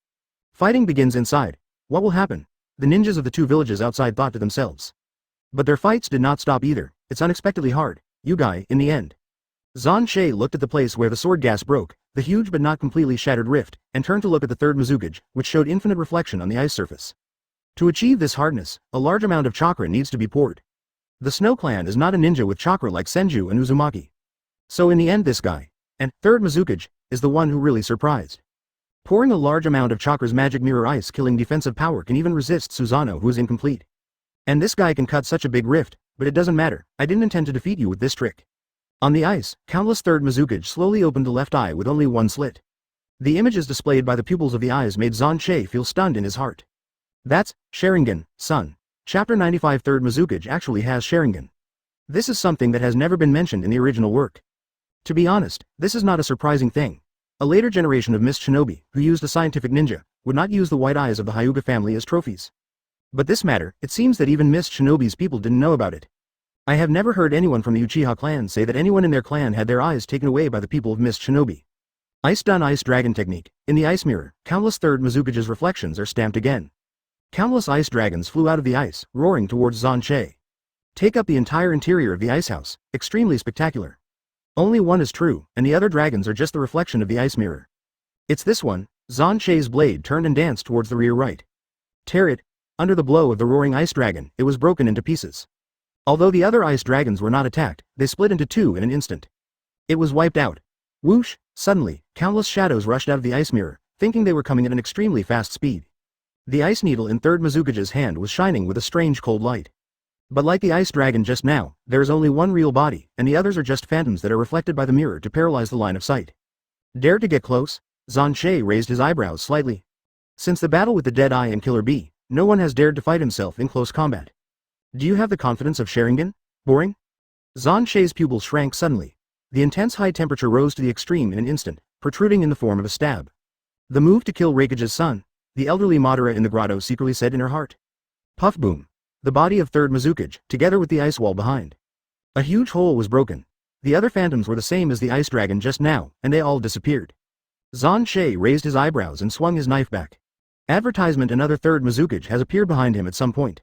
Fighting begins inside. What will happen? The ninjas of the 2 villages outside thought to themselves. But their fights did not stop either. It's unexpectedly hard, you guy, in the end. Xuan Che looked at the place where the sword gas broke, the huge but not completely shattered rift, and turned to look at the third Mizukage, which showed infinite reflection on the ice surface. To achieve this hardness, a large amount of chakra needs to be poured. The Snow Clan is not a ninja with chakra like Senju and Uzumaki. So in the end this guy, and third Mizukage, is the one who really surprised. Pouring a large amount of Chakra's magic mirror ice killing defensive power can even resist Susanoo, who is incomplete. And this guy can cut such a big rift, but it doesn't matter, I didn't intend to defeat you with this trick. On the ice, countless third Mizukage slowly opened the left eye with only one slit. The images displayed by the pupils of the eyes made Xuan Che feel stunned in his heart. That's Sharingan, son. Chapter 95 Third Mizukage actually has Sharingan. This is something that has never been mentioned in the original work. To be honest, this is not a surprising thing. A later generation of Mist Shinobi, who used a scientific ninja, would not use the white eyes of the Hyuga family as trophies. But this matter, it seems that even Mist Shinobi's people didn't know about it. I have never heard anyone from the Uchiha clan say that anyone in their clan had their eyes taken away by the people of Mist Shinobi. Ice Done Ice Dragon Technique. In the ice mirror, countless third Mizukage's reflections are stamped again. Countless ice dragons flew out of the ice, roaring towards Xuan Che. Take up the entire interior of the ice house, extremely spectacular. Only one is true, and the other dragons are just the reflection of the ice mirror. It's this one. Xuan Che's blade turned and danced towards the rear right. Tear it. Under the blow of the roaring ice dragon, it was broken into pieces. Although the other ice dragons were not attacked, they split into two in an instant. It was wiped out. Whoosh! Suddenly, countless shadows rushed out of the ice mirror, thinking they were coming at an extremely fast speed. The ice needle in third Mizukage's hand was shining with a strange cold light. But like the ice dragon just now, there is only one real body, and the others are just phantoms that are reflected by the mirror to paralyze the line of sight. Dare to get close? Xuan Che raised his eyebrows slightly. Since the battle with the Dead Eye and Killer Bee, no one has dared to fight himself in close combat. Do you have the confidence of Sharingan? Boring? Xuan Che's pupils shrank suddenly. The intense high temperature rose to the extreme in an instant, protruding in the form of a stab. The move to kill Raikage's son, the elderly Madara in the grotto secretly said in her heart. Puff boom. The body of third Mizukage, together with the ice wall behind. A huge hole was broken. The other phantoms were the same as the ice dragon just now, and they all disappeared. Xuan Che raised his eyebrows and swung his knife back. Advertisement another third Mizukage has appeared behind him at some point.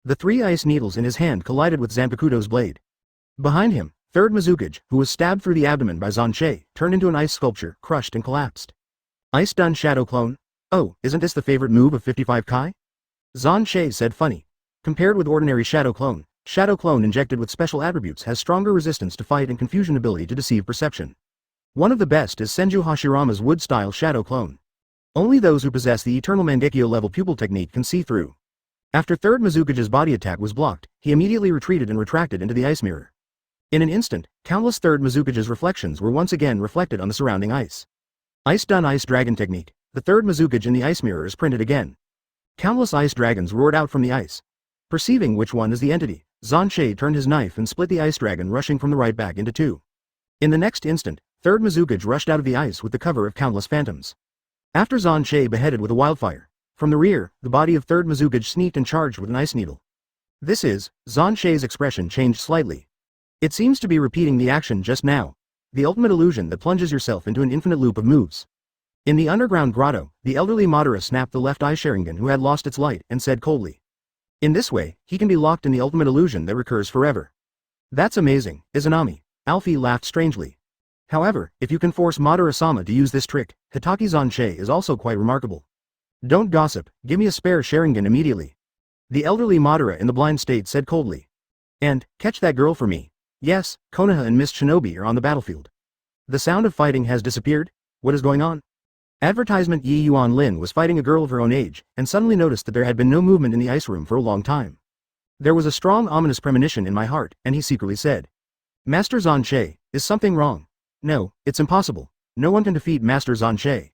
The three ice needles in his hand collided with Zanpakuto's blade. Behind him, third Mizukage, who was stabbed through the abdomen by Xuan Che, turned into an ice sculpture, crushed and collapsed. Ice done Shadow Clone? Oh, isn't this the favorite move of 55 Kai? Xuan Che said funny. Compared with ordinary Shadow Clone injected with special attributes has stronger resistance to fight and confusion ability to deceive perception. One of the best is Senju Hashirama's wood-style Shadow Clone. Only those who possess the Eternal Mangekyo level pupil technique can see through. After third Mizukage's body attack was blocked, he immediately retreated and retracted into the ice mirror. In an instant, countless third Mizukage's reflections were once again reflected on the surrounding ice. Ice Done Ice Dragon Technique. The third Mizukage in the ice mirror is printed again. Countless ice dragons roared out from the ice. Perceiving which one is the entity, Xuan Che turned his knife and split the ice dragon rushing from the right back into two. In the next instant, third Mizukage rushed out of the ice with the cover of countless phantoms. After Xuan Che beheaded with a wildfire, from the rear, the body of third Mizukage sneaked and charged with an ice needle. This is, Xuan Che's expression changed slightly. It seems to be repeating the action just now. The ultimate illusion that plunges yourself into an infinite loop of moves. In the underground grotto, the elderly Madara snapped the left eye Sharingan who had lost its light and said coldly. In this way, he can be locked in the ultimate illusion that recurs forever. That's amazing, Izanami. Alfie laughed strangely. However, if you can force Madara-sama to use this trick, Hitaki Xuan Che is also quite remarkable. Don't gossip, give me a spare Sharingan immediately. The elderly Madara in the blind state said coldly. And, catch that girl for me. Yes, Konoha and Mist Shinobi are on the battlefield. The sound of fighting has disappeared? What is going on? Advertisement Yi Yuan Lin was fighting a girl of her own age, and suddenly noticed that there had been no movement in the ice room for a long time. There was a strong ominous premonition in my heart, and he secretly said. Master Xuan Che, is something wrong? No, it's impossible. No one can defeat Master Xuan Che.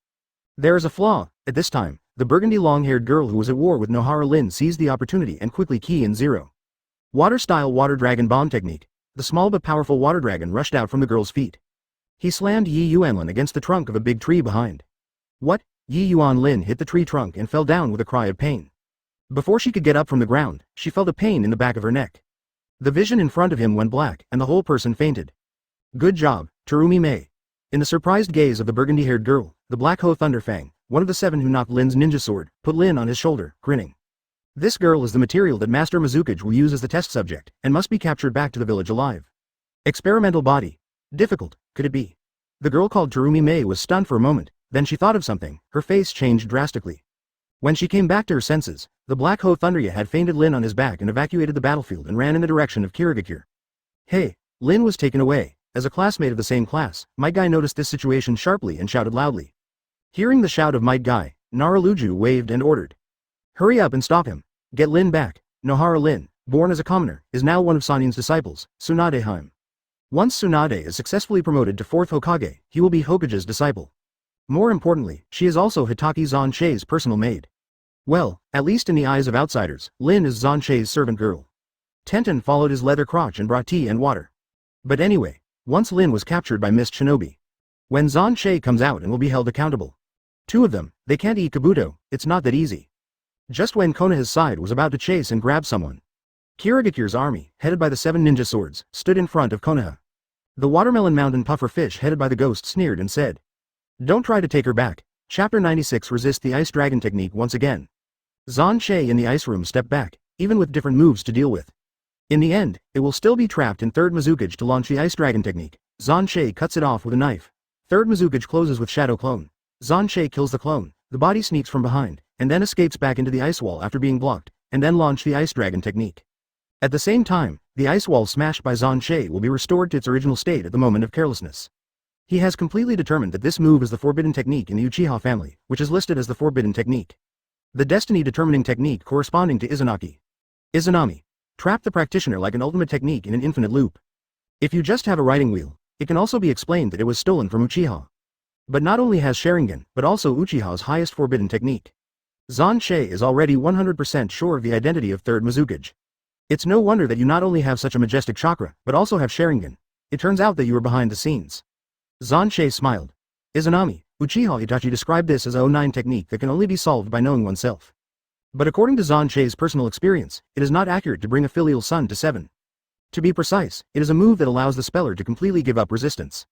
There is a flaw. At this time, the burgundy long-haired girl who was at war with Nohara Lin seized the opportunity and quickly key in 0. Water-style water dragon bomb technique. The small but powerful water dragon rushed out from the girl's feet. He slammed Yi Yuan Lin against the trunk of a big tree behind. What? Yi Yuan Lin hit the tree trunk and fell down with a cry of pain. Before she could get up from the ground, she felt a pain in the back of her neck. The vision in front of him went black, and the whole person fainted. Good job, Terumi Mei. In the surprised gaze of the burgundy-haired girl, the Black Hoe Thunder Fang, one of the 7 who knocked Lin's ninja sword, put Lin on his shoulder, grinning. This girl is the material that Master Mizukage will use as the test subject, and must be captured back to the village alive. Experimental body. Difficult, could it be? The girl called Terumi Mei was stunned for a moment, then she thought of something, her face changed drastically. When she came back to her senses, the Black Hoe Thunderya had fainted Lin on his back and evacuated the battlefield and ran in the direction of Kirigakure. Hey, Lin was taken away. As a classmate of the same class, my guy noticed this situation sharply and shouted loudly. Hearing the shout of Might Guy, Naruto waved and ordered. Hurry up and stop him. Get Lin back. Nohara Lin, born as a commoner, is now one of Sannin's disciples, Tsunade Haim. Once Tsunade is successfully promoted to 4th Hokage, he will be Hokage's disciple. More importantly, she is also Hitaki Xuan Che's personal maid. Well, at least in the eyes of outsiders, Lin is Xuan Che's servant girl. Tenten followed his leather crotch and brought tea and water. But anyway, once Lin was captured by Mist Shinobi. When Xuan Che comes out and will be held accountable. Two of them, they can't eat Kabuto, it's not that easy. Just when Konoha's side was about to chase and grab someone. Kirigakure's army, headed by the 7 ninja swords, stood in front of Konoha. The watermelon mountain puffer fish headed by the ghost sneered and said, "Don't try to take her back." Chapter 96 Resist the ice dragon technique once again. Xuan Che in the ice room stepped back, even with different moves to deal with. In the end, it will still be trapped in 3rd Mizukage to launch the ice dragon technique. Xuan Che cuts it off with a knife. 3rd Mizukage closes with shadow clone. Xuan Che kills the clone, the body sneaks from behind, and then escapes back into the ice wall after being blocked, and then launch the ice dragon technique. At the same time, the ice wall smashed by Xuan Che will be restored to its original state at the moment of carelessness. He has completely determined that this move is the forbidden technique in the Uchiha family, which is listed as the forbidden technique. The destiny-determining technique corresponding to Izanami. Trap the practitioner like an ultimate technique in an infinite loop. If you just have a riding wheel, it can also be explained that it was stolen from Uchiha. But not only has Sharingan, but also Uchiha's highest forbidden technique. Xuan Che is already 100% sure of the identity of 3rd Mizukage. It's no wonder that you not only have such a majestic chakra, but also have Sharingan. It turns out that you are behind the scenes. Xuan Che smiled. Izanami, Uchiha Itachi described this as a 09 technique that can only be solved by knowing oneself. But according to Xuan Che's personal experience, it is not accurate to bring a filial son to 7. To be precise, it is a move that allows the speller to completely give up resistance.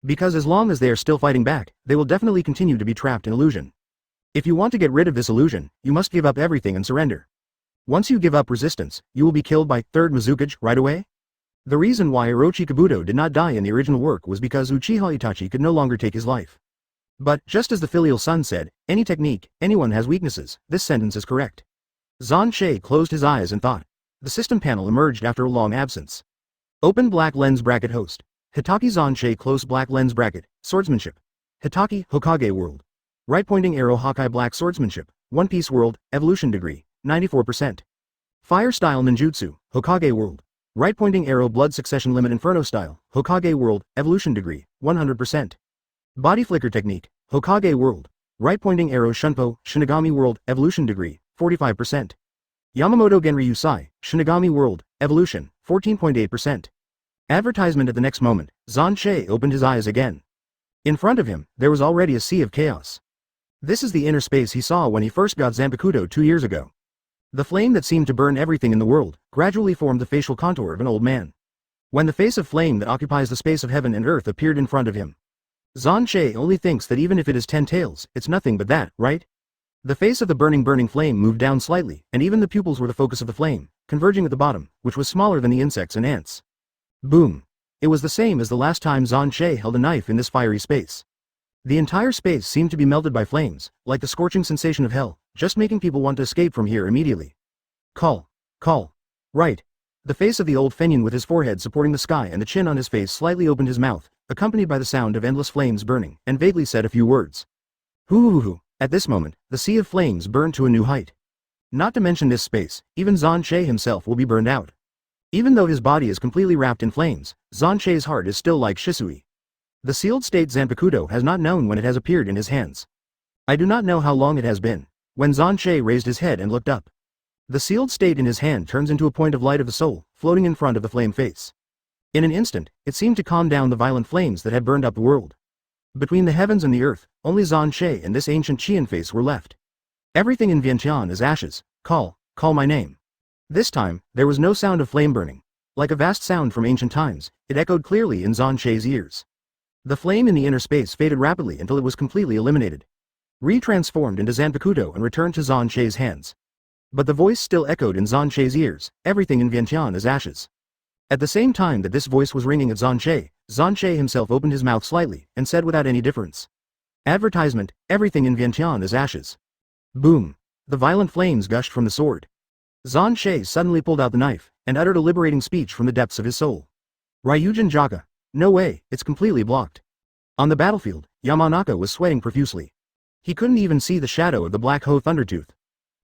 Because as long as they are still fighting back, they will definitely continue to be trapped in illusion. If you want to get rid of this illusion, you must give up everything and surrender. Once you give up resistance, you will be killed by 3rd Mizukage right away? The reason why Orochi Kabuto did not die in the original work was because Uchiha Itachi could no longer take his life. But, just as the filial son said, any technique, anyone has weaknesses, this sentence is correct. Xuan Che closed his eyes and thought. The system panel emerged after a long absence. Open black lens bracket host. Hitaki Xuan Che close black lens bracket, swordsmanship. Hitaki, Hokage world. Right pointing arrow Hawkeye black swordsmanship, One Piece world, evolution degree, 94%. Fire style ninjutsu, Hokage world. Right pointing arrow blood succession limit inferno style, Hokage world, evolution degree, 100%. Body flicker technique, Hokage world. Right pointing arrow Shunpo, Shinigami world, evolution degree, 45%. Yamamoto Genryu Sai, Shinigami world, evolution, 14.8%. Advertisement. At the next moment, Xuan Che opened his eyes again. In front of him, there was already a sea of chaos. This is the inner space he saw when he first got Zanpakuto 2 years ago. The flame that seemed to burn everything in the world, gradually formed the facial contour of an old man. When the face of flame that occupies the space of heaven and earth appeared in front of him. Xuan Che only thinks that even if it is 10 tails, it's nothing but that, right? The face of the burning flame moved down slightly, and even the pupils were the focus of the flame, converging at the bottom, which was smaller than the insects and ants. Boom. It was the same as the last time Xuan Che held a knife in this fiery space. The entire space seemed to be melted by flames, like the scorching sensation of hell, just making people want to escape from here immediately. Call. Right. The face of the old Fenyan with his forehead supporting the sky and the chin on his face slightly opened his mouth, accompanied by the sound of endless flames burning, and vaguely said a few words. Hoo. At this moment, the sea of flames burned to a new height. Not to mention this space, even Xuan Che himself will be burned out. Even though his body is completely wrapped in flames, Xuan Che's heart is still like Shisui. The sealed state Zanpakuto has not known when it has appeared in his hands. I do not know how long it has been. When Xuan Che raised his head and looked up. The sealed state in his hand turns into a point of light of the soul, floating in front of the flame face. In an instant, it seemed to calm down the violent flames that had burned up the world. Between the heavens and the earth, only Xuan Che and this ancient Qian face were left. Everything in Vientiane is ashes. Call my name. This time, there was no sound of flame burning. Like a vast sound from ancient times, it echoed clearly in Xuan Che's ears. The flame in the inner space faded rapidly until it was completely eliminated. Retransformed into Zanpakuto and returned to Xuan Che's hands. But the voice still echoed in Xuan Che's ears, everything in Vientiane is ashes. At the same time that this voice was ringing at Xuan Che himself opened his mouth slightly, and said without any difference. Advertisement, everything in Vientiane is ashes. Boom. The violent flames gushed from the sword. Xuan Che suddenly pulled out the knife, and uttered a liberating speech from the depths of his soul. Ryujin Jaka. No way, it's completely blocked. On the battlefield, Yamanaka was sweating profusely. He couldn't even see the shadow of the Black Hoe Thundertooth.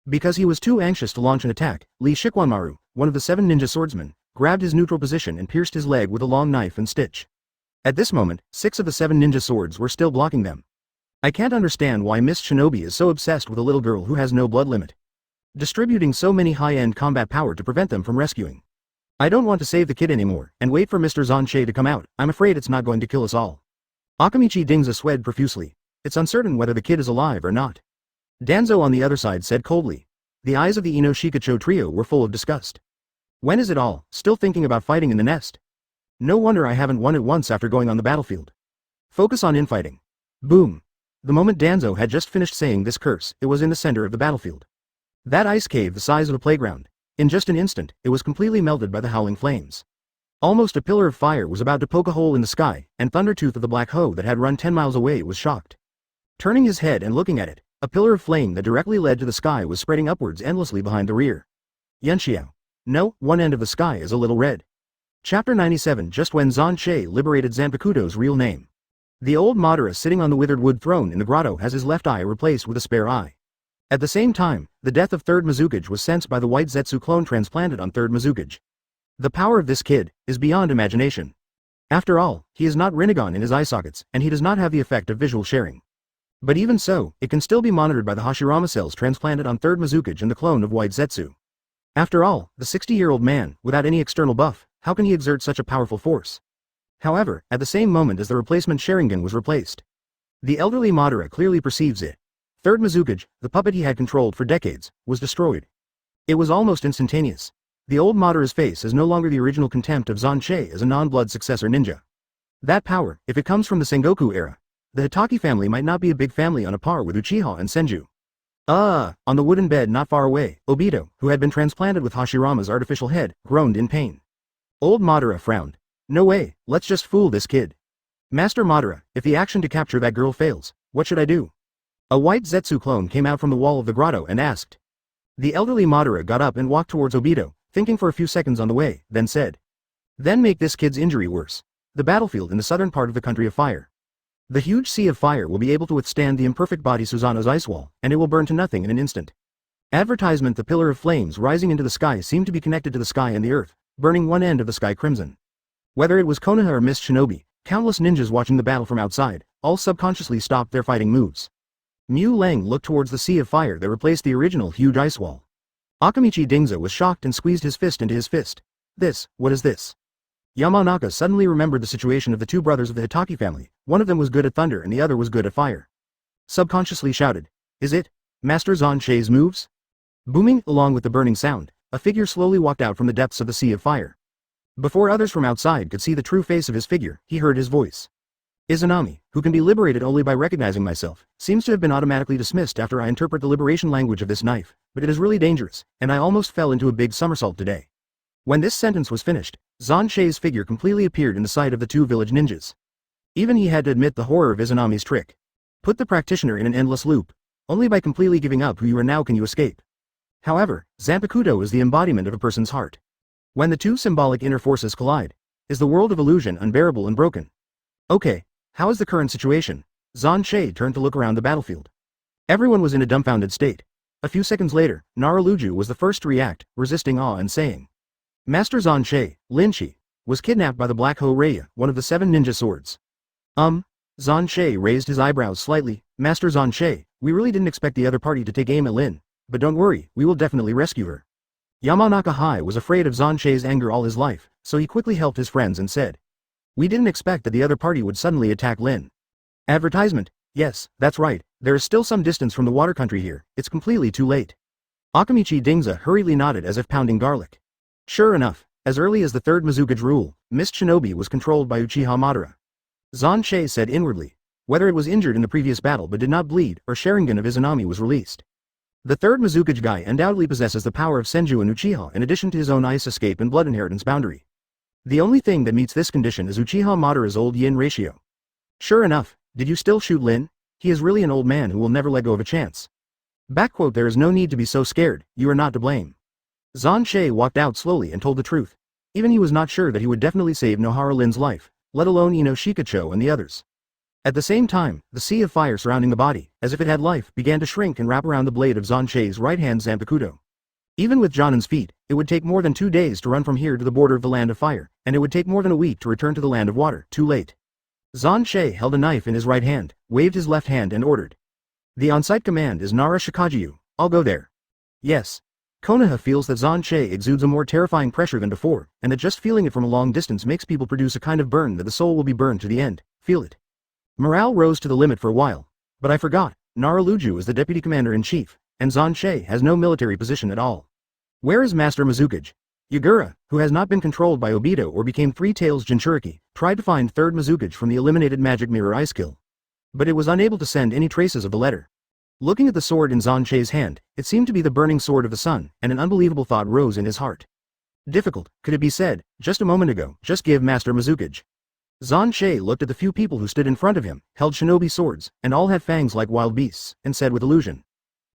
Because he was too anxious to launch an attack, Lee Shikwanmaru, one of the 7 ninja swordsmen, grabbed his neutral position and pierced his leg with a long knife and stitch. At this moment, 6 of the 7 ninja swords were still blocking them. I can't understand why Miss Shinobi is so obsessed with a little girl who has no blood limit, distributing so many high-end combat power to prevent them from rescuing. I don't want to save the kid anymore, and wait for Mr. Xuan Che to come out. I'm afraid it's not going to kill us all. Akamichi Dingza sweated profusely. It's uncertain whether the kid is alive or not. Danzo on the other side said coldly. The eyes of the Ino Shikacho trio were full of disgust. When is it all, still thinking about fighting in the nest? No wonder I haven't won it once after going on the battlefield. Focus on infighting. Boom. The moment Danzo had just finished saying this curse, it was in the center of the battlefield. That ice cave the size of a playground. In just an instant, it was completely melted by the howling flames. Almost a pillar of fire was about to poke a hole in the sky, and Thundertooth of the Black Hoe that had run 10 miles away was shocked. Turning his head and looking at it, a pillar of flame that directly led to the sky was spreading upwards endlessly behind the rear. Yanxiao. No, one end of the sky is a little red. Chapter 97. Just when Xuan Che liberated Zanpakuto's real name. The old Madara sitting on the withered wood throne in the grotto has his left eye replaced with a spare eye. At the same time, the death of 3rd Mizukage was sensed by the white Zetsu clone transplanted on 3rd Mizukage. The power of this kid is beyond imagination. After all, he is not Rinnegan in his eye sockets, and he does not have the effect of visual sharing. But even so, it can still be monitored by the Hashirama cells transplanted on 3rd Mizukage and the clone of white Zetsu. After all, the 60-year-old man, without any external buff, how can he exert such a powerful force? However, at the same moment as the replacement Sharingan was replaced, the elderly Madara clearly perceives it. 3rd Mizukage, the puppet he had controlled for decades, was destroyed. It was almost instantaneous. The old Madara's face is no longer the original contempt of Xuan Che as a non-blood successor ninja. That power, if it comes from the Sengoku era, the Hitaki family might not be a big family on a par with Uchiha and Senju. On the wooden bed not far away, Obito, who had been transplanted with Hashirama's artificial head, groaned in pain. Old Madara frowned. No way, let's just fool this kid. Master Madara, if the action to capture that girl fails, what should I do? A white Zetsu clone came out from the wall of the grotto and asked. The elderly Madara got up and walked towards Obito, thinking for a few seconds on the way, then said. Then make this kid's injury worse. The battlefield in the southern part of the country of fire. The huge sea of fire will be able to withstand the imperfect body Susanoo's ice wall, and it will burn to nothing in an instant. Advertisement. The pillar of flames rising into the sky seemed to be connected to the sky and the earth, burning one end of the sky crimson. Whether it was Konoha or Miss Shinobi, countless ninjas watching the battle from outside, all subconsciously stopped their fighting moves. Mu Lang looked towards the sea of fire that replaced the original huge ice wall. Akamichi Dingza was shocked and squeezed his fist into his fist. What is this? Yamanaka suddenly remembered the situation of the 2 brothers of the Hitaki family. One of them was good at thunder and the other was good at fire. Subconsciously shouted. Is it Master Xuan Che's moves? Booming, along with the burning sound, a figure slowly walked out from the depths of the sea of fire. Before others from outside could see the true face of his figure, he heard his voice. Izanami, who can be liberated only by recognizing myself, seems to have been automatically dismissed after I interpret the liberation language of this knife, but it is really dangerous, and I almost fell into a big somersault today. When this sentence was finished, Xuan Che's figure completely appeared in the sight of the 2 village ninjas. Even he had to admit the horror of Izanami's trick. Put the practitioner in an endless loop. Only by completely giving up who you are now can you escape. However, Zanpakuto is the embodiment of a person's heart. When the 2 symbolic inner forces collide, is the world of illusion unbearable and broken? Okay. How is the current situation? Xuan Che turned to look around the battlefield. Everyone was in a dumbfounded state. A few seconds later, Naruto was the first to react, resisting awe and saying. Master Xuan Che, Linchi, was kidnapped by the Black Hoe Raya, one of the 7 ninja swords. Xuan Che raised his eyebrows slightly. Master Xuan Che, we really didn't expect the other party to take aim at Lin, but don't worry, we will definitely rescue her. Yamanaka Hai was afraid of Xuan Che's anger all his life, so he quickly helped his friends and said. We didn't expect that the other party would suddenly attack Lin. Advertisement. Yes, that's right, there is still some distance from the water country here, it's completely too late. Akamichi Dingza hurriedly nodded as if pounding garlic. Sure enough, as early as the 3rd Mizukage rule, Miss Shinobi was controlled by Uchiha Madara. Xuan Che said inwardly. Whether it was injured in the previous battle but did not bleed, or Sharingan of Izanami was released. The 3rd Mizukage guy undoubtedly possesses the power of Senju and Uchiha in addition to his own ice escape and blood inheritance boundary. The only thing that meets this condition is Uchiha Madara's old yin ratio. Sure enough, did you still shoot Lin? He is really an old man who will never let go of a chance. There is no need to be so scared, you are not to blame. Xuan Che walked out slowly and told the truth. Even he was not sure that he would definitely save Nohara Lin's life, let alone Ino Shikacho and the others. At the same time, the sea of fire surrounding the body, as if it had life, began to shrink and wrap around the blade of Xuan Che's right hand Zanpakuto. Even with Jonan's feet, it would take more than 2 days to run from here to the border of the land of fire, and it would take more than a week to return to the land of water. Too late. Xuan Che held a knife in his right hand, waved his left hand and ordered. The on-site command is Nara Shikajiu, I'll go there. Yes. Konoha feels that Xuan Che exudes a more terrifying pressure than before, and that just feeling it from a long distance makes people produce a kind of burn that the soul will be burned to the end. Feel it. Morale rose to the limit for a while. But I forgot, Nara Luju is the deputy commander-in-chief, and Xuan Che has no military position at all. Where is Master Mizukage? Yagura, who has not been controlled by Obito or became Three Tails Jinchuriki, tried to find third Mizukage from the eliminated magic mirror eye skill. But it was unable to send any traces of the letter. Looking at the sword in Xuan Che's hand, it seemed to be the burning sword of the sun, and an unbelievable thought rose in his heart. Difficult, could it be said, just a moment ago, just give Master Mizukage. Xuan Che looked at the few people who stood in front of him, held shinobi swords, and all had fangs like wild beasts, and said with illusion.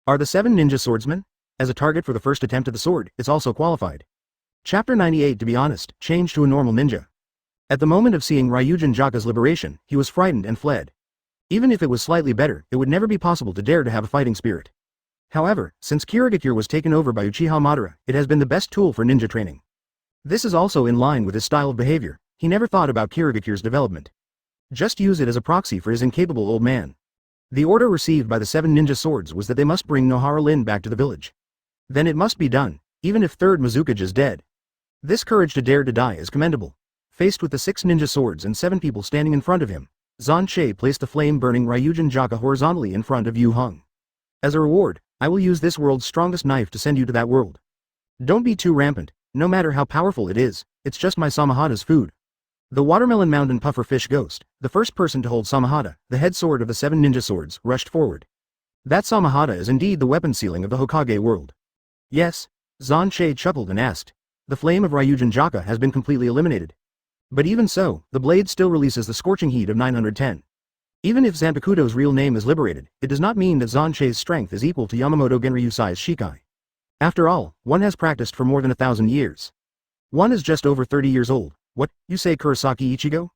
Are the 7 ninja swordsmen? As a target for the first attempt at the sword, it's also qualified. Chapter 98 To be honest, changed to a normal ninja. At the moment of seeing Ryujin Jaka's liberation, he was frightened and fled. Even if it was slightly better, it would never be possible to dare to have a fighting spirit. However, since Kirigakure was taken over by Uchiha Madara, it has been the best tool for ninja training. This is also in line with his style of behavior. He never thought about Kirigakure's development. Just use it as a proxy for his incapable old man. The order received by the 7 ninja swords was that they must bring Nohara Lin back to the village. Then it must be done, even if third Mizukage is dead. This courage to dare to die is commendable. Faced with the 6 ninja swords and 7 people standing in front of him, Xuan Che placed the flame-burning Ryujin Jaka horizontally in front of Yu Hung. As a reward, I will use this world's strongest knife to send you to that world. Don't be too rampant, no matter how powerful it is, it's just my Samahada's food. The Watermelon Mountain Puffer Fish Ghost, the first person to hold Samahada, the head sword of the 7 ninja swords, rushed forward. That Samahada is indeed the weapon ceiling of the Hokage world. Yes? Xuan Che chuckled and asked. The flame of Ryujin Jaka has been completely eliminated. But even so, the blade still releases the scorching heat of 910. Even if Zanpakuto's real name is liberated, it does not mean that Xuan Che's strength is equal to Yamamoto Genryusai's Shikai. After all, one has practiced for more than 1,000 years. One is just over 30 years old. What, you say Kurosaki Ichigo?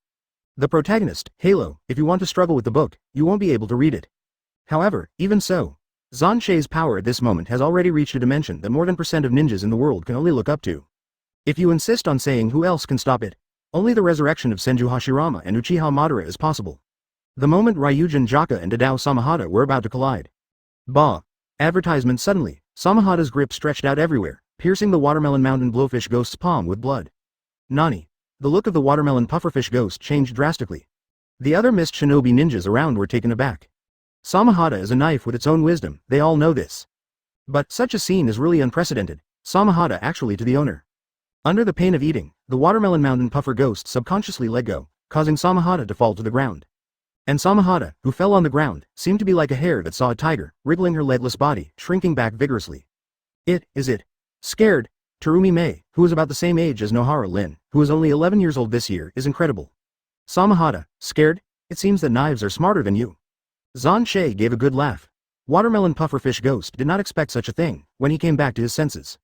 The protagonist, Halo, if you want to struggle with the book, you won't be able to read it. However, even so, Xuan Che's power at this moment has already reached a dimension that more than % of ninjas in the world can only look up to. If you insist on saying who else can stop it, only the resurrection of Senju Hashirama and Uchiha Madara is possible. The moment Ryujin Jaka and Tadao Samahada were about to collide. Bah! Advertisement suddenly, Samahada's grip stretched out everywhere, piercing the Watermelon Mountain Blowfish Ghost's palm with blood. Nani? The look of the Watermelon Pufferfish Ghost changed drastically. The other mist shinobi ninjas around were taken aback. Samahada is a knife with its own wisdom, they all know this. But such a scene is really unprecedented, Samahada actually to the owner. Under the pain of eating, the Watermelon Mountain Puffer Ghost subconsciously let go, causing Samahada to fall to the ground. And Samahada, who fell on the ground, seemed to be like a hare that saw a tiger, wriggling her legless body, shrinking back vigorously. Is it? Scared? Terumi Mei, who is about the same age as Nohara Lin, who is only 11 years old this year, is incredible. Samahada, scared? It seems that knives are smarter than you. Xuan Che gave a good laugh. Watermelon Pufferfish Ghost did not expect such a thing, when he came back to his senses.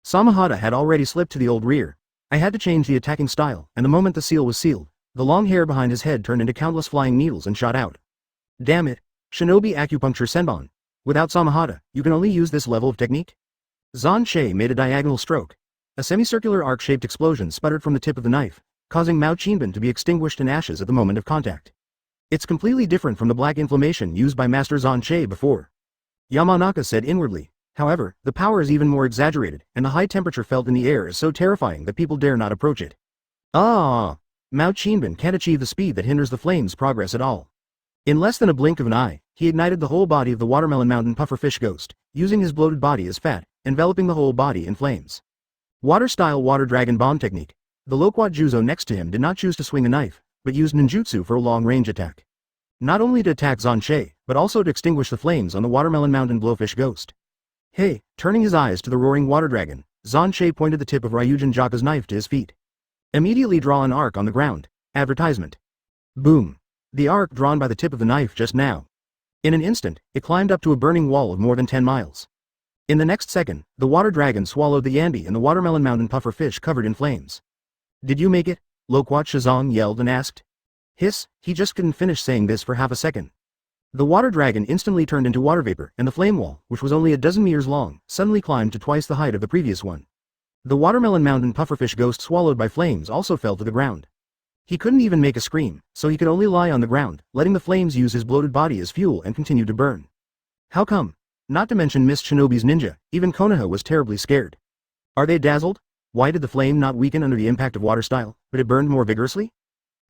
Samahada had already slipped to the old rear. I had to change the attacking style, and the moment the seal was sealed, the long hair behind his head turned into countless flying needles and shot out. Damn it. Shinobi Acupuncture Senbon. Without Samahada, you can only use this level of technique? Xuan Che made a diagonal stroke. A semicircular arc-shaped explosion sputtered from the tip of the knife, causing Mao Qinban to be extinguished in ashes at the moment of contact. It's completely different from the black inflammation used by Master Xuan Che before. Yamanaka said inwardly. However, the power is even more exaggerated, and the high temperature felt in the air is so terrifying that people dare not approach it. Mao Qinban can't achieve the speed that hinders the flame's progress at all. In less than a blink of an eye, he ignited the whole body of the Watermelon Mountain Pufferfish Ghost, using his bloated body as fat, enveloping the whole body in flames. Water-style Water Dragon Bomb technique. The Loquat Juzo next to him did not choose to swing a knife, but used ninjutsu for a long-range attack. Not only to attack Xuan Che, but also to extinguish the flames on the Watermelon Mountain Blowfish Ghost. Hey, turning his eyes to the roaring water dragon, Xuan Che pointed the tip of Ryujin Jaka's knife to his feet. Immediately draw an arc on the ground. Advertisement. Boom. The arc drawn by the tip of the knife just now. In an instant, it climbed up to a burning wall of more than 10 miles. In the next second, the water dragon swallowed the Yanbi and the Watermelon Mountain Puffer fish covered in flames. Did you make it? Loquat Shazong yelled and asked. Hiss, he just couldn't finish saying this for half a second. The water dragon instantly turned into water vapor, and the flame wall, which was only a dozen meters long, suddenly climbed to twice the height of the previous one. The watermelon mountain pufferfish ghost swallowed by flames also fell to the ground. He couldn't even make a scream, so he could only lie on the ground, letting the flames use his bloated body as fuel and continue to burn. How come? Not to mention Miss Shinobi's ninja, even Konoha was terribly scared. Are they dazzled? Why did the flame not weaken under the impact of water style, but it burned more vigorously?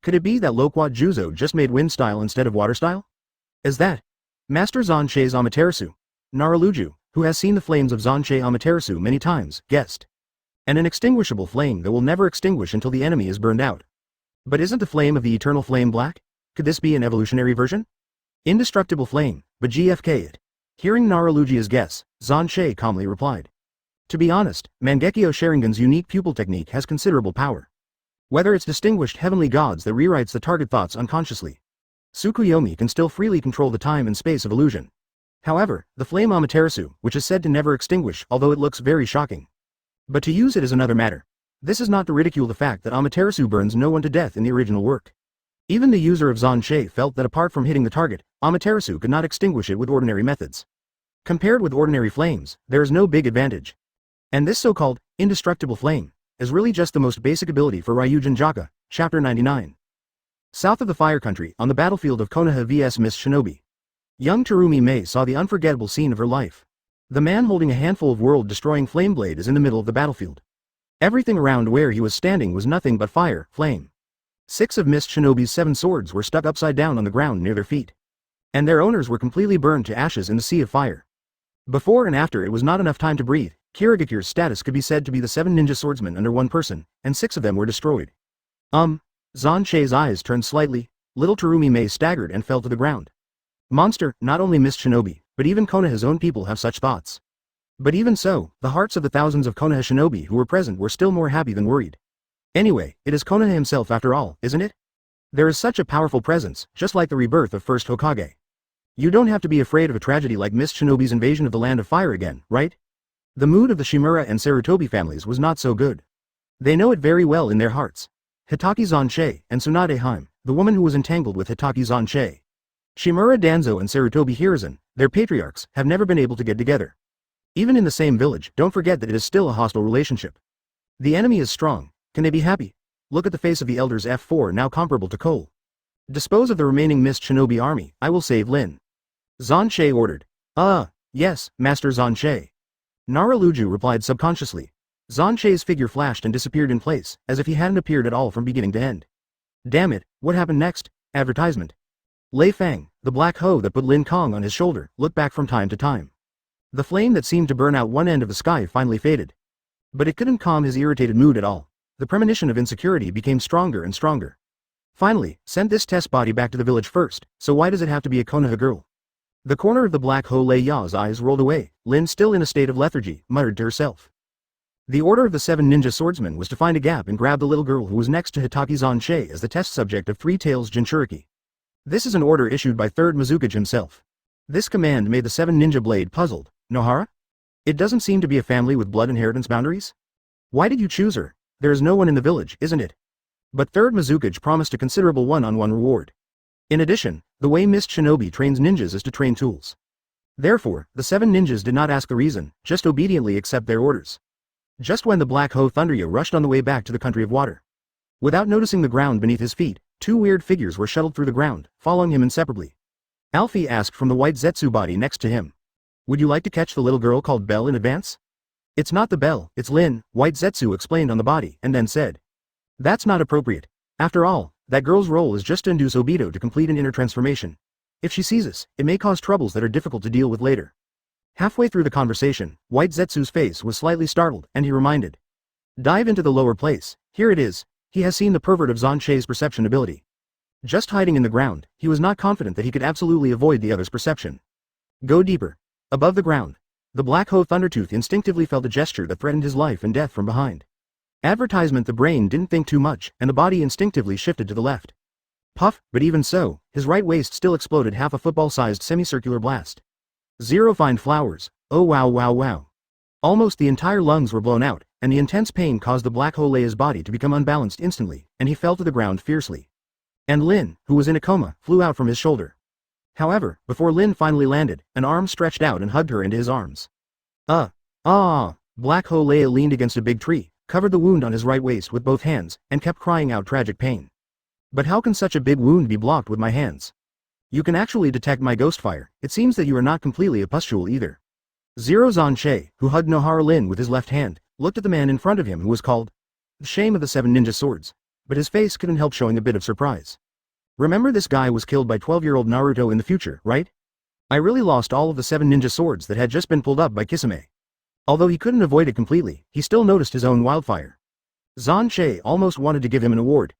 Could it be that Loquat Juzo just made wind style instead of water style? Is that Master Xuan Che's Amaterasu? Naruto, who has seen the flames of Xuan Che Amaterasu many times, guessed. And an extinguishable flame that will never extinguish until the enemy is burned out. But isn't the flame of the eternal flame black? Could this be an evolutionary version? Indestructible flame, but GFK it. Hearing Naruto's guess, Xuan Che calmly replied. To be honest, Mangekyo Sharingan's unique pupil technique has considerable power. Whether it's distinguished heavenly gods that rewrites the target thoughts unconsciously, Tsukuyomi can still freely control the time and space of illusion. However, the flame Amaterasu, which is said to never extinguish, although it looks very shocking. But to use it is another matter. This is not to ridicule the fact that Amaterasu burns no one to death in the original work. Even the user of Xuan Che felt that apart from hitting the target, Amaterasu could not extinguish it with ordinary methods. Compared with ordinary flames, there is no big advantage. And this so-called indestructible flame is really just the most basic ability for Ryujin Jaka, Chapter 99. South of the Fire Country, on the battlefield of Konoha vs Miss Shinobi, young Terumi Mei saw the unforgettable scene of her life. The man holding a handful of world-destroying flame blade is in the middle of the battlefield. Everything around where he was standing was nothing but fire, flame. 6 of Miss Shinobi's 7 swords were stuck upside down on the ground near their feet. And their owners were completely burned to ashes in the sea of fire. Before and after it was not enough time to breathe. Kirigakure's status could be said to be the 7 ninja swordsmen under one person, and 6 of them were destroyed. Xuan Che's eyes turned slightly, little Terumi Mei staggered and fell to the ground. Monster, not only Miss Shinobi, but even Konoha's own people have such thoughts. But even so, the hearts of the thousands of Konoha shinobi who were present were still more happy than worried. Anyway, it is Konoha himself after all, isn't it? There is such a powerful presence, just like the rebirth of first Hokage. You don't have to be afraid of a tragedy like Miss Shinobi's invasion of the Land of Fire again, right? The mood of the Shimura and Sarutobi families was not so good. They know it very well in their hearts. Hitaki Xuan Che and Tsunade Haim, the woman who was entangled with Hitaki Xuan Che. Shimura Danzo and Sarutobi Hiruzen, their patriarchs, have never been able to get together. Even in the same village, don't forget that it is still a hostile relationship. The enemy is strong. Can they be happy? Look at the face of the elders F4 now comparable to coal. Dispose of the remaining Mist Shinobi army, I will save Lin. Xuan Che ordered. Yes, Master Xuan Che. Naruto replied subconsciously. Xuan Che's figure flashed and disappeared in place, as if he hadn't appeared at all from beginning to end. Damn it, what happened next? Advertisement. Lei Fang, the black hoe that put Lin Kong on his shoulder, looked back from time to time. The flame that seemed to burn out one end of the sky finally faded. But it couldn't calm his irritated mood at all. The premonition of insecurity became stronger and stronger. Finally, send this test body back to the village first, so why does it have to be a Konoha girl? The corner of the black hoe Lei Ya's eyes rolled away. Lin, still in a state of lethargy, muttered to herself. The order of the 7 ninja swordsmen was to find a gap and grab the little girl who was next to Hitaki Xuan Che as the test subject of Three Tails Jinchuriki. This is an order issued by 3rd Mizukage himself. This command made the 7 ninja blade puzzled. Nohara? It doesn't seem to be a family with blood inheritance boundaries? Why did you choose her? There is no one in the village, isn't it? But 3rd Mizukage promised a considerable one-on-one reward. In addition, the way Mist Shinobi trains ninjas is to train tools. Therefore, the 7 ninjas did not ask the reason, just obediently accept their orders. Just when the Black Hoe Thunderya rushed on the way back to the country of water. Without noticing the ground beneath his feet, 2 weird figures were shuttled through the ground, following him inseparably. Alfie asked from the white zetsu body next to him. Would you like to catch the little girl called Belle in advance? It's not the Belle, it's Lin, white zetsu explained on the body, and then said. That's not appropriate. After all, that girl's role is just to induce Obito to complete an inner transformation. If she sees us, it may cause troubles that are difficult to deal with later. Halfway through the conversation, White Zetsu's face was slightly startled, and he reminded. Dive into the lower place, here it is. He has seen the pervert of Xuan Che's perception ability. Just hiding in the ground, he was not confident that he could absolutely avoid the other's perception. Go deeper. Above the ground. The Black Hoe Thundertooth instinctively felt a gesture that threatened his life and death from behind. Advertisement. The brain didn't think too much, and the body instinctively shifted to the left. Puff, but even so, his right waist still exploded half a football-sized semicircular blast. 0 Find flowers. Oh wow wow wow. Almost the entire lungs were blown out, and the intense pain caused the Black Hole's body to become unbalanced instantly, and he fell to the ground fiercely. And Lin, who was in a coma, flew out from his shoulder. However, before Lin finally landed, an arm stretched out and hugged her into his arms. Black Ho-Lea leaned against a big tree, covered the wound on his right waist with both hands, and kept crying out tragic pain. But how can such a big wound be blocked with my hands? You can actually detect my ghost fire. It seems that you are not completely a pustule either. Xuan Che, who hugged Nohara Lin with his left hand, looked at the man in front of him who was called the Shame of the Seven Ninja Swords, but his face couldn't help showing a bit of surprise. Remember, this guy was killed by 12-year-old Naruto in the future, right? I really lost all of the 7 ninja swords that had just been pulled up by Kisame. Although he couldn't avoid it completely, he still noticed his own wildfire. Xuan Che almost wanted to give him an award.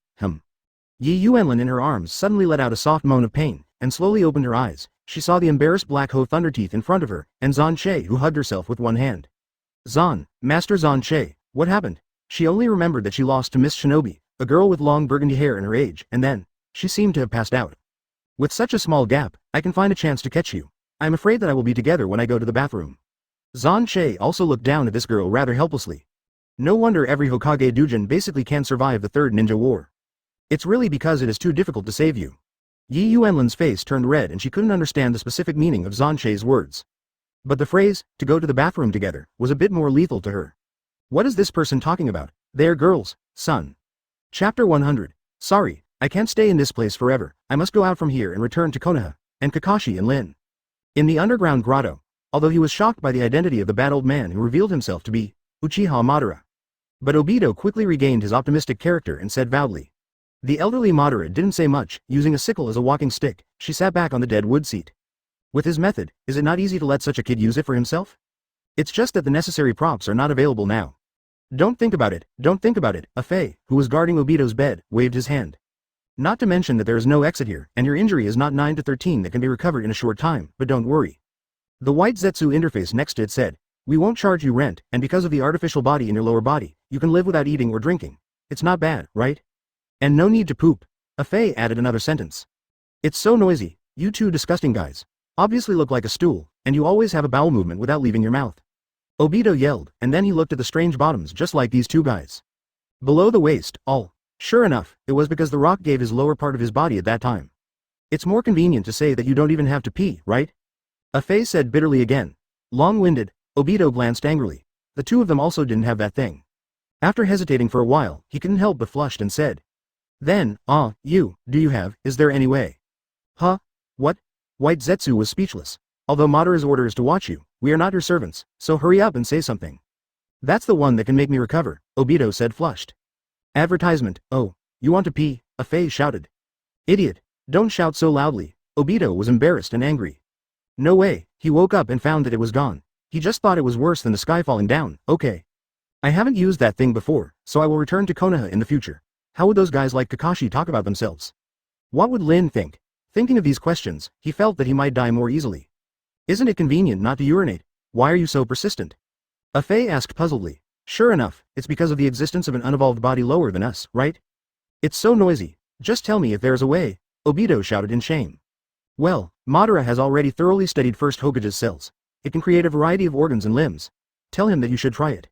Yi Yuanlin in her arms suddenly let out a soft moan of pain, and slowly opened her eyes. She saw the embarrassed Black Ho Thunderteeth in front of her, and Xuan Che, who hugged herself with one hand. Master Xuan Che, what happened? She only remembered that she lost to Miss Shinobi, a girl with long burgundy hair in her age, and then, she seemed to have passed out. With such a small gap, I can find a chance to catch you. I'm afraid that I will be together when I go to the bathroom. Xuan Che also looked down at this girl rather helplessly. No wonder every Hokage Dujin basically can't survive the Third Ninja War. It's really because it is too difficult to save you. Yi Yuanlin's face turned red and she couldn't understand the specific meaning of Xuan Che's words. But the phrase, to go to the bathroom together, was a bit more lethal to her. What is this person talking about? They're girls, son. Chapter 100. Sorry, I can't stay in this place forever. I must go out from here and return to Konoha, and Kakashi and Lin. In the underground grotto, although he was shocked by the identity of the bad old man who revealed himself to be Uchiha Madara. But Obito quickly regained his optimistic character and said proudly. The elderly Madara didn't say much. Using a sickle as a walking stick, she sat back on the dead wood seat. With his method, is it not easy to let such a kid use it for himself? It's just that the necessary props are not available now. Don't think about it, don't think about it. Afei, who was guarding Obito's bed, waved his hand. Not to mention that there is no exit here, and your injury is not 9 to 13 that can be recovered in a short time, but don't worry. The white zetsu interface next to it said, we won't charge you rent, and because of the artificial body in your lower body, you can live without eating or drinking. It's not bad, right? And no need to poop. Afei added another sentence. It's so noisy, you two disgusting guys. Obviously look like a stool, and you always have a bowel movement without leaving your mouth. Obito yelled, and then he looked at the strange bottoms just like these two guys. Below the waist, all. Sure enough, it was because the rock gave his lower part of his body at that time. It's more convenient to say that you don't even have to pee, right? Afei said bitterly again. Long-winded, Obito glanced angrily. The two of them also didn't have that thing. After hesitating for a while, he couldn't help but flushed and said. Then, do you have, is there any way? Huh? What? White Zetsu was speechless. Although Madara's order is to watch you, we are not your servants, so hurry up and say something. That's the one that can make me recover, Obito said flushed. Advertisement, oh, you want to pee? Afei shouted. Idiot, don't shout so loudly. Obito was embarrassed and angry. No way, he woke up and found that it was gone. He just thought it was worse than the sky falling down. Okay. I haven't used that thing before, so I will return to Konoha in the future. How would those guys like Kakashi talk about themselves? What would Lin think? Thinking of these questions, he felt that he might die more easily. Isn't it convenient not to urinate? Why are you so persistent? Afei asked puzzledly. Sure enough, it's because of the existence of an unevolved body lower than us, right? It's so noisy. Just tell me if there's a way, Obito shouted in shame. Well, Madara has already thoroughly studied First Hokage's cells. It can create a variety of organs and limbs. Tell him that you should try it.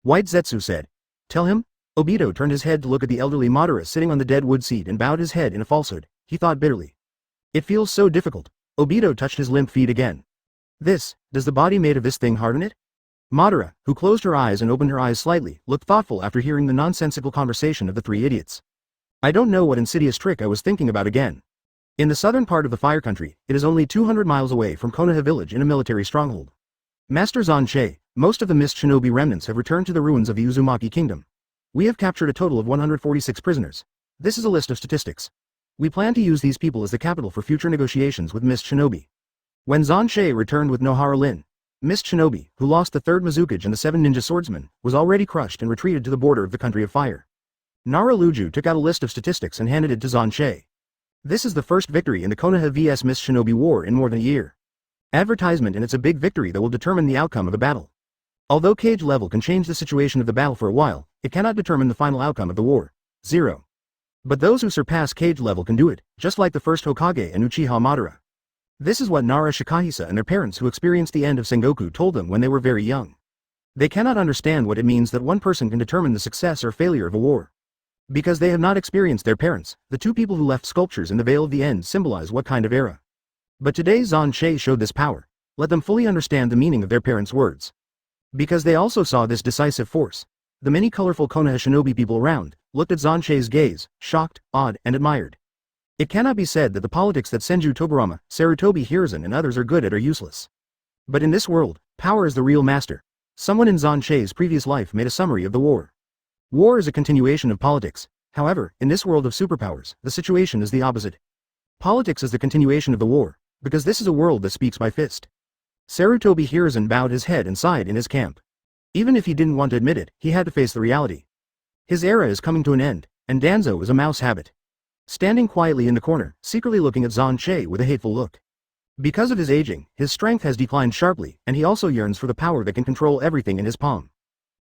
White Zetsu said. Tell him? Obito turned his head to look at the elderly Madara sitting on the dead wood seat and bowed his head in a falsehood, he thought bitterly. It feels so difficult. Obito touched his limp feet again. Does the body made of this thing harden it? Madara, who closed her eyes and opened her eyes slightly, looked thoughtful after hearing the nonsensical conversation of the three idiots. I don't know what insidious trick I was thinking about again. In the southern part of the Fire Country, it is only 200 miles away from Konoha village in a military stronghold. Master Xuan Che, most of the missed shinobi remnants have returned to the ruins of the Uzumaki kingdom. We have captured a total of 146 prisoners. This is a list of statistics. We plan to use these people as the capital for future negotiations with missed shinobi. When Xuan Che returned with Nohara Lin, missed shinobi, who lost the 3rd Mizukage and the 7 ninja swordsmen, was already crushed and retreated to the border of the country of fire. Nara Luju took out a list of statistics and handed it to Xuan Che. This is the first victory in the Konoha vs Missed Shinobi War in more than a year. Advertisement, and it's a big victory that will determine the outcome of the battle. Although Cage level can change the situation of the battle for a while, it cannot determine the final outcome of the war. 0. But those who surpass Cage level can do it, just like the first Hokage and Uchiha Madara. This is what Nara Shikahisa and their parents who experienced the end of Sengoku told them when they were very young. They cannot understand what it means that one person can determine the success or failure of a war. Because they have not experienced their parents, the two people who left sculptures in the Veil of the End symbolize what kind of era. But today Xuan Che showed this power. Let them fully understand the meaning of their parents' words. Because they also saw this decisive force. The many colorful Konoha shinobi people around looked at Xuan Che's gaze, shocked, awed, and admired. It cannot be said that the politics that Senju Tobirama, Sarutobi Hiruzen and others are good at are useless. But in this world, power is the real master. Someone in Xuan Che's previous life made a summary of the war. War is a continuation of politics. However, in this world of superpowers, the situation is the opposite. Politics is the continuation of the war, because this is a world that speaks by fist. Sarutobi Hiruzen bowed his head and sighed in his camp. Even if he didn't want to admit it, he had to face the reality. His era is coming to an end, and Danzo is a mouse habit. Standing quietly in the corner, secretly looking at Xuan Che with a hateful look. Because of his aging, his strength has declined sharply, and he also yearns for the power that can control everything in his palm.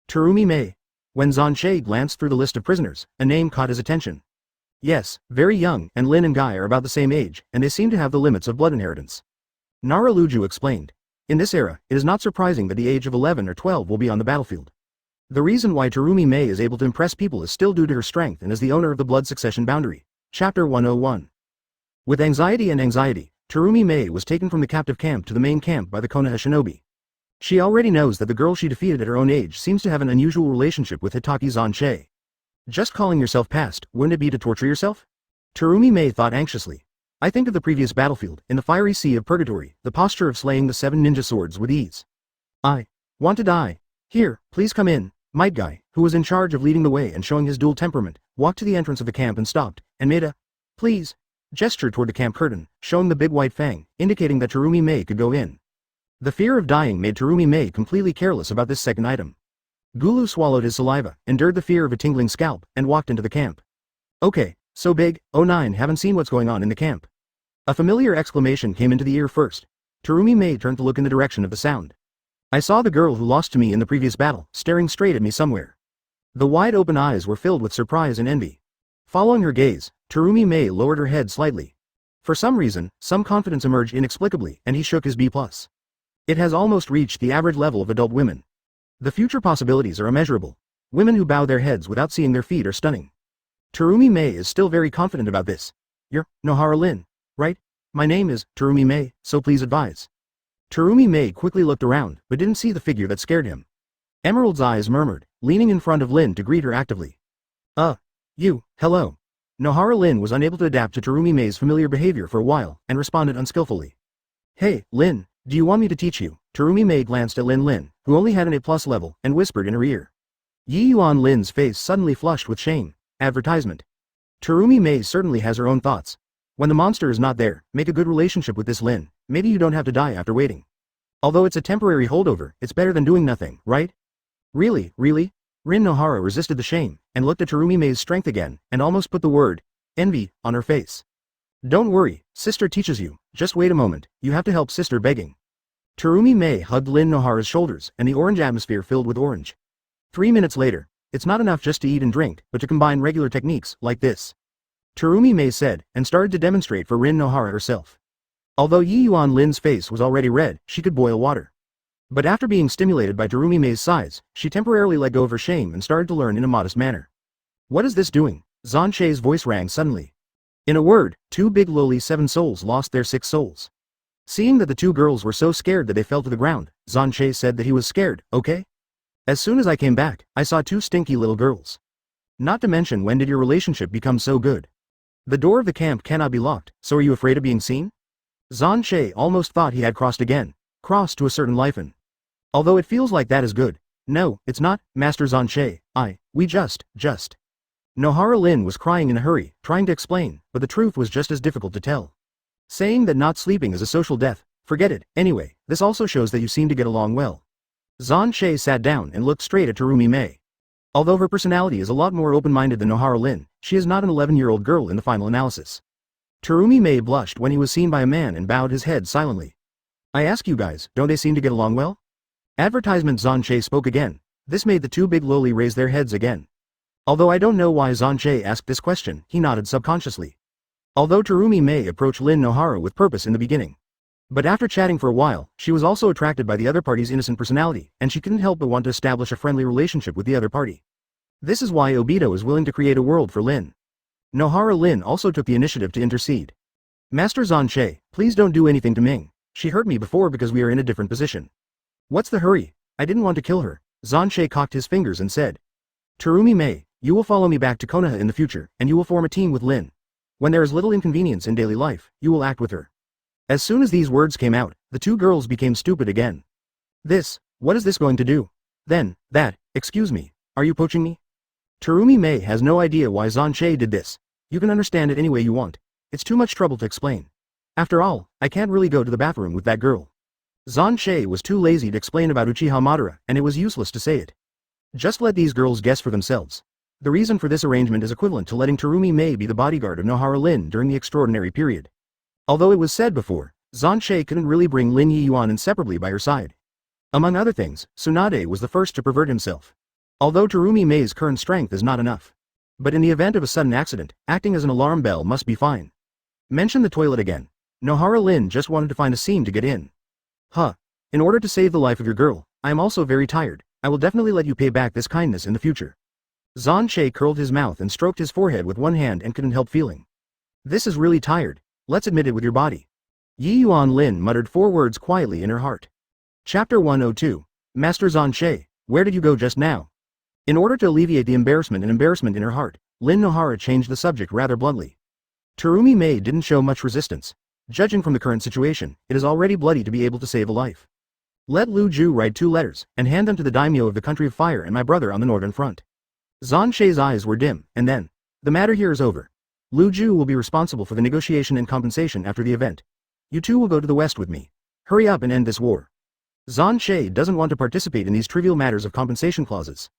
Terumi Mei. When Xuan Che glanced through the list of prisoners, a name caught his attention. Yes, very young, and Lin and Guy are about the same age, and they seem to have the limits of blood inheritance. Naraluju explained. In this era, it is not surprising that the age of 11 or 12 will be on the battlefield. The reason why Terumi Mei is able to impress people is still due to her strength and as the owner of the blood succession boundary. Chapter 101. With anxiety, Terumi Mei was taken from the captive camp to the main camp by the Konoha shinobi. She already knows that the girl she defeated at her own age seems to have an unusual relationship with Hitaki Xuan Che. Just calling yourself past, wouldn't it be to torture yourself? Terumi Mei thought anxiously. I think of the previous battlefield, in the fiery sea of purgatory, the posture of slaying the 7 ninja swords with ease. I want to die. Here, please come in. Might Guy, who was in charge of leading the way and showing his dual temperament, walked to the entrance of the camp and stopped, and made a please gesture toward the camp curtain, showing the big white fang, indicating that Terumi Mei could go in. The fear of dying made Terumi Mei completely careless about this second item. Gulu swallowed his saliva, endured the fear of a tingling scalp, and walked into the camp. Okay, so big, oh nine, haven't seen what's going on in the camp. A familiar exclamation came into the ear first. Terumi Mei turned to look in the direction of the sound. I saw the girl who lost to me in the previous battle, staring straight at me somewhere. The wide-open eyes were filled with surprise and envy. Following her gaze, Terumi Mei lowered her head slightly. For some reason, some confidence emerged inexplicably, and he shook his B+. It has almost reached the average level of adult women. The future possibilities are immeasurable. Women who bow their heads without seeing their feet are stunning. Terumi Mei is still very confident about this. You're Nohara Lin, right? My name is Terumi Mei, so please advise. Terumi Mei quickly looked around, but didn't see the figure that scared him. Emerald's eyes murmured, leaning in front of Lin to greet her actively. You, hello. Nohara Lin was unable to adapt to Terumi Mei's familiar behavior for a while, and responded unskillfully. Hey, Lin, do you want me to teach you? Terumi Mei glanced at Lin, who only had an A+ level, and whispered in her ear. Yi Yuan Lin's face suddenly flushed with shame. Advertisement. Terumi Mei certainly has her own thoughts. When the monster is not there, make a good relationship with this Lin, maybe you don't have to die after waiting. Although it's a temporary holdover, it's better than doing nothing, right? Really? Rin Nohara resisted the shame, and looked at Terumi Mei's strength again, and almost put the word envy on her face. Don't worry, sister teaches you, just wait a moment, you have to help sister begging. Terumi Mei hugged Lin Nohara's shoulders, and the orange atmosphere filled with orange. 3 minutes later, it's not enough just to eat and drink, but to combine regular techniques, like this. Terumi Mei said, and started to demonstrate for Rin Nohara herself. Although Yi Yuan Lin's face was already red, she could boil water. But after being stimulated by Terumi Mei's size, she temporarily let go of her shame and started to learn in a modest manner. What is this doing? Xuan Che's voice rang suddenly. In a word, 2 big lowly 7 souls lost their 6 souls. Seeing that the 2 girls were so scared that they fell to the ground, Xuan Che said that he was scared, okay? As soon as I came back, I saw 2 stinky little girls. Not to mention, when did your relationship become so good? The door of the camp cannot be locked, so are you afraid of being seen? Xuan Che almost thought he had crossed again. Crossed to a certain lifen. Although it feels like that is good. No, it's not, Master Xuan Che, we just. Nohara Lin was crying in a hurry, trying to explain, but the truth was just as difficult to tell. Saying that not sleeping is a social death, forget it, anyway, this also shows that you seem to get along well. Xuan Che sat down and looked straight at Terumi Mei. Although her personality is a lot more open-minded than Nohara Lin, she is not an 11-year-old girl in the final analysis. Terumi Mei blushed when he was seen by a man and bowed his head silently. I ask you guys, don't they seem to get along well? Advertisement. Xuan Che spoke again. This made the 2 big lowly raise their heads again. Although I don't know why Xuan Che asked this question, he nodded subconsciously. Although Terumi Mei approached Lin Nohara with purpose in the beginning. But after chatting for a while, she was also attracted by the other party's innocent personality, and she couldn't help but want to establish a friendly relationship with the other party. This is why Obito is willing to create a world for Lin. Nohara Lin also took the initiative to intercede. Master Xuan Che, please don't do anything to Ming. She hurt me before because we are in a different position. What's the hurry? I didn't want to kill her. Xuan Che cocked his fingers and said. Terumi Mei, you will follow me back to Konoha in the future, and you will form a team with Lin. When there is little inconvenience in daily life, you will act with her. As soon as these words came out, the two girls became stupid again. What is this going to do? Then, excuse me, are you poaching me? Terumi Mei has no idea why Xuan Che did this. You can understand it any way you want. It's too much trouble to explain. After all, I can't really go to the bathroom with that girl. Xuan Che was too lazy to explain about Uchiha Madara, and it was useless to say it. Just let these girls guess for themselves. The reason for this arrangement is equivalent to letting Terumi Mei be the bodyguard of Nohara Lin during the extraordinary period. Although it was said before, Xuan Che couldn't really bring Lin Yiyuan inseparably by her side. Among other things, Tsunade was the first to pervert himself. Although Terumi Mei's current strength is not enough. But in the event of a sudden accident, acting as an alarm bell must be fine. Mention the toilet again. Nohara Lin just wanted to find a seam to get in. In order to save the life of your girl, I am also very tired. I will definitely let you pay back this kindness in the future. Xuan Che curled his mouth and stroked his forehead with one hand and couldn't help feeling. This is really tired. Let's admit it with your body. Yiyuan Lin muttered 4 words quietly in her heart. Chapter 102. Master Xuan Che, where did you go just now? In order to alleviate the embarrassment in her heart, Lin Nohara changed the subject rather bluntly. Terumi Mei didn't show much resistance. Judging from the current situation, it is already bloody to be able to save a life. Let Lu Ju write 2 letters, and hand them to the daimyo of the country of fire and my brother on the northern front. Xuan Che's eyes were dim, and then, the matter here is over. Lu Ju will be responsible for the negotiation and compensation after the event. You two will go to the west with me. Hurry up and end this war. Xuan Che doesn't want to participate in these trivial matters of compensation clauses.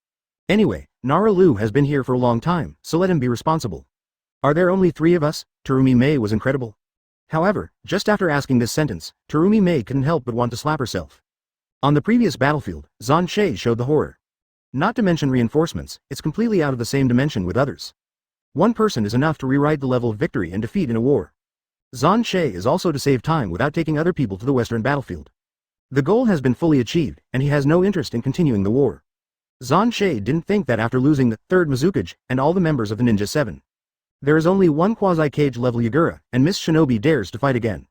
Anyway, Nara Lu has been here for a long time, so let him be responsible. Are there only 3 of us? Terumi Mei was incredible. However, just after asking this sentence, Terumi Mei couldn't help but want to slap herself. On the previous battlefield, Xuan Che showed the horror. Not to mention reinforcements, it's completely out of the same dimension with others. One person is enough to rewrite the level of victory and defeat in a war. Xuan Che is also to save time without taking other people to the western battlefield. The goal has been fully achieved, and he has no interest in continuing the war. Xuan Che didn't think that after losing the 3rd Mizukage and all the members of the Ninja 7. There is only one quasi-cage level Yagura, and Miss Shinobi dares to fight again.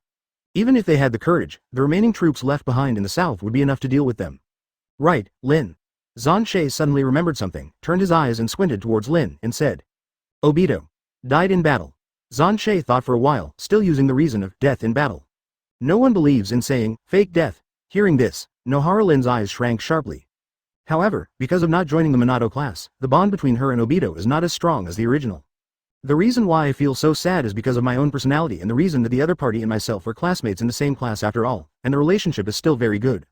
Even if they had the courage, the remaining troops left behind in the south would be enough to deal with them. Right, Lin. Xuan Che suddenly remembered something, turned his eyes and squinted towards Lin, and said. Obito. Died in battle. Xuan Che thought for a while, still using the reason of death in battle. No one believes in saying, fake death. Hearing this, Nohara Lin's eyes shrank sharply. However, because of not joining the Minato class, the bond between her and Obito is not as strong as the original. The reason why I feel so sad is because of my own personality and the reason that the other party and myself were classmates in the same class after all, and the relationship is still very good.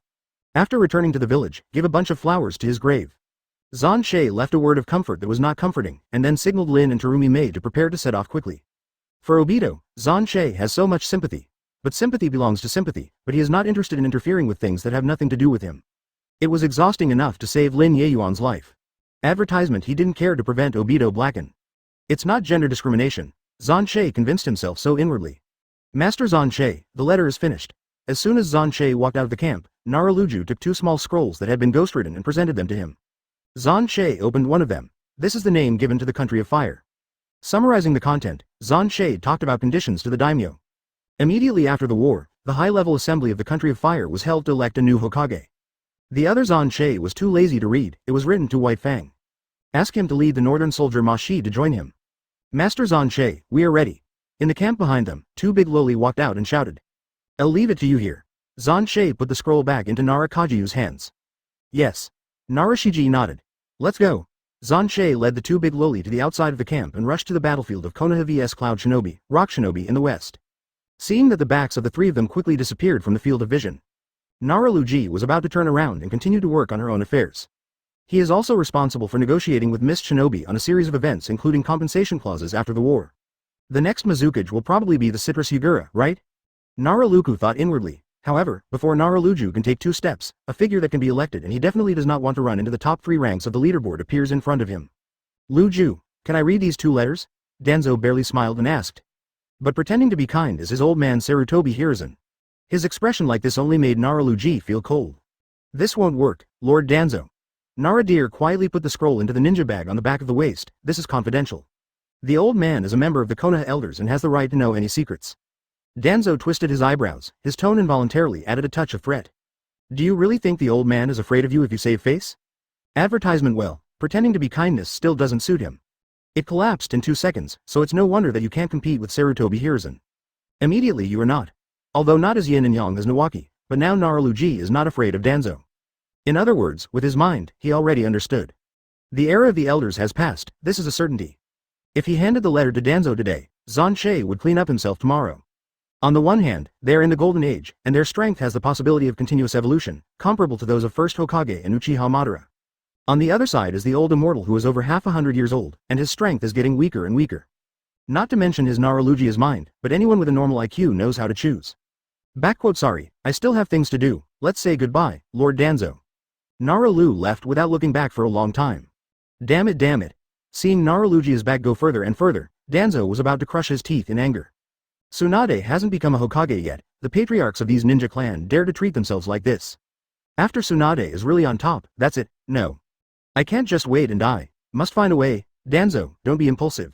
After returning to the village, give a bunch of flowers to his grave. Xuan Che left a word of comfort that was not comforting, and then signaled Lin and Terumi Mei to prepare to set off quickly. For Obito, Xuan Che has so much sympathy. But sympathy belongs to sympathy, but he is not interested in interfering with things that have nothing to do with him. It was exhausting enough to save Lin Yeyuan's life. Advertisement he didn't care to prevent Obito blacken. It's not gender discrimination. Xuan Che convinced himself so inwardly. Master Xuan Che, the letter is finished. As soon as Xuan Che walked out of the camp, Nara Luju took 2 small scrolls that had been ghost-ridden and presented them to him. Xuan Che opened one of them. This is the name given to the country of fire. Summarizing the content, Xuan Che talked about conditions to the daimyo. Immediately after the war, the high-level assembly of the country of fire was held to elect a new Hokage. The other Xuan Che was too lazy to read, it was written to White Fang. Ask him to lead the northern soldier Ma Shi to join him. Master Xuan Che, we are ready. In the camp behind them, 2 big loli walked out and shouted. I'll leave it to you here. Xuan Che put the scroll back into Narakajiyu's hands. Yes. Narashiji nodded. Let's go. Xuan Che led the 2 big loli to the outside of the camp and rushed to the battlefield of Konoha vs Cloud Shinobi, Rock Shinobi in the west. Seeing that the backs of the 3 of them quickly disappeared from the field of vision, Nara Luji was about to turn around and continue to work on her own affairs. He is also responsible for negotiating with Miss Shinobi on a series of events including compensation clauses after the war. The next Mizukage will probably be the Citrus Yagura, right? Naraluku thought inwardly. However, before Naraluju can take 2 steps, a figure that can be elected and he definitely does not want to run into the top 3 ranks of the leaderboard appears in front of him. Luju, can I read these 2 letters? Danzo barely smiled and asked. But pretending to be kind is his old man Sarutobi Hiruzen. His expression like this only made Naraluji feel cold. This won't work, Lord Danzo. Naradir quietly put the scroll into the ninja bag on the back of the waist. This is confidential. The old man is a member of the Konoha elders and has the right to know any secrets. Danzo twisted his eyebrows, his tone involuntarily added a touch of threat. Do you really think the old man is afraid of you if you save face? Advertisement well, pretending to be kindness still doesn't suit him. It collapsed in 2 seconds, so it's no wonder that you can't compete with Sarutobi Hiruzen. Immediately you are not. Although not as yin and yang as Nawaki, but now Naraluji is not afraid of Danzo. In other words, with his mind, he already understood. The era of the elders has passed, this is a certainty. If he handed the letter to Danzo today, Xuan Che would clean up himself tomorrow. On the one hand, they are in the golden age, and their strength has the possibility of continuous evolution, comparable to those of first Hokage and Uchiha Madara. On the other side is the old immortal who is over half 100 years old, and his strength is getting weaker and weaker. Not to mention his Naraluji's mind, but anyone with a normal IQ knows how to choose. Sorry, I still have things to do, let's say goodbye, Lord Danzo. Naralu left without looking back for a long time. Damn it. Seeing Naraluji's back go further and further, Danzo was about to crush his teeth in anger. Tsunade hasn't become a Hokage yet, the patriarchs of these ninja clan dare to treat themselves like this. After Tsunade is really on top, that's it, no. I can't just wait and die, must find a way. Danzo, don't be impulsive.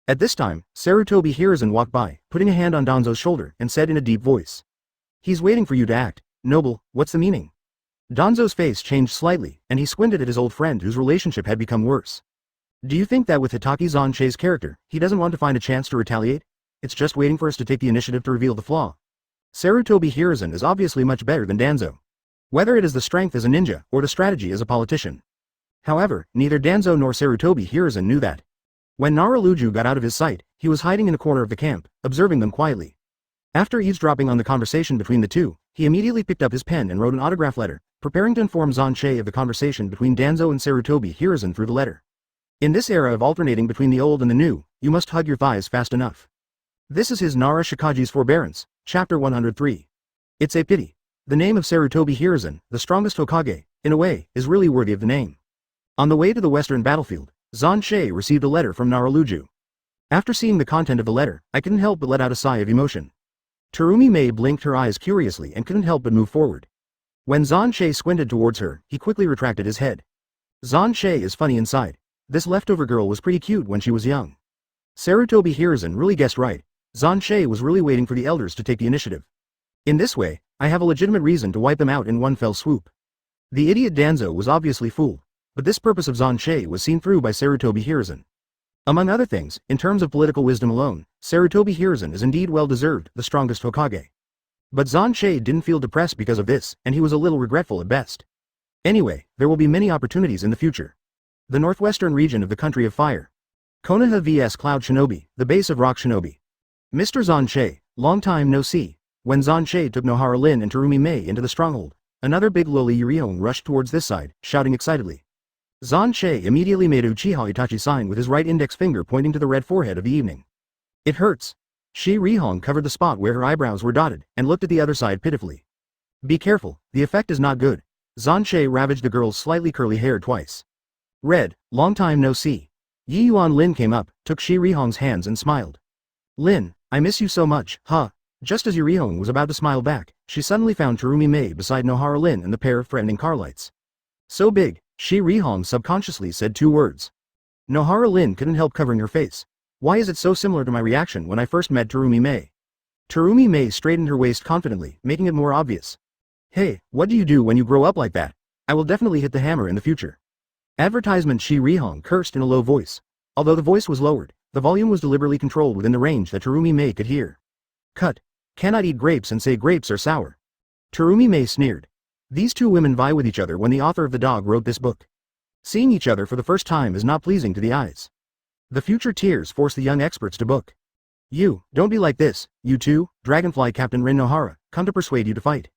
At this time, Sarutobi Hiruzen walked by, putting a hand on Danzo's shoulder, and said in a deep voice. He's waiting for you to act, noble, what's the meaning? Danzo's face changed slightly, and he squinted at his old friend whose relationship had become worse. Do you think that with Hitaki Xuan Che's character, he doesn't want to find a chance to retaliate? It's just waiting for us to take the initiative to reveal the flaw. Sarutobi Hiruzen is obviously much better than Danzo. Whether it is the strength as a ninja, or the strategy as a politician. However, neither Danzo nor Sarutobi Hiruzen knew that. When Naraluju got out of his sight, he was hiding in a corner of the camp, observing them quietly. After eavesdropping on the conversation between the two, he immediately picked up his pen and wrote an autograph letter, preparing to inform Xuan Che of the conversation between Danzo and Sarutobi Hiruzen through the letter. In this era of alternating between the old and the new, you must hug your thighs fast enough. This is his Nara Shikage's Forbearance, Chapter 103. It's a pity. The name of Sarutobi Hiruzen, the strongest Hokage, in a way, is really worthy of the name. On the way to the western battlefield, Xuan Che received a letter from Naraluju. After seeing the content of the letter, I couldn't help but let out a sigh of emotion. Terumi Mei blinked her eyes curiously and couldn't help but move forward. When Xuan Che squinted towards her, he quickly retracted his head. Xuan Che is funny inside. This leftover girl was pretty cute when she was young. Sarutobi Hiruzen really guessed right. Xuan Che was really waiting for the elders to take the initiative. In this way, I have a legitimate reason to wipe them out in one fell swoop. The idiot Danzo was obviously fooled, but this purpose of Xuan Che was seen through by Sarutobi Hiruzen. Among other things, in terms of political wisdom alone, Sarutobi Hiruzen is indeed well-deserved the strongest Hokage. But Xuan Che didn't feel depressed because of this, and he was a little regretful at best. Anyway, there will be many opportunities in the future. The northwestern region of the Country of Fire. Konoha vs Cloud Shinobi, the base of Rock Shinobi. Mr. Xuan Che, long time no see. When Xuan Che took Nohara Lin and Terumi Mei into the stronghold, another big loli Yurihong rushed towards this side, shouting excitedly. Xuan Che immediately made a Uchiha Itachi sign with his right index finger pointing to the red forehead of the evening. It hurts. Shi Rihong covered the spot where her eyebrows were dotted, and looked at the other side pitifully. Be careful, the effect is not good. Xuan Che ravaged the girl's slightly curly hair twice. Red, long time no see. Yi Yuan Lin came up, took Shi Rihong's hands and smiled. Lin, I miss you so much, huh? Just as Yurihong was about to smile back, she suddenly found Terumi Mei beside Nohara Lin and the pair of threatening Carlites. So big, Shi Rihong subconsciously said 2 words. Nohara Lin couldn't help covering her face. Why is it so similar to my reaction when I first met Terumi Mei? Terumi Mei straightened her waist confidently, making it more obvious. Hey, what do you do when you grow up like that? I will definitely hit the hammer in the future. Advertisement. Shi Rihong cursed in a low voice. Although the voice was lowered, the volume was deliberately controlled within the range that Terumi Mei could hear. Cut. Cannot eat grapes and say grapes are sour. Terumi Mei sneered. These two women vie with each other when the author of the dog wrote this book. Seeing each other for the first time is not pleasing to the eyes. The future tears force the young experts to book. You, don't be like this, you two, Dragonfly Captain Rin Nohara, come to persuade you to fight.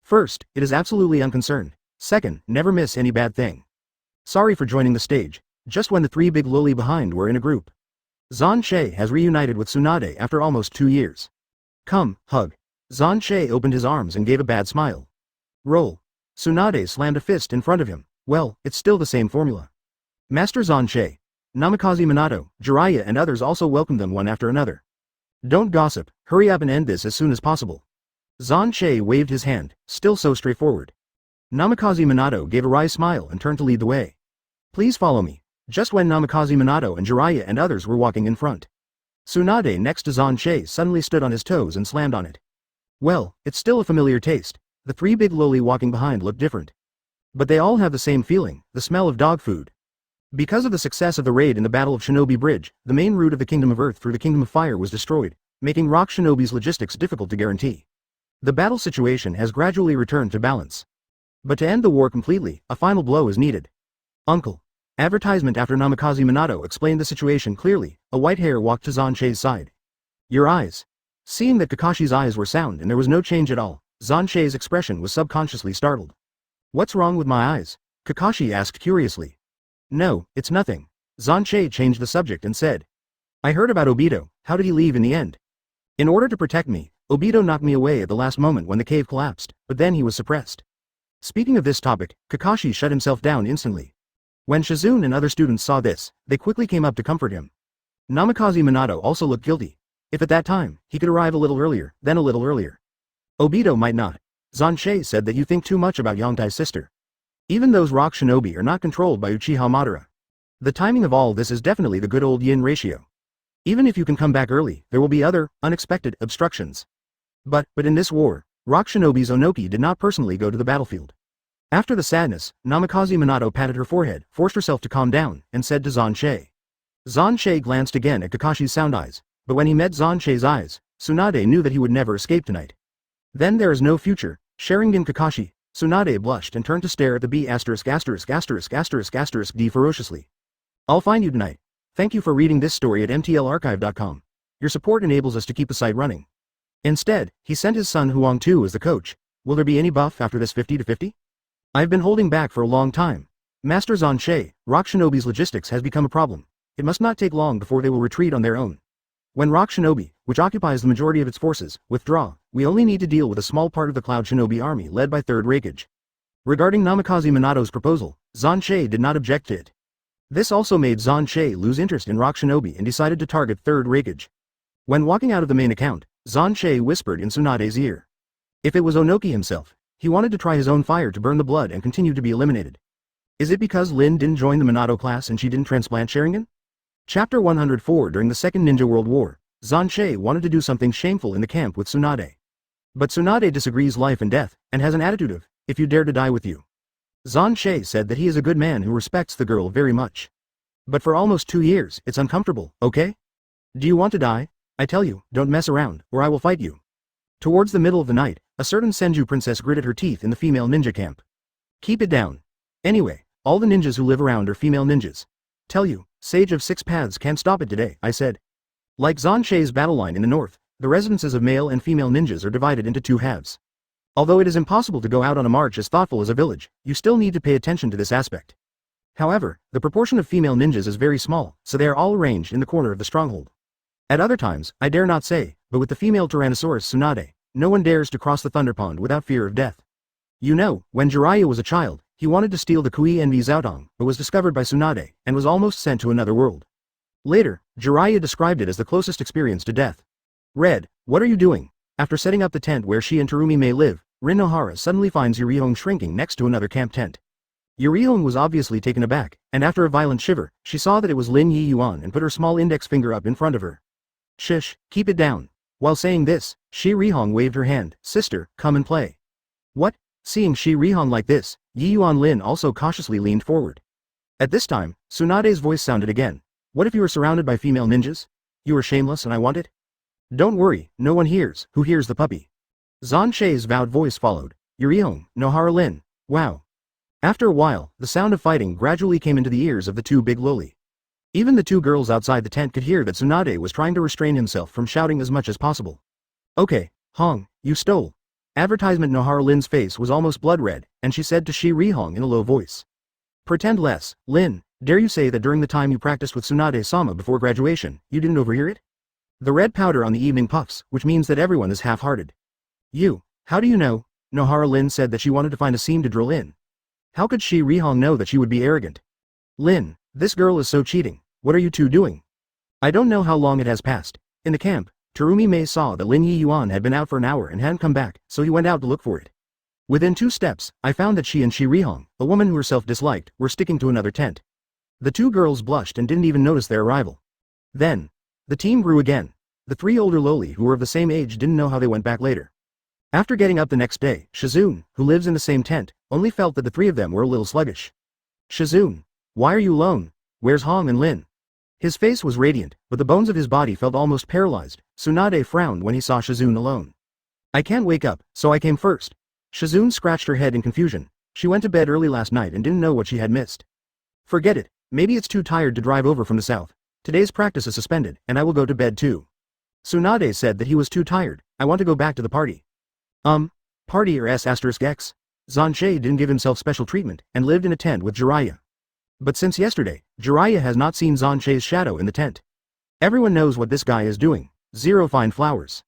First, it is absolutely unconcerned. Second, never miss any bad thing. Sorry for joining the stage, just when the 3 big loli behind were in a group. Xuan Che has reunited with Tsunade after almost 2 years. Come, hug. Xuan Che opened his arms and gave a bad smile. Roll. Tsunade slammed a fist in front of him. Well, it's still the same formula. Master Xuan Che, Namikaze Minato, Jiraiya and others also welcomed them one after another. Don't gossip, hurry up and end this as soon as possible. Xuan Che waved his hand, still so straightforward. Namikaze Minato gave a wry smile and turned to lead the way. Please follow me. Just when Namikaze Minato and Jiraiya and others were walking in front, Tsunade next to Xuan Che suddenly stood on his toes and slammed on it. Well, it's still a familiar taste. The three big loli walking behind looked different. But they all have the same feeling, the smell of dog food. Because of the success of the raid in the Battle of Shinobi Bridge, the main route of the Kingdom of Earth through the Kingdom of Fire was destroyed, making Rock Shinobi's logistics difficult to guarantee. The battle situation has gradually returned to balance. But to end the war completely, a final blow is needed. Uncle. Advertisement after Namikaze Minato explained the situation clearly, a white hair walked to Xuan Che's side. Your eyes. Seeing that Kakashi's eyes were sound and there was no change at all, Xuan Che's expression was subconsciously startled. What's wrong with my eyes? Kakashi asked curiously. No, it's nothing. Xuan Che changed the subject and said. I heard about Obito, how did he leave in the end? In order to protect me, Obito knocked me away at the last moment when the cave collapsed, but then he was suppressed. Speaking of this topic, Kakashi shut himself down instantly. When Shizune and other students saw this, they quickly came up to comfort him. Namikaze Minato also looked guilty. If at that time, he could arrive a little earlier, then a little earlier. Obito might not. Xuan Che said that you think too much about Yongtai's sister. Even those rock shinobi are not controlled by Uchiha Madara. The timing of all this is definitely the good old yin ratio. Even if you can come back early, there will be other, unexpected, obstructions. But in this war, rock shinobi's Onoki did not personally go to the battlefield. After the sadness, Namikaze Minato patted her forehead, forced herself to calm down, and said to Xuan Che. Xuan Che glanced again at Kakashi's sound eyes, but when he met Xuan Che's eyes, Tsunade knew that he would never escape tonight. Then there is no future, Sharingan Kakashi. Tsunade blushed and turned to stare at the B************* D ferociously. I'll find you tonight. Thank you for reading this story at mtlarchive.com. Your support enables us to keep the site running. Instead, he sent his son Huang Tu as the coach. Will there be any buff after this 50-50? I've been holding back for a long time. Master Xuan Che, Rock Shinobi's logistics has become a problem. It must not take long before they will retreat on their own. When Rock Shinobi, which occupies the majority of its forces, withdraw, we only need to deal with a small part of the Cloud Shinobi army led by 3rd Raikage. Regarding Namikaze Minato's proposal, Xuan Che did not object to it. This also made Xuan Che lose interest in Rock Shinobi and decided to target 3rd Raikage. When walking out of the main account, Xuan Che whispered in Tsunade's ear. If it was Onoki himself, he wanted to try his own fire to burn the blood and continue to be eliminated. Is it because Lin didn't join the Minato class and she didn't transplant Sharingan? Chapter 104. During the Second Ninja World War, Xuan Che wanted to do something shameful in the camp with Tsunade. But Tsunade disagrees life and death, and has an attitude of, if you dare to die with you. Xuan Che said that he is a good man who respects the girl very much. But for almost 2 years, it's uncomfortable, okay? Do you want to die? I tell you, don't mess around, or I will fight you. Towards the middle of the night, a certain Senju princess gritted her teeth in the female ninja camp. Keep it down. Anyway, all the ninjas who live around are female ninjas. Tell you, Sage of Six Paths can't stop it today, I said. Like Xuan Che's battle line in the north, the residences of male and female ninjas are divided into 2 halves. Although it is impossible to go out on a march as thoughtful as a village, you still need to pay attention to this aspect. However, the proportion of female ninjas is very small, so they are all arranged in the corner of the stronghold. At other times, I dare not say, but with the female Tyrannosaurus Tsunade, no one dares to cross the Thunder Pond without fear of death. You know, when Jiraiya was a child, he wanted to steal the Kui Envy Zhaotong, but was discovered by Tsunade, and was almost sent to another world. Later, Jiraiya described it as the closest experience to death. Red, what are you doing? After setting up the tent where she and Terumi may live, Rin Nohara suddenly finds Yurihong shrinking next to another camp tent. Yurihong was obviously taken aback, and after a violent shiver, she saw that it was Lin Yi Yuan and put her small index finger up in front of her. Shush, keep it down. While saying this, Shi Rihong waved her hand. Sister, come and play. What? Seeing Shi Rihong like this, Yi Yuan Lin also cautiously leaned forward. At this time, Tsunade's voice sounded again. What if you were surrounded by female ninjas? You are shameless and I want it? Don't worry, no one hears. Who hears the puppy? Xuan Che's vowed voice followed. Yurihong, Nohara Lin. Wow. After a while, the sound of fighting gradually came into the ears of the 2 big loli. Even the 2 girls outside the tent could hear that Tsunade was trying to restrain himself from shouting as much as possible. Okay, Hong, you stole. Advertisement. Nohara Lin's face was almost blood red, and she said to Shi Rihong in a low voice. Pretend less, Lin, dare you say that during the time you practiced with Tsunade-sama before graduation, you didn't overhear it? The red powder on the evening puffs, which means that everyone is half-hearted. You, how do you know? Nohara Lin said that she wanted to find a seam to drill in. How could Shi Rihong know that she would be arrogant? Lin, this girl is so cheating. What are you 2 doing? I don't know how long it has passed. In the camp, Terumi Mei saw that Lin Yi Yuan had been out for an hour and hadn't come back, so he went out to look for it. Within 2 steps, I found that she and Shirihong, a woman who herself disliked, were sticking to another tent. The 2 girls blushed and didn't even notice their arrival. Then, the team grew again. The 3 older loli who were of the same age didn't know how they went back later. After getting up the next day, Shizune, who lives in the same tent, only felt that the 3 of them were a little sluggish. Shizune, why are you alone? Where's Hong and Lin? His face was radiant, but the bones of his body felt almost paralyzed. Tsunade frowned when he saw Shizune alone. I can't wake up, so I came first. Shizune scratched her head in confusion. She went to bed early last night and didn't know what she had missed. Forget it, maybe it's too tired to drive over from the south. Today's practice is suspended, and I will go to bed too. Tsunade said that he was too tired. I want to go back to the party. Party or S***X? Xuan Che didn't give himself special treatment, and lived in a tent with Jiraiya. But since yesterday, Jiraiya has not seen Xuan Che's shadow in the tent. Everyone knows what this guy is doing. 0 fine flowers.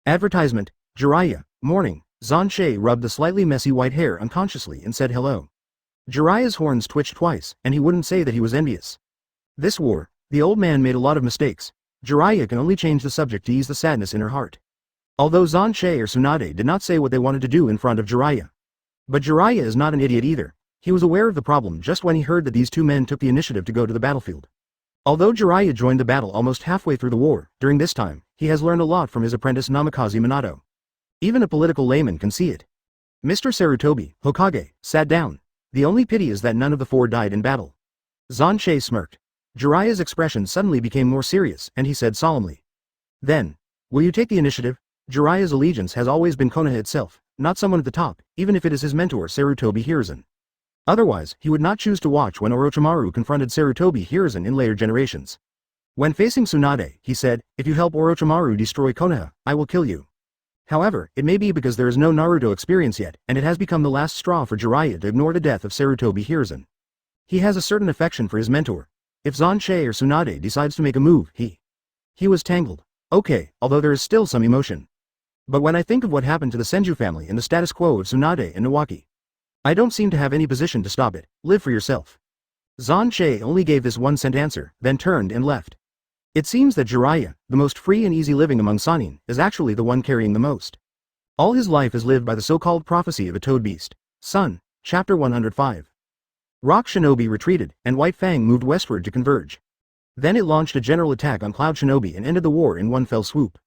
Advertisement, Jiraiya, morning. Xuan Che rubbed the slightly messy white hair unconsciously and said hello. Jiraiya's horns twitched twice, and he wouldn't say that he was envious. This war, the old man made a lot of mistakes. Jiraiya can only change the subject to ease the sadness in her heart. Although Xuan Che or Tsunade did not say what they wanted to do in front of Jiraiya. But Jiraiya is not an idiot either. He was aware of the problem just when he heard that these 2 men took the initiative to go to the battlefield. Although Jiraiya joined the battle almost halfway through the war, during this time, he has learned a lot from his apprentice Namikaze Minato. Even a political layman can see it. Mr. Sarutobi, Hokage, sat down. The only pity is that none of the 4 died in battle. Xuan Che smirked. Jiraiya's expression suddenly became more serious, and he said solemnly. Then, will you take the initiative? Jiraiya's allegiance has always been Konoha itself, not someone at the top, even if it is his mentor Sarutobi Hiruzen. Otherwise, he would not choose to watch when Orochimaru confronted Sarutobi Hiruzen in later generations. When facing Tsunade, he said, if you help Orochimaru destroy Konoha, I will kill you. However, it may be because there is no Naruto experience yet, and it has become the last straw for Jiraiya to ignore the death of Sarutobi Hiruzen. He has a certain affection for his mentor. If Xuan Che or Tsunade decides to make a move, he was tangled. Okay, although there is still some emotion. But when I think of what happened to the Senju family and the status quo of Tsunade and Nawaki, I don't seem to have any position to stop it. Live for yourself. Xuan Che only gave this 1-cent answer, then turned and left. It seems that Jiraiya, the most free and easy living among Sannin, is actually the one carrying the most. All his life is lived by the so-called prophecy of a toad beast. Sun, Chapter 105. Rock Shinobi retreated, and White Fang moved westward to converge. Then it launched a general attack on Cloud Shinobi and ended the war in one fell swoop.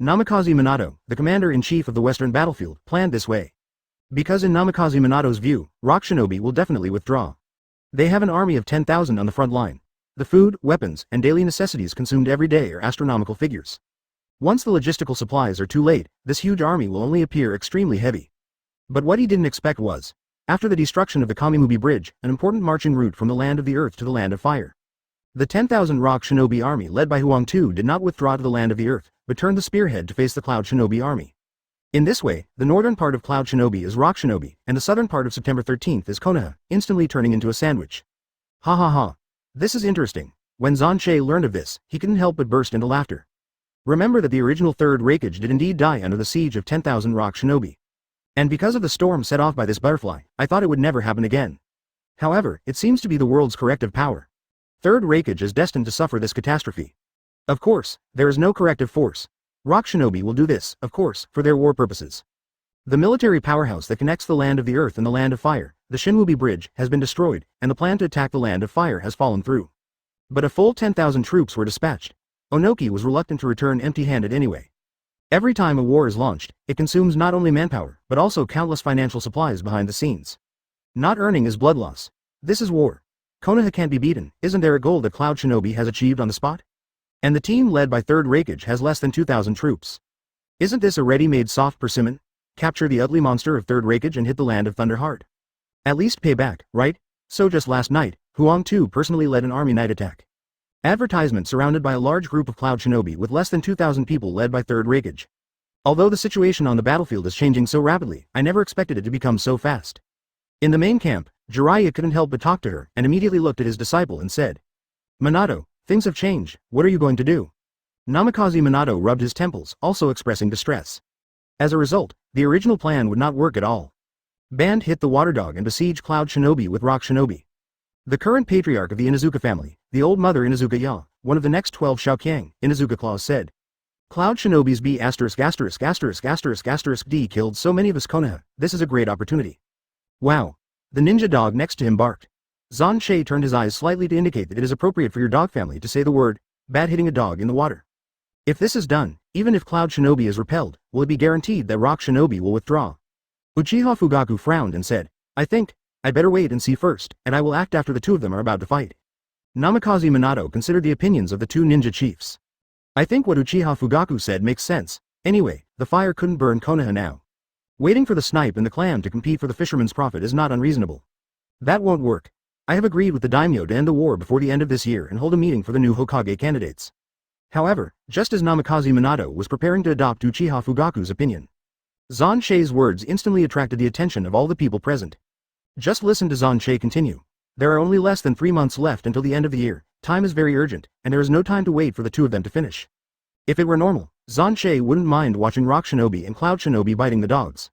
Namikaze Minato, the commander-in-chief of the western battlefield, planned this way. Because in Namikaze Minato's view, Rock Shinobi will definitely withdraw. They have an army of 10,000 on the front line. The food, weapons, and daily necessities consumed every day are astronomical figures. Once the logistical supplies are too late, this huge army will only appear extremely heavy. But what he didn't expect was, after the destruction of the Kamimubi Bridge, an important marching route from the land of the earth to the land of fire. The 10,000 Rock Shinobi army led by Huang Tu did not withdraw to the land of the earth, but turned the spearhead to face the Cloud Shinobi army. In this way, the northern part of Cloud Shinobi is Rock Shinobi, and the southern part of September 13th is Konoha, instantly turning into a sandwich. Ha ha ha. This is interesting. When Xuan Che learned of this, he couldn't help but burst into laughter. Remember that the original third Raikage did indeed die under the siege of 10,000 Rock Shinobi. And because of the storm set off by this butterfly, I thought it would never happen again. However, it seems to be the world's corrective power. Third Raikage is destined to suffer this catastrophe. Of course, there is no corrective force. Rock Shinobi will do this, of course, for their war purposes. The military powerhouse that connects the land of the earth and the land of fire, the Shinmubi Bridge, has been destroyed, and the plan to attack the land of fire has fallen through. But a full 10,000 troops were dispatched. Onoki was reluctant to return empty-handed anyway. Every time a war is launched, it consumes not only manpower, but also countless financial supplies behind the scenes. Not earning is blood loss. This is war. Konoha can't be beaten. Isn't there a goal that Cloud Shinobi has achieved on the spot? And the team led by 3rd Raikage has less than 2,000 troops. Isn't this a ready-made soft persimmon? Capture the ugly monster of 3rd Raikage and hit the land of Thunder hard. At least pay back, right? So just last night, Huang Tu personally led an army night attack. Advertisement surrounded by a large group of Cloud Shinobi with less than 2,000 people led by 3rd Raikage. Although the situation on the battlefield is changing so rapidly, I never expected it to become so fast. In the main camp, Jiraiya couldn't help but talk to her and immediately looked at his disciple and said, Minato, things have changed, what are you going to do? Namikaze Minato rubbed his temples, also expressing distress. As a result, the original plan would not work at all. Band hit the water dog and besieged Cloud Shinobi with Rock Shinobi. The current patriarch of the Inuzuka family, the old mother Inuzuka Ya, one of the next 12 Shaoqiang, Inuzuka claws said. Cloud Shinobi's B********** D killed so many of us Konoha, this is a great opportunity. Wow. The ninja dog next to him barked. Xuan Che turned his eyes slightly to indicate that it is appropriate for your dog family to say the word, bad hitting a dog in the water. If this is done, even if Cloud Shinobi is repelled, will it be guaranteed that Rock Shinobi will withdraw? Uchiha Fugaku frowned and said, I think, I'd better wait and see first, and I will act after the two of them are about to fight. Namikaze Minato considered the opinions of the two ninja chiefs. I think what Uchiha Fugaku said makes sense. Anyway, the fire couldn't burn Konoha now. Waiting for the snipe and the clam to compete for the fisherman's profit is not unreasonable. That won't work. I have agreed with the daimyo to end the war before the end of this year and hold a meeting for the new Hokage candidates. However, just as Namikaze Minato was preparing to adopt Uchiha Fugaku's opinion, Xuan Che's words instantly attracted the attention of all the people present. Just listen to Xuan Che continue. There are only less than 3 months left until the end of the year, time is very urgent, and there is no time to wait for the two of them to finish. If it were normal, Xuan Che wouldn't mind watching Rock Shinobi and Cloud Shinobi biting the dogs.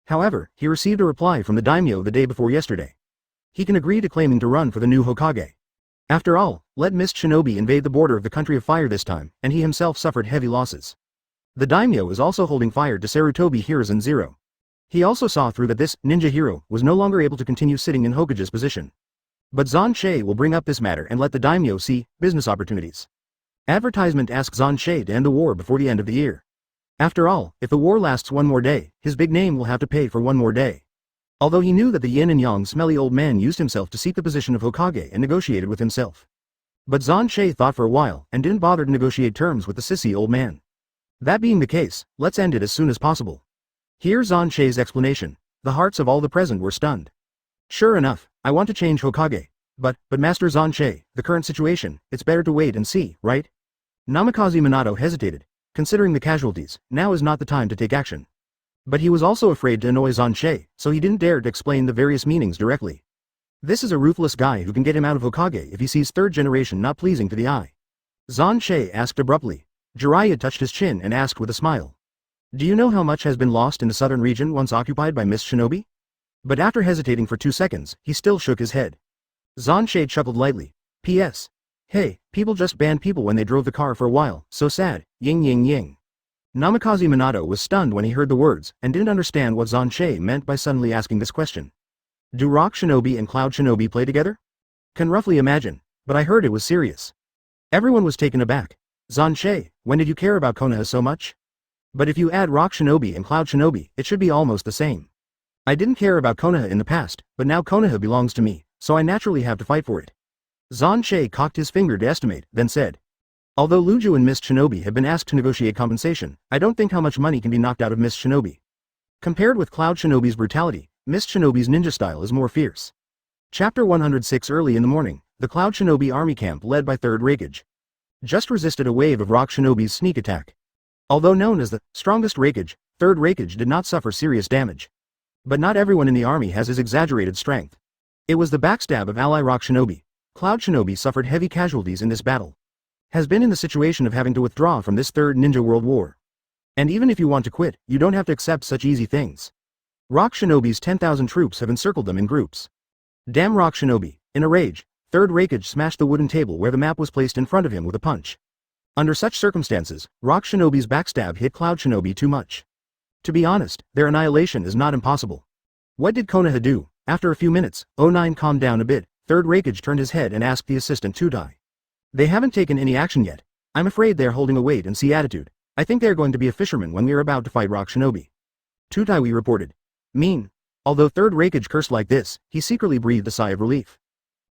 However, he received a reply from the daimyo the day before yesterday. He can agree to claiming to run for the new Hokage. After all, let Mist Shinobi invade the border of the Country of Fire this time, and he himself suffered heavy losses. The daimyo is also holding fire to Sarutobi Hiruzen Zero. He also saw through that this ninja hero was no longer able to continue sitting in Hokage's position. But Xuan Che will bring up this matter and let the daimyo see business opportunities. Advertisement asks Xuan Che to end the war before the end of the year. After all, if the war lasts one more day, his big name will have to pay for one more day. Although he knew that the yin and yang smelly old man used himself to seek the position of Hokage and negotiated with himself. But Xuan Che thought for a while and didn't bother to negotiate terms with the sissy old man. That being the case, let's end it as soon as possible. Here's Xuan Che's explanation. The hearts of all the present were stunned. Sure enough, I want to change Hokage. But Master Xuan Che, the current situation, it's better to wait and see, right? Namikaze Minato hesitated. Considering the casualties, now is not the time to take action. But he was also afraid to annoy Xuan Che, so he didn't dare to explain the various meanings directly. This is a ruthless guy who can get him out of Hokage if he sees third generation not pleasing to the eye. Xuan Che asked abruptly. Jiraiya touched his chin and asked with a smile. Do you know how much has been lost in the southern region once occupied by Mist Shinobi? But after hesitating for 2 seconds, he still shook his head. Xuan Che chuckled lightly. P.S. Hey, people just banned people when they drove the car for a while, so sad, ying ying ying. Namikaze Minato was stunned when he heard the words, and didn't understand what Xuan Che meant by suddenly asking this question. Do Rock Shinobi and Cloud Shinobi play together? Can roughly imagine, but I heard it was serious. Everyone was taken aback. Xuan Che, when did you care about Konoha so much? But if you add Rock Shinobi and Cloud Shinobi, it should be almost the same. I didn't care about Konoha in the past, but now Konoha belongs to me, so I naturally have to fight for it. Xuan Che cocked his finger to estimate, then said. Although Luju and Mist Shinobi have been asked to negotiate compensation, I don't think how much money can be knocked out of Mist Shinobi. Compared with Cloud Shinobi's brutality, Mist Shinobi's ninja style is more fierce. Chapter 106. Early in the morning, the Cloud Shinobi army camp led by 3rd Raikage just resisted a wave of Rock Shinobi's sneak attack. Although known as the strongest Raikage, 3rd Raikage did not suffer serious damage. But not everyone in the army has his exaggerated strength. It was the backstab of ally Rock Shinobi. Cloud Shinobi suffered heavy casualties in this battle. Has been in the situation of having to withdraw from this 3rd Ninja World War. And even if you want to quit, you don't have to accept such easy things. Rock Shinobi's 10,000 troops have encircled them in groups. Damn Rock Shinobi, in a rage, 3rd Raikage smashed the wooden table where the map was placed in front of him with a punch. Under such circumstances, Rock Shinobi's backstab hit Cloud Shinobi too much. To be honest, their annihilation is not impossible. What did Konoha do? After a few minutes, 09 calmed down a bit. 3rd Raikage turned his head and asked the assistant Tudai. They haven't taken any action yet. I'm afraid they're holding a wait-and-see attitude. I think they're going to be a fisherman when we are about to fight Rock Shinobi. Tudai reported. Mean. Although 3rd Raikage cursed like this, he secretly breathed a sigh of relief.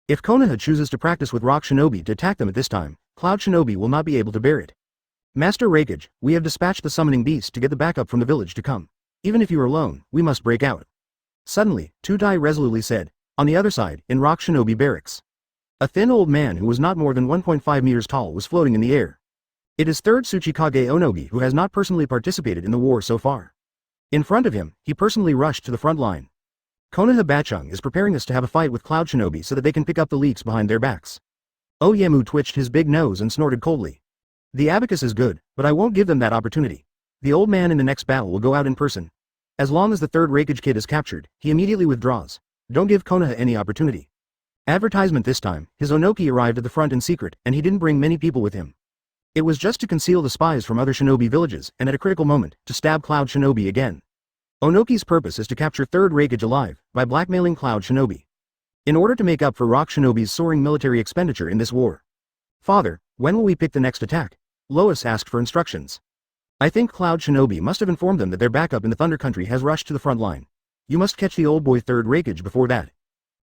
If Konoha chooses to practice with Rock Shinobi to attack them at this time, Cloud Shinobi will not be able to bear it. Master Raikage, we have dispatched the summoning beast to get the backup from the village to come. Even if you are alone, we must break out. Suddenly, Tudai resolutely said. On the other side, in Rock Shinobi barracks. A thin old man who was not more than 1.5 meters tall was floating in the air. It is 3rd Tsuchikage Onogi who has not personally participated in the war so far. In front of him, he personally rushed to the front line. Konoha Bachung is preparing us to have a fight with Cloud Shinobi so that they can pick up the leaks behind their backs. Oyemu twitched his big nose and snorted coldly. The abacus is good, but I won't give them that opportunity. The old man in the next battle will go out in person. As long as the 3rd Raikage kid is captured, he immediately withdraws. Don't give Konoha any opportunity. Advertisement this time, his Onoki arrived at the front in secret, and he didn't bring many people with him. It was just to conceal the spies from other shinobi villages and at a critical moment, to stab Cloud Shinobi again. Onoki's purpose is to capture 3rd Raikage alive, by blackmailing Cloud Shinobi. In order to make up for Rock Shinobi's soaring military expenditure in this war. Father, when will we pick the next attack? Lois asked for instructions. I think Cloud Shinobi must have informed them that their backup in the Thunder Country has rushed to the front line. You must catch the old boy 3rd Raikage before that.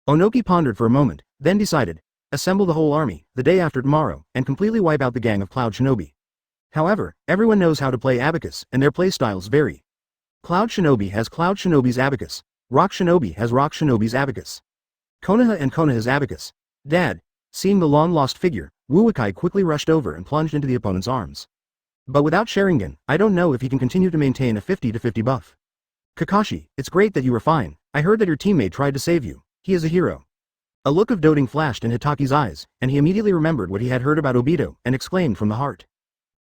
Onoki pondered for a moment, then decided, assemble the whole army, the day after tomorrow, and completely wipe out the gang of Cloud Shinobi. However, everyone knows how to play abacus, and their play styles vary. Cloud Shinobi has Cloud Shinobi's abacus. Rock Shinobi has Rock Shinobi's abacus. Konoha and Konoha's abacus. Dad. Seeing the long-lost figure, Wuukai quickly rushed over and plunged into the opponent's arms. But without Sharingan, I don't know if he can continue to maintain a 50-50 buff. Kakashi, it's great that you were fine. I heard that your teammate tried to save you. He is a hero. A look of doting flashed in Hitaki's eyes, and he immediately remembered what he had heard about Obito, and exclaimed from the heart.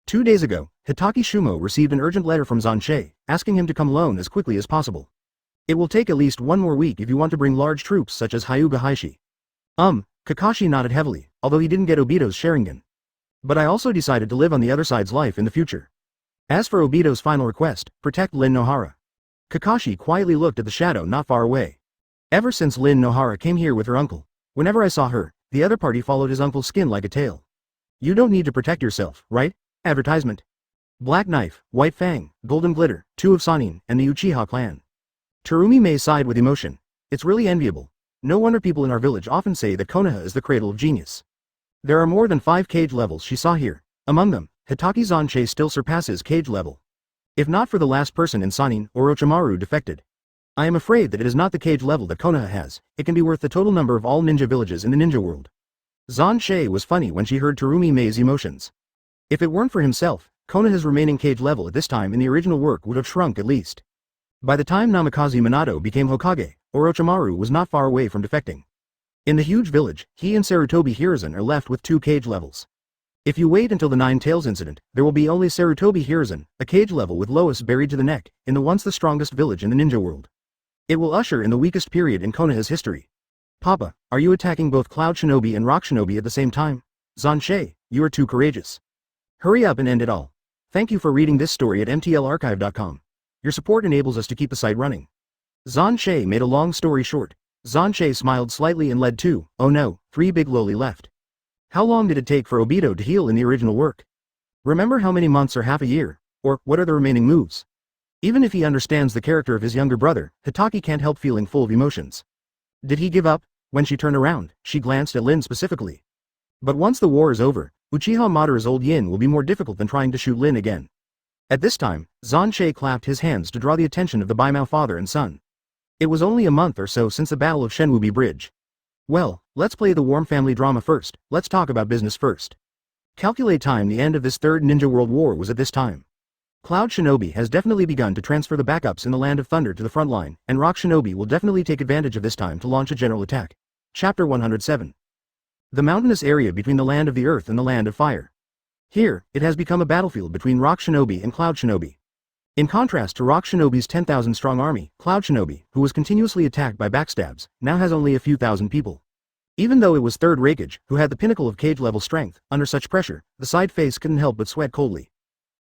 2 days ago, Hitaki Shumo received an urgent letter from Xuan Che, asking him to come alone as quickly as possible. It will take at least 1 more week if you want to bring large troops such as Hyuga Heishi. Kakashi nodded heavily, although he didn't get Obito's Sharingan. But I also decided to live on the other side's life in the future. As for Obito's final request, protect Lin Nohara. Kakashi quietly looked at the shadow not far away. Ever since Lin Nohara came here with her uncle, whenever I saw her, the other party followed his uncle's skin like a tail. You don't need to protect yourself, right? Advertisement. Black Knife, White Fang, Golden Glitter, 2 of Sannin, and the Uchiha clan. Terumi May sighed with emotion. It's really enviable. No wonder people in our village often say that Konoha is the cradle of genius. There are more than 5 cage levels she saw here. Among them, Hitaki Xuan Che still surpasses cage level. If not for the last person in Sannin, Orochimaru defected. I am afraid that it is not the cage level that Konoha has, it can be worth the total number of all ninja villages in the ninja world. Xuan Che was funny when she heard Terumi May's emotions. If it weren't for himself, Konoha's remaining cage level at this time in the original work would have shrunk at least. By the time Namikaze Minato became Hokage, Orochimaru was not far away from defecting. In the huge village, he and Sarutobi Hiruzen are left with 2 cage levels. If you wait until the Nine Tails incident, there will be only Sarutobi Hiruzen, a cage level with Lois buried to the neck, in the once the strongest village in the ninja world. It will usher in the weakest period in Konoha's history. Papa, are you attacking both Cloud Shinobi and Rock Shinobi at the same time? Xuan Che, you are too courageous. Hurry up and end it all. Thank you for reading this story at mtlarchive.com. Your support enables us to keep the site running. Xuan Che made a long story short. Xuan Che smiled slightly and led 2, oh no, 3 big loli left. How long did it take for Obito to heal in the original work? Remember how many months or half a year? Or, what are the remaining moves? Even if he understands the character of his younger brother, Hitaki can't help feeling full of emotions. Did he give up? When she turned around, she glanced at Lin specifically. But once the war is over, Uchiha Madara's old yin will be more difficult than trying to shoot Lin again. At this time, Xuan Che clapped his hands to draw the attention of the Baimao father and son. It was only a month or so since the Battle of Shenwubi Bridge. Well, let's play the warm family drama first, let's talk about business first. Calculate time. The end of this 3rd Ninja World War was at this time. Cloud Shinobi has definitely begun to transfer the backups in the Land of Thunder to the front line, and Rock Shinobi will definitely take advantage of this time to launch a general attack. Chapter 107. The mountainous area between the Land of the Earth and the Land of Fire. Here, it has become a battlefield between Rock Shinobi and Cloud Shinobi. In contrast to Rock Shinobi's 10,000-strong army, Cloud Shinobi, who was continuously attacked by backstabs, now has only a few thousand people. Even though it was 3rd Raikage, who had the pinnacle of cage-level strength, under such pressure, the side face couldn't help but sweat coldly.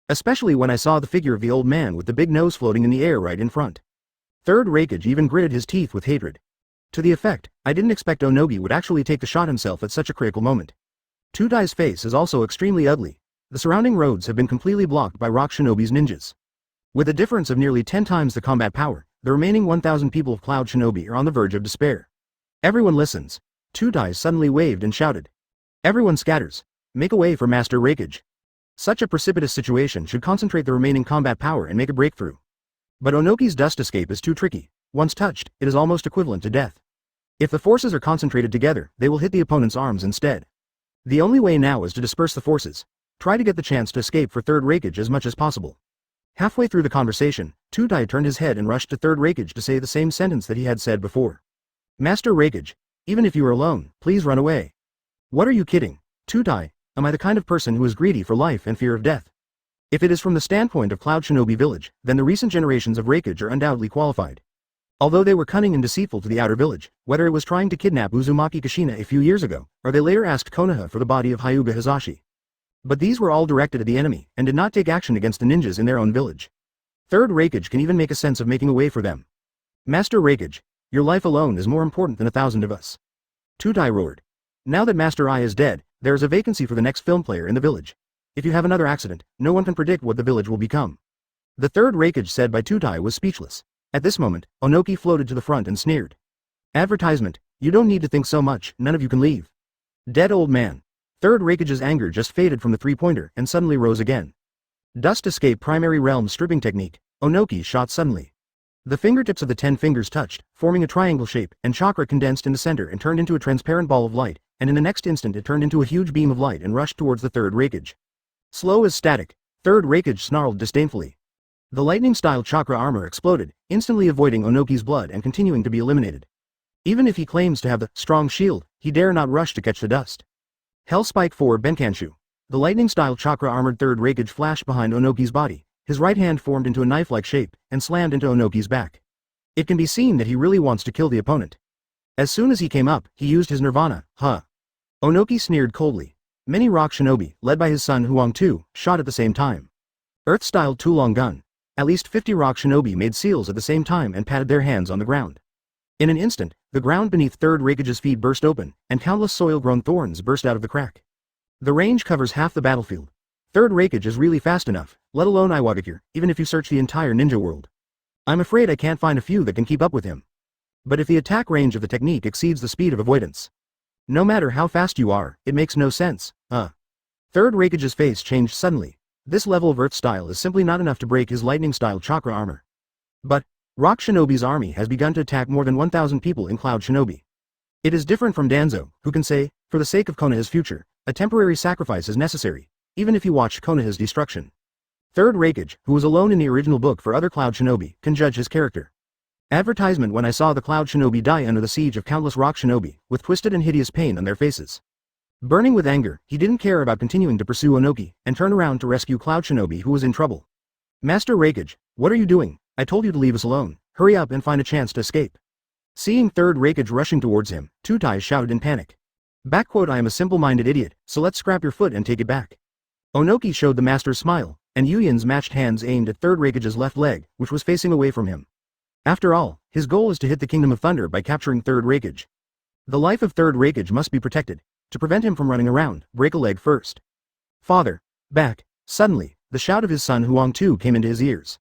Especially when I saw the figure of the old man with the big nose floating in the air right in front. 3rd Raikage even gritted his teeth with hatred. To the effect, I didn't expect Onogi would actually take the shot himself at such a critical moment. Tudai's face is also extremely ugly. The surrounding roads have been completely blocked by Rock Shinobi's ninjas. With a difference of nearly 10 times the combat power, the remaining 1,000 people of Cloud Shinobi are on the verge of despair. Everyone listens. Tudai suddenly waved and shouted. Everyone scatters. Make a way for Master Raikage. Such a precipitous situation should concentrate the remaining combat power and make a breakthrough. But Onoki's dust escape is too tricky. Once touched, it is almost equivalent to death. If the forces are concentrated together, they will hit the opponent's arms instead. The only way now is to disperse the forces. Try to get the chance to escape for 3rd Raikage as much as possible. Halfway through the conversation, Tudai turned his head and rushed to 3rd Raikage to say the same sentence that he had said before. Master Raikage, even if you are alone, please run away. What are you kidding? Tudai, am I the kind of person who is greedy for life and fear of death? If it is from the standpoint of Cloud Shinobi village, then the recent generations of Raikage are undoubtedly qualified. Although they were cunning and deceitful to the outer village, whether it was trying to kidnap Uzumaki Kushina a few years ago, or they later asked Konoha for the body of Hyuga Hisashi. But these were all directed at the enemy, and did not take action against the ninjas in their own village. Third Raikage can even make a sense of making a way for them. Master Raikage, your life alone is more important than 1,000 of us. Tutai roared. Now that Master Ai is dead, there is a vacancy for the next film player in the village. If you have another accident, no one can predict what the village will become. The third Raikage said by Tutai was speechless. At this moment, Onoki floated to the front and sneered. Advertisement, you don't need to think so much, none of you can leave. Dead old man. Third Raikage's anger just faded from the three-pointer and suddenly rose again. Dust escape primary realm stripping technique, Onoki shot suddenly. The fingertips of the 10 fingers touched, forming a triangle shape, and chakra condensed in the center and turned into a transparent ball of light, and in the next instant it turned into a huge beam of light and rushed towards the third Raikage. Slow as static, third Raikage snarled disdainfully. The lightning-style chakra armor exploded, instantly avoiding Onoki's blood and continuing to be eliminated. Even if he claims to have the strong shield, he dare not rush to catch the dust. Hellspike 4 Benkanshu. The lightning-style chakra-armored third Raikage flashed behind Onoki's body. His right hand formed into a knife-like shape, and slammed into Onoki's back. It can be seen that he really wants to kill the opponent. As soon as he came up, he used his nirvana, huh? Onoki sneered coldly. Many rock shinobi, led by his son Huang Tu, shot at the same time. Earth-style Tulong gun. At least 50 rock shinobi made seals at the same time and patted their hands on the ground. In an instant, the ground beneath third Raikage's feet burst open, and countless soil-grown thorns burst out of the crack. The range covers half the battlefield. Third Raikage is really fast enough, let alone Iwagakure, even if you search the entire ninja world. I'm afraid I can't find a few that can keep up with him. But if the attack range of the technique exceeds the speed of avoidance, no matter how fast you are, it makes no sense, Third Raikage's face changed suddenly. This level of Earth style is simply not enough to break his lightning-style chakra armor. But Rock Shinobi's army has begun to attack more than 1,000 people in Cloud Shinobi. It is different from Danzo, who can say, for the sake of Konoha's future, a temporary sacrifice is necessary, even if he watched Konoha's destruction. Third Raikage, who was alone in the original book for other Cloud Shinobi, can judge his character. Advertisement when I saw the Cloud Shinobi die under the siege of countless Rock Shinobi, with twisted and hideous pain on their faces. Burning with anger, he didn't care about continuing to pursue Onoki, and turned around to rescue Cloud Shinobi who was in trouble. Master Raikage, what are you doing? I told you to leave us alone. Hurry up and find a chance to escape. Seeing third Raikage rushing towards him, Tutai shouted in panic. I am a simple-minded idiot, so let's scrap your foot and take it back. Onoki showed the master's smile, and Yuyin's matched hands aimed at third Raikage's left leg, which was facing away from him. After all, his goal is to hit the Kingdom of Thunder by capturing third Raikage. The life of third Raikage must be protected. To prevent him from running around, break a leg first. Father, back. Suddenly, the shout of his son Huang Tu came into his ears.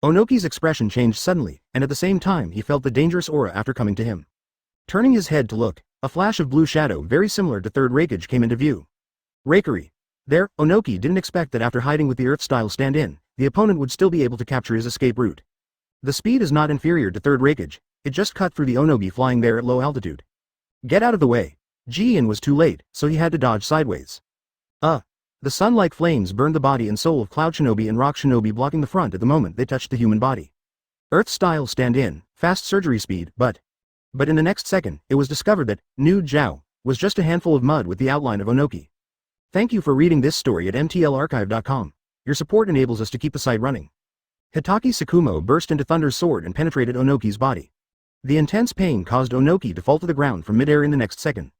Onoki's expression changed suddenly, and at the same time he felt the dangerous aura after coming to him. Turning his head to look, a flash of blue shadow very similar to third Raikage came into view. Raikage. There, Onoki didn't expect that after hiding with the Earth-style stand-in, the opponent would still be able to capture his escape route. The speed is not inferior to third Raikage, it just cut through the Onogi flying there at low altitude. Get out of the way. Jiin was too late, so he had to dodge sideways. The sun-like flames burned the body and soul of Cloud Shinobi and Rock Shinobi, blocking the front at the moment they touched the human body. Earth-style stand-in, fast surgery speed, but in the next second, it was discovered that Nu Jiao was just a handful of mud with the outline of Onoki. Thank you for reading this story at mtlarchive.com. Your support enables us to keep the site running. Hitaki Tsukumo burst into Thunder's sword and penetrated Onoki's body. The intense pain caused Onoki to fall to the ground from midair in the next second.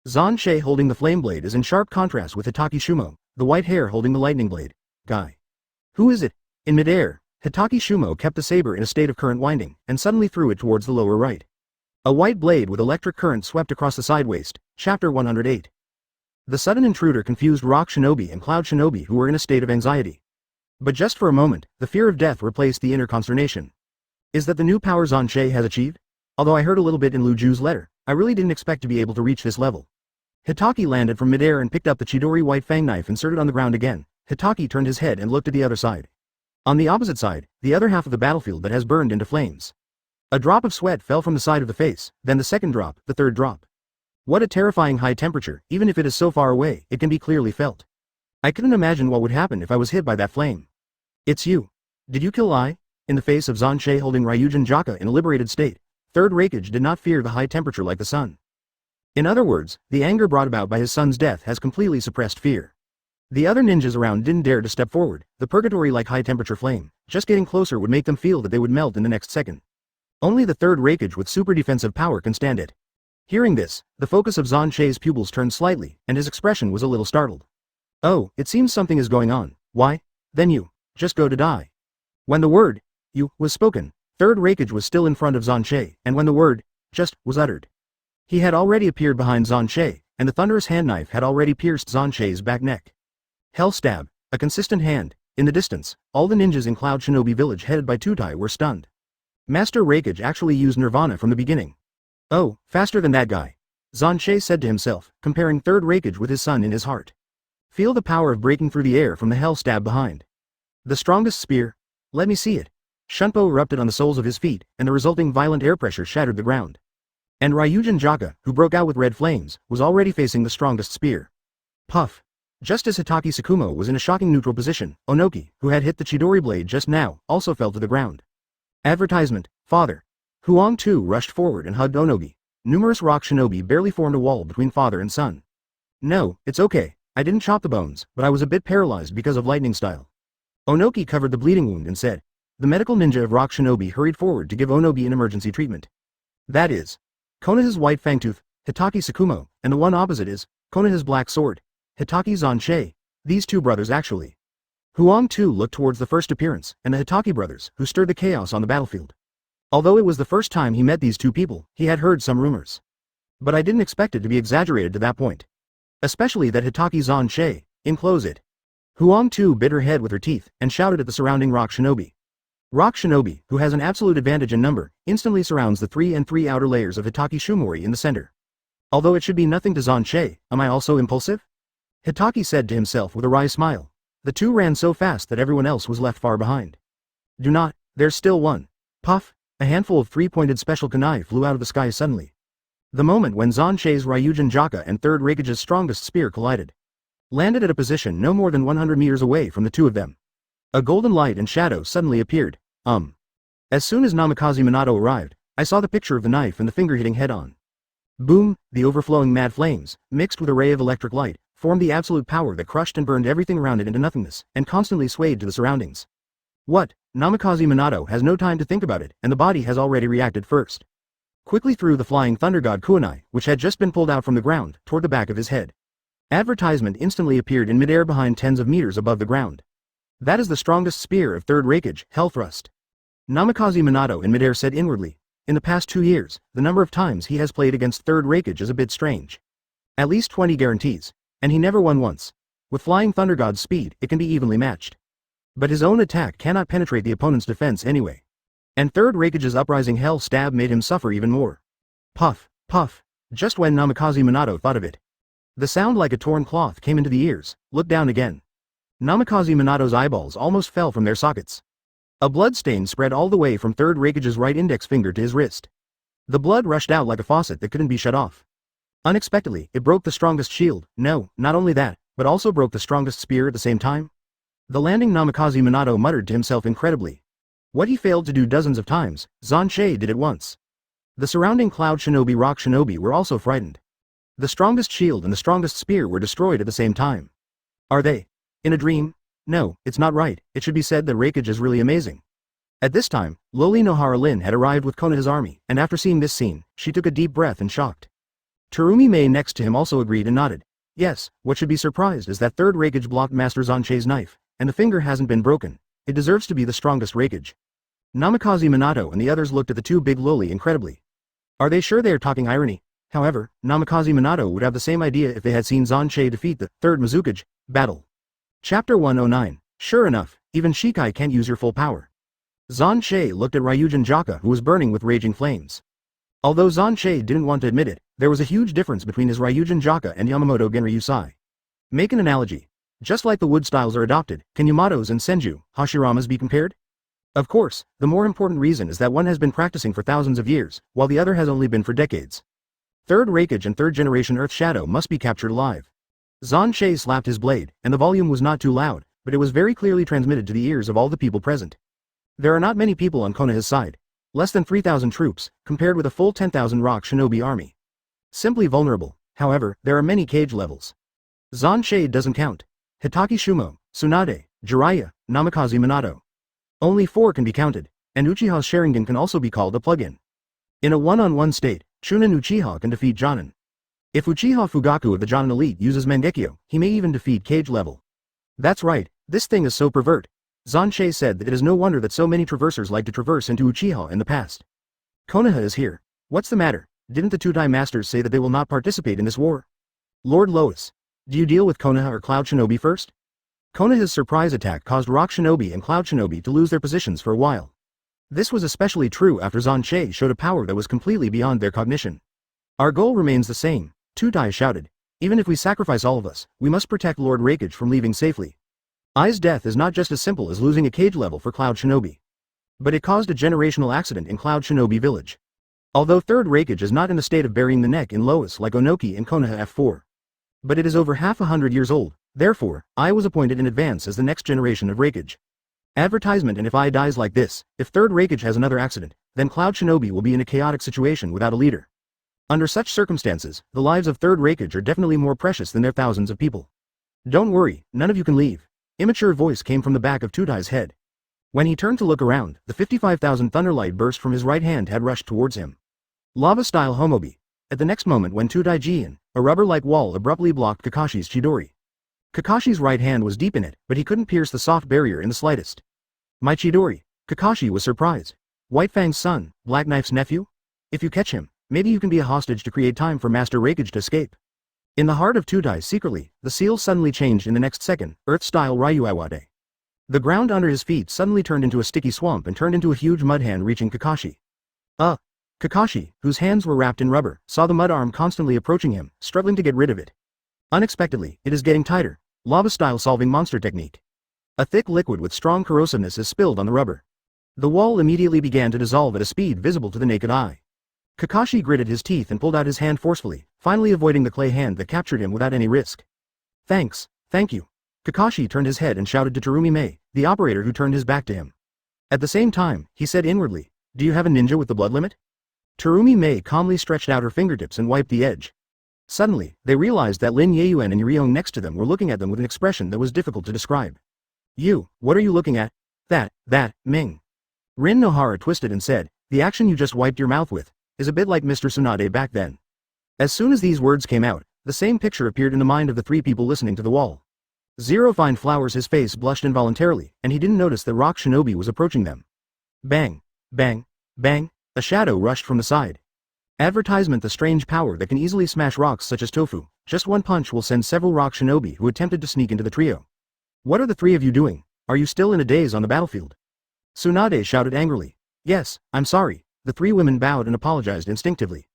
Xuan Che holding the flame blade is in sharp contrast with Hitaki Shumo, the white hair holding the lightning blade. Guy. Who is it? In midair, Hitaki Shumo kept the saber in a state of current winding, and suddenly threw it towards the lower right. A white blade with electric current swept across the side waist. Chapter 108. The sudden intruder confused Rock Shinobi and Cloud Shinobi, who were in a state of anxiety. But just for a moment, the fear of death replaced the inner consternation. Is that the new power Xuan Che has achieved? Although I heard a little bit in Lu Ju's letter, I really didn't expect to be able to reach this level. Hitaki landed from midair and picked up the Chidori white fang knife inserted on the ground again. Hitaki turned his head and looked at the other side. On the opposite side, the other half of the battlefield that has burned into flames. A drop of sweat fell from the side of the face, then the second drop, the third drop. What a terrifying high temperature, even if it is so far away, it can be clearly felt. I couldn't imagine what would happen if I was hit by that flame. It's you. Did you kill I? In the face of Xuan Che holding Ryujin Jaka in a liberated state, third Raikage did not fear the high temperature like the sun. In other words, the anger brought about by his son's death has completely suppressed fear. The other ninjas around didn't dare to step forward, the purgatory-like high-temperature flame, just getting closer would make them feel that they would melt in the next second. Only the third Raikage with super defensive power can stand it. Hearing this, the focus of Xuan Che's pupils turned slightly, and his expression was a little startled. Oh, it seems something is going on. Why? Then you just go to die. When the word you was spoken, third Raikage was still in front of Xuan Che, and when the word just was uttered, he had already appeared behind Xuan Che, and the thunderous hand knife had already pierced Xuan Che's back neck. Hell stab, a consistent hand. In the distance, all the ninjas in Cloud Shinobi village headed by Tutai were stunned. Master Raikage actually used Nirvana from the beginning. Oh, faster than that guy. Xuan Che said to himself, comparing third Raikage with his son in his heart. Feel the power of breaking through the air from the hell stab behind. The strongest spear? Let me see it. Shunpo erupted on the soles of his feet, and the resulting violent air pressure shattered the ground. And Ryujin Jaka, who broke out with red flames, was already facing the strongest spear. Puff. Just as Hitaki Tsukumo was in a shocking neutral position, Onoki, who had hit the Chidori blade just now, also fell to the ground. Advertisement, Father. Huang too rushed forward and hugged Onogi. Numerous rock shinobi barely formed a wall between father and son. No, it's okay. I didn't chop the bones, but I was a bit paralyzed because of lightning style. Onoki covered the bleeding wound and said. The medical ninja of rock shinobi hurried forward to give Onogi an emergency treatment. That is Konoha's white fangtooth, Hitaki Tsukumo, and the one opposite is Konoha's black sword, Hitaki Xuan Che. These two brothers actually. Huang too looked towards the first appearance, and the Hitaki brothers, who stirred the chaos on the battlefield. Although it was the first time he met these two people, he had heard some rumors. But I didn't expect it to be exaggerated to that point. Especially that Hitaki Xuan Che, enclose it. Huang too bit her head with her teeth, and shouted at the surrounding rock shinobi. Rock shinobi, who has an absolute advantage in number, instantly surrounds the 3 and 3 outer layers of Hitaki Shumori in the center. Although it should be nothing to Xuan Che, am I also impulsive? Hitaki said to himself with a wry smile. The two ran so fast that everyone else was left far behind. Do not, there's still one. Puff, a handful of 3-pointed special kunai flew out of the sky suddenly. The moment when Xuan Che's Ryujin Jaka and third Raikage's strongest spear collided. Landed at a position no more than 100 meters away from the two of them. A golden light and shadow suddenly appeared. As soon as Namikaze Minato arrived, I saw the picture of the knife and the finger hitting head-on. Boom, the overflowing mad flames, mixed with a ray of electric light, formed the absolute power that crushed and burned everything around it into nothingness, and constantly swayed to the surroundings. What? Namikaze Minato has no time to think about it, and the body has already reacted first. Quickly threw the flying thunder god kunai, which had just been pulled out from the ground, toward the back of his head. Advertisement instantly appeared in midair behind tens of meters above the ground. That is the strongest spear of third Raikage, Hell Thrust. Namikaze Minato in midair said inwardly, in the past 2 years, the number of times he has played against third Raikage is a bit strange. At least 20 guarantees, and he never won once. With flying thunder god's speed, it can be evenly matched. But his own attack cannot penetrate the opponent's defense anyway. And third Raikage's uprising hell stab made him suffer even more. Puff, puff, just when Namikaze Minato thought of it. The sound like a torn cloth came into the ears. Look down again. Namikaze Minato's eyeballs almost fell from their sockets. A blood stain spread all the way from third Raikage's right index finger to his wrist. The blood rushed out like a faucet that couldn't be shut off. Unexpectedly, it broke the strongest shield. No, not only that, but also broke the strongest spear at the same time. The landing Namikaze Minato muttered to himself incredibly. What he failed to do dozens of times, Xuan Che did at once. The surrounding Cloud Shinobi Rock Shinobi were also frightened. The strongest shield and the strongest spear were destroyed at the same time. Are they in a dream? No, it's not right. It should be said that Raikage is really amazing. At this time, Loli Nohara Lin had arrived with Konoha's army, and after seeing this scene, she took a deep breath and shocked. Terumi Mei next to him also agreed and nodded. Yes, what should be surprised is that third Raikage blocked Master Xuan Che's knife, and the finger hasn't been broken. It deserves to be the strongest Raikage. Namikaze Minato and the others looked at the two big Loli incredibly. Are they sure they are talking irony? However, Namikaze Minato would have the same idea if they had seen Xuan Che defeat the third Mizukage battle. Chapter 109. Sure enough, even Shikai can't use your full power. Xuan Che looked at Ryujin Jaka, who was burning with raging flames. Although Xuan Che didn't want to admit it, there was a huge difference between his Ryujin Jaka and Yamamoto Genryusai. Make an analogy. Just like the wood styles are adopted, can Yamato's and Senju, Hashiramas be compared? Of course, the more important reason is that one has been practicing for thousands of years, while the other has only been for decades. Third Raikage and third generation Earth Shadow must be captured alive. Xuan Che slapped his blade, and the volume was not too loud, but it was very clearly transmitted to the ears of all the people present. There are not many people on Konoha's side. Less than 3,000 troops, compared with a full 10,000 rock shinobi army. Simply vulnerable. However, there are many cage levels. Xuan Che doesn't count. Hitaki Shumo, Tsunade, Jiraiya, Namikaze Minato. Only 4 can be counted, and Uchiha's Sharingan can also be called a plug-in. In a one-on-one state, Chunin Uchiha can defeat Jonin. If Uchiha Fugaku of the Jonin Elite uses Mangekyo, he may even defeat Cage level. That's right, this thing is so pervert. Xuan Che said that it is no wonder that so many traversers like to traverse into Uchiha in the past. Konoha is here. What's the matter? Didn't the two-Dai masters say that they will not participate in this war? Lord Lois. Do you deal with Konoha or Cloud Shinobi first? Konoha's surprise attack caused Rock Shinobi and Cloud Shinobi to lose their positions for a while. This was especially true after Xuan Che showed a power that was completely beyond their cognition. Our goal remains the same, two-Dai shouted. Even if we sacrifice all of us, we must protect Lord Raikage from leaving safely. Ai's death is not just as simple as losing a Cage level for Cloud Shinobi. But it caused a generational accident in Cloud Shinobi village. Although 3rd Raikage is not in the state of burying the neck in Lois like Onoki and Konoha F4. But it is over half 100 years old, therefore, Ai was appointed in advance as the next generation of Raikage. Advertisement. And if Ai dies like this, if 3rd Raikage has another accident, then Cloud Shinobi will be in a chaotic situation without a leader. Under such circumstances, the lives of 3rd Raikage are definitely more precious than their thousands of people. Don't worry, none of you can leave. Immature voice came from the back of Tudai's head. When he turned to look around, the 55,000 thunderlight burst from his right hand had rushed towards him. Lava-style Homobi. At the next moment when Tudai Jian, a rubber-like wall abruptly blocked Kakashi's Chidori. Kakashi's right hand was deep in it, but he couldn't pierce the soft barrier in the slightest. My Chidori. Kakashi was surprised. White Fang's son, Black Knife's nephew? If you catch him, maybe you can be a hostage to create time for Master Raikage to escape. In the heart of Tudai secretly, the seal suddenly changed in the next second, Earth-style Ryuiwade. The ground under his feet suddenly turned into a sticky swamp and turned into a huge mud hand reaching Kakashi. Kakashi, whose hands were wrapped in rubber, saw the mud arm constantly approaching him, struggling to get rid of it. Unexpectedly, it is getting tighter. Lava-style solving monster technique. A thick liquid with strong corrosiveness is spilled on the rubber. The wall immediately began to dissolve at a speed visible to the naked eye. Kakashi gritted his teeth and pulled out his hand forcefully, finally avoiding the clay hand that captured him without any risk. Thanks, thank you. Kakashi turned his head and shouted to Terumi Mei, the operator who turned his back to him. At the same time, he said inwardly, do you have a ninja with the blood limit? Terumi Mei calmly stretched out her fingertips and wiped the edge. Suddenly, they realized that Lin Yaoyuan and Ryong next to them were looking at them with an expression that was difficult to describe. You, what are you looking at? That, Ming. Rin Nohara twisted and said, the action you just wiped your mouth with is a bit like Mr. Tsunade back then. As soon as these words came out, the same picture appeared in the mind of the three people listening to the wall. Zero Fine Flowers, his face blushed involuntarily, and he didn't notice that Rock Shinobi was approaching them. Bang, bang, bang, a shadow rushed from the side. Advertisement. The strange power that can easily smash rocks such as tofu. Just one punch will send several Rock Shinobi who attempted to sneak into the trio. What are the three of you doing? Are you still in a daze on the battlefield? Tsunade shouted angrily. Yes, I'm sorry. The three women bowed and apologized instinctively.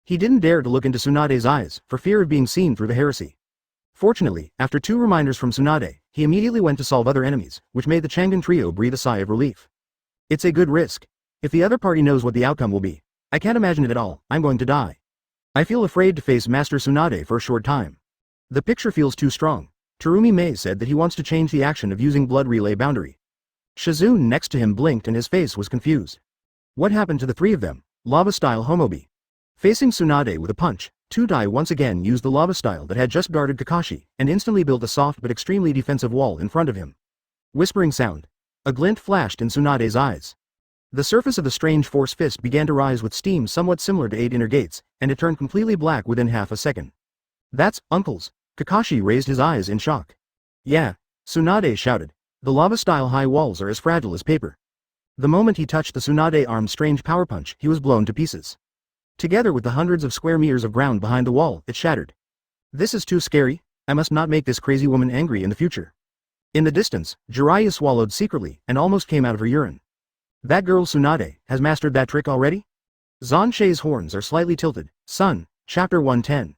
He didn't dare to look into Tsunade's eyes, for fear of being seen through the heresy. Fortunately, after 2 reminders from Tsunade, he immediately went to solve other enemies, which made the Changan trio breathe a sigh of relief. It's a good risk. If the other party knows what the outcome will be, I can't imagine it at all. I'm going to die. I feel afraid to face Master Tsunade for a short time. The picture feels too strong. Terumi Mei said that he wants to change the action of using blood relay boundary. Shizune next to him blinked and his face was confused. What happened to the three of them? Lava-style Homobi. Facing Tsunade with a punch, Tudai once again used the lava style that had just guarded Kakashi, and instantly built a soft but extremely defensive wall in front of him. Whispering sound. A glint flashed in Tsunade's eyes. The surface of the strange force fist began to rise with steam somewhat similar to 8 inner gates, and it turned completely black within half a second. That's, uncles. Kakashi raised his eyes in shock. Yeah, Tsunade shouted. The lava-style high walls are as fragile as paper. The moment he touched the Tsunade arm's strange power punch, he was blown to pieces. Together with the hundreds of square meters of ground behind the wall, it shattered. This is too scary. I must not make this crazy woman angry in the future. In the distance, Jiraiya swallowed secretly and almost came out of her urine. That girl Tsunade has mastered that trick already? Xuan Che's horns are slightly tilted. Son, Chapter 110.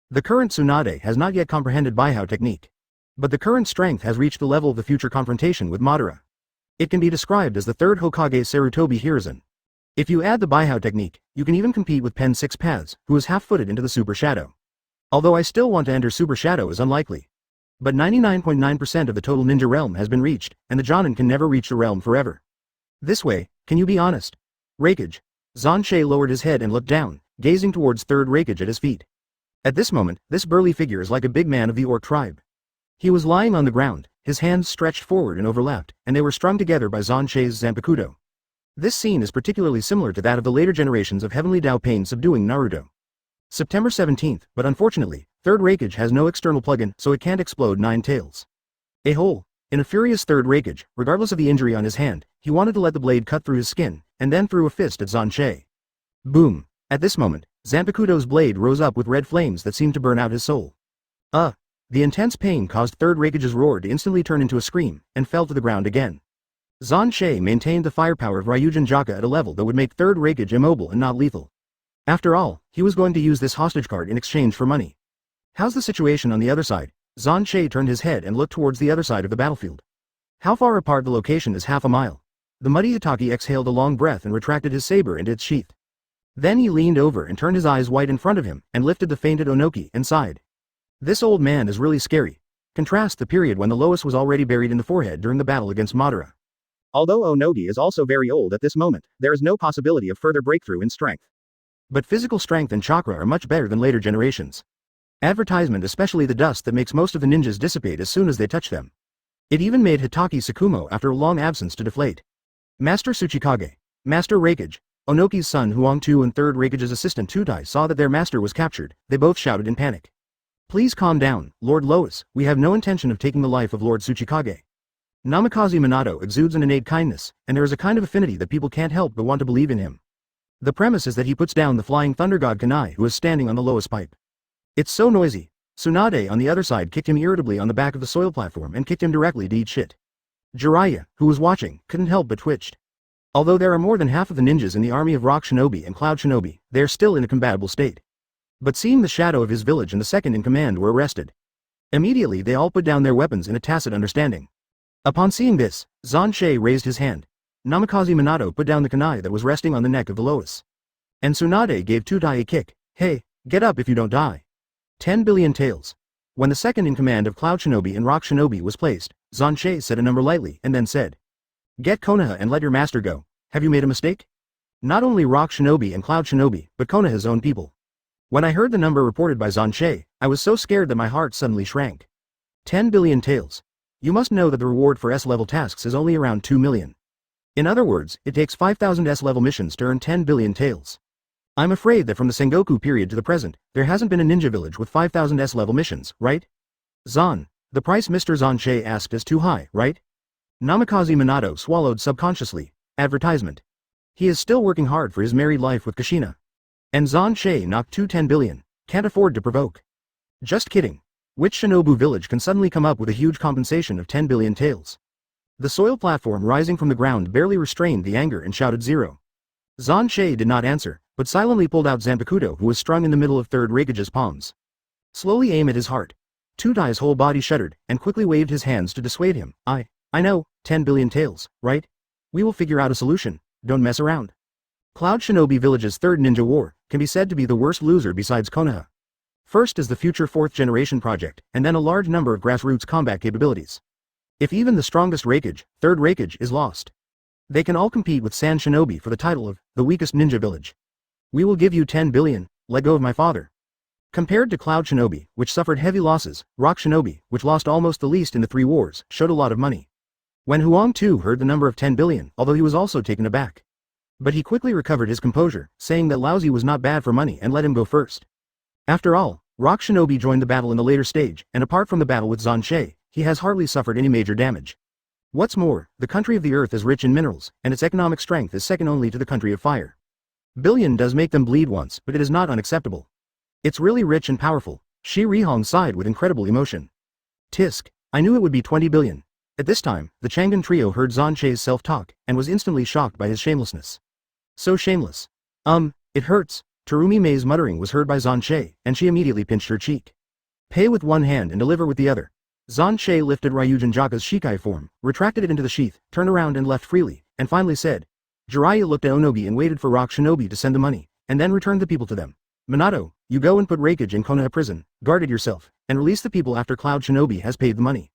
The current Tsunade has not yet comprehended Baihao technique. But the current strength has reached the level of the future confrontation with Madara. It can be described as the 3rd Hokage Sarutobi Hiruzen. If you add the Baihao technique, you can even compete with Pen 6 Paths, who is half-footed into the Super Shadow. Although I still want to enter Super Shadow is unlikely. But 99.9% of the total ninja realm has been reached, and the Jonin can never reach the realm forever. This way, can you be honest? Raikage. Xuan Che lowered his head and looked down, gazing towards 3rd Raikage at his feet. At this moment, this burly figure is like a big man of the Orc tribe. He was lying on the ground, his hands stretched forward and overlapped, and they were strung together by Xuan Che's Zanpakuto. This scene is particularly similar to that of the later generations of Heavenly Dao Pain subduing Naruto. September 17th, but unfortunately, 3rd Raikage has no external plugin, so it can't explode 9 tails. A hole. In a furious 3rd Raikage, regardless of the injury on his hand, he wanted to let the blade cut through his skin, and then threw a fist at Xuan Che. Boom. At this moment, Zanpakuto's blade rose up with red flames that seemed to burn out his soul. The intense pain caused 3rd Raikage's roar to instantly turn into a scream, and fell to the ground again. Xuan Che maintained the firepower of Ryujin Jaka at a level that would make 3rd Raikage immobile and not lethal. After all, he was going to use this hostage card in exchange for money. How's the situation on the other side? Xuan Che turned his head and looked towards the other side of the battlefield. How far apart the location is half a mile. The muddy Hokage exhaled a long breath and retracted his saber into its sheath. Then he leaned over and turned his eyes wide in front of him, and lifted the fainted Onoki and sighed. This old man is really scary. Contrast the period when the Lois was already buried in the forehead during the battle against Madara. Although Onogi is also very old at this moment, there is no possibility of further breakthrough in strength. But physical strength and chakra are much better than later generations. Advertisement, especially the dust that makes most of the ninjas dissipate as soon as they touch them. It even made Hitaki Tsukumo after a long absence to deflate. Master Tsuchikage, Master Raikage, Onoki's son Huang Tu and 3rd Raikage's assistant Tutai saw that their master was captured. They both shouted in panic. Please calm down, Lord Lois, we have no intention of taking the life of Lord Tsuchikage. Namikaze Minato exudes an innate kindness, and there is a kind of affinity that people can't help but want to believe in him. The premise is that he puts down the flying thunder god Kanai who is standing on the Lois pipe. It's so noisy. Tsunade on the other side kicked him irritably on the back of the soil platform and kicked him directly to eat shit. Jiraiya, who was watching, couldn't help but twitched. Although there are more than half of the ninjas in the army of Rock Shinobi and Cloud Shinobi, they are still in a combatable state. But seeing the shadow of his village and the second in command were arrested. Immediately they all put down their weapons in a tacit understanding. Upon seeing this, Xuan Che raised his hand. Namikaze Minato put down the kunai that was resting on the neck of the Lois. And Tsunade gave Tutai a kick. Hey, get up if you don't die. 10 billion taels. When the second in command of Cloud Shinobi and Rock Shinobi was placed, Xuan Che said a number lightly and then said, "Get Konoha and let your master go. Have you made a mistake?" Not only Rock Shinobi and Cloud Shinobi, but Konoha's own people. When I heard the number reported by Xuan Che, I was so scared that my heart suddenly shrank. 10 billion taels. You must know that the reward for S-level tasks is only around 2 million. In other words, it takes 5,000 S-level missions to earn 10 billion taels. I'm afraid that from the Sengoku period to the present, there hasn't been a ninja village with 5,000 S-level missions, right? Zan, the price Mr. Xuan Che asked is too high, right? Namikaze Minato swallowed subconsciously. Advertisement. He is still working hard for his married life with Kushina. And Xuan Che knocked 10 billion. Can't afford to provoke. Just kidding. Which Shinobu village can suddenly come up with a huge compensation of 10 billion taels? The soil platform rising from the ground barely restrained the anger and shouted 0. Xuan Che did not answer, but silently pulled out Zanpakuto who was strung in the middle of 3rd Raikage's palms. Slowly aim at his heart. Tutai's whole body shuddered, and quickly waved his hands to dissuade him. I know, 10 billion taels, right? We will figure out a solution, don't mess around. Cloud Shinobi Village's 3rd ninja war can be said to be the worst loser besides Konoha. First is the future 4th generation project, and then a large number of grassroots combat capabilities. If even the strongest Raikage, 3rd Raikage, is lost, they can all compete with Sand Shinobi for the title of the weakest ninja village. We will give you 10 billion, let go of my father. Compared to Cloud Shinobi, which suffered heavy losses, Rock Shinobi, which lost almost the least in the 3 wars, showed a lot of money. When Huang Tu heard the number of 10 billion, although he was also taken aback. But he quickly recovered his composure, saying that lousy was not bad for money and let him go first. After all, Rock Shinobi joined the battle in the later stage, and apart from the battle with Xuan Che, he has hardly suffered any major damage. What's more, the country of the earth is rich in minerals, and its economic strength is second only to the country of fire. Billion does make them bleed once, but it is not unacceptable. It's really rich and powerful. Shi Rihong sighed with incredible emotion. Tisk, I knew it would be 20 billion. At this time, the Changan trio heard Xuan Che's self-talk, and was instantly shocked by his shamelessness. So shameless. It hurts. Terumi Mei's muttering was heard by Xuan Che, and she immediately pinched her cheek. Pay with one hand and deliver with the other. Xuan Che lifted Ryujin Jaka's Shikai form, retracted it into the sheath, turned around and left freely, and finally said. Jiraiya looked at Onogi and waited for Rock Shinobi to send the money, and then returned the people to them. Minato, you go and put Raikage in Konoha prison, guard it yourself, and release the people after Cloud Shinobi has paid the money.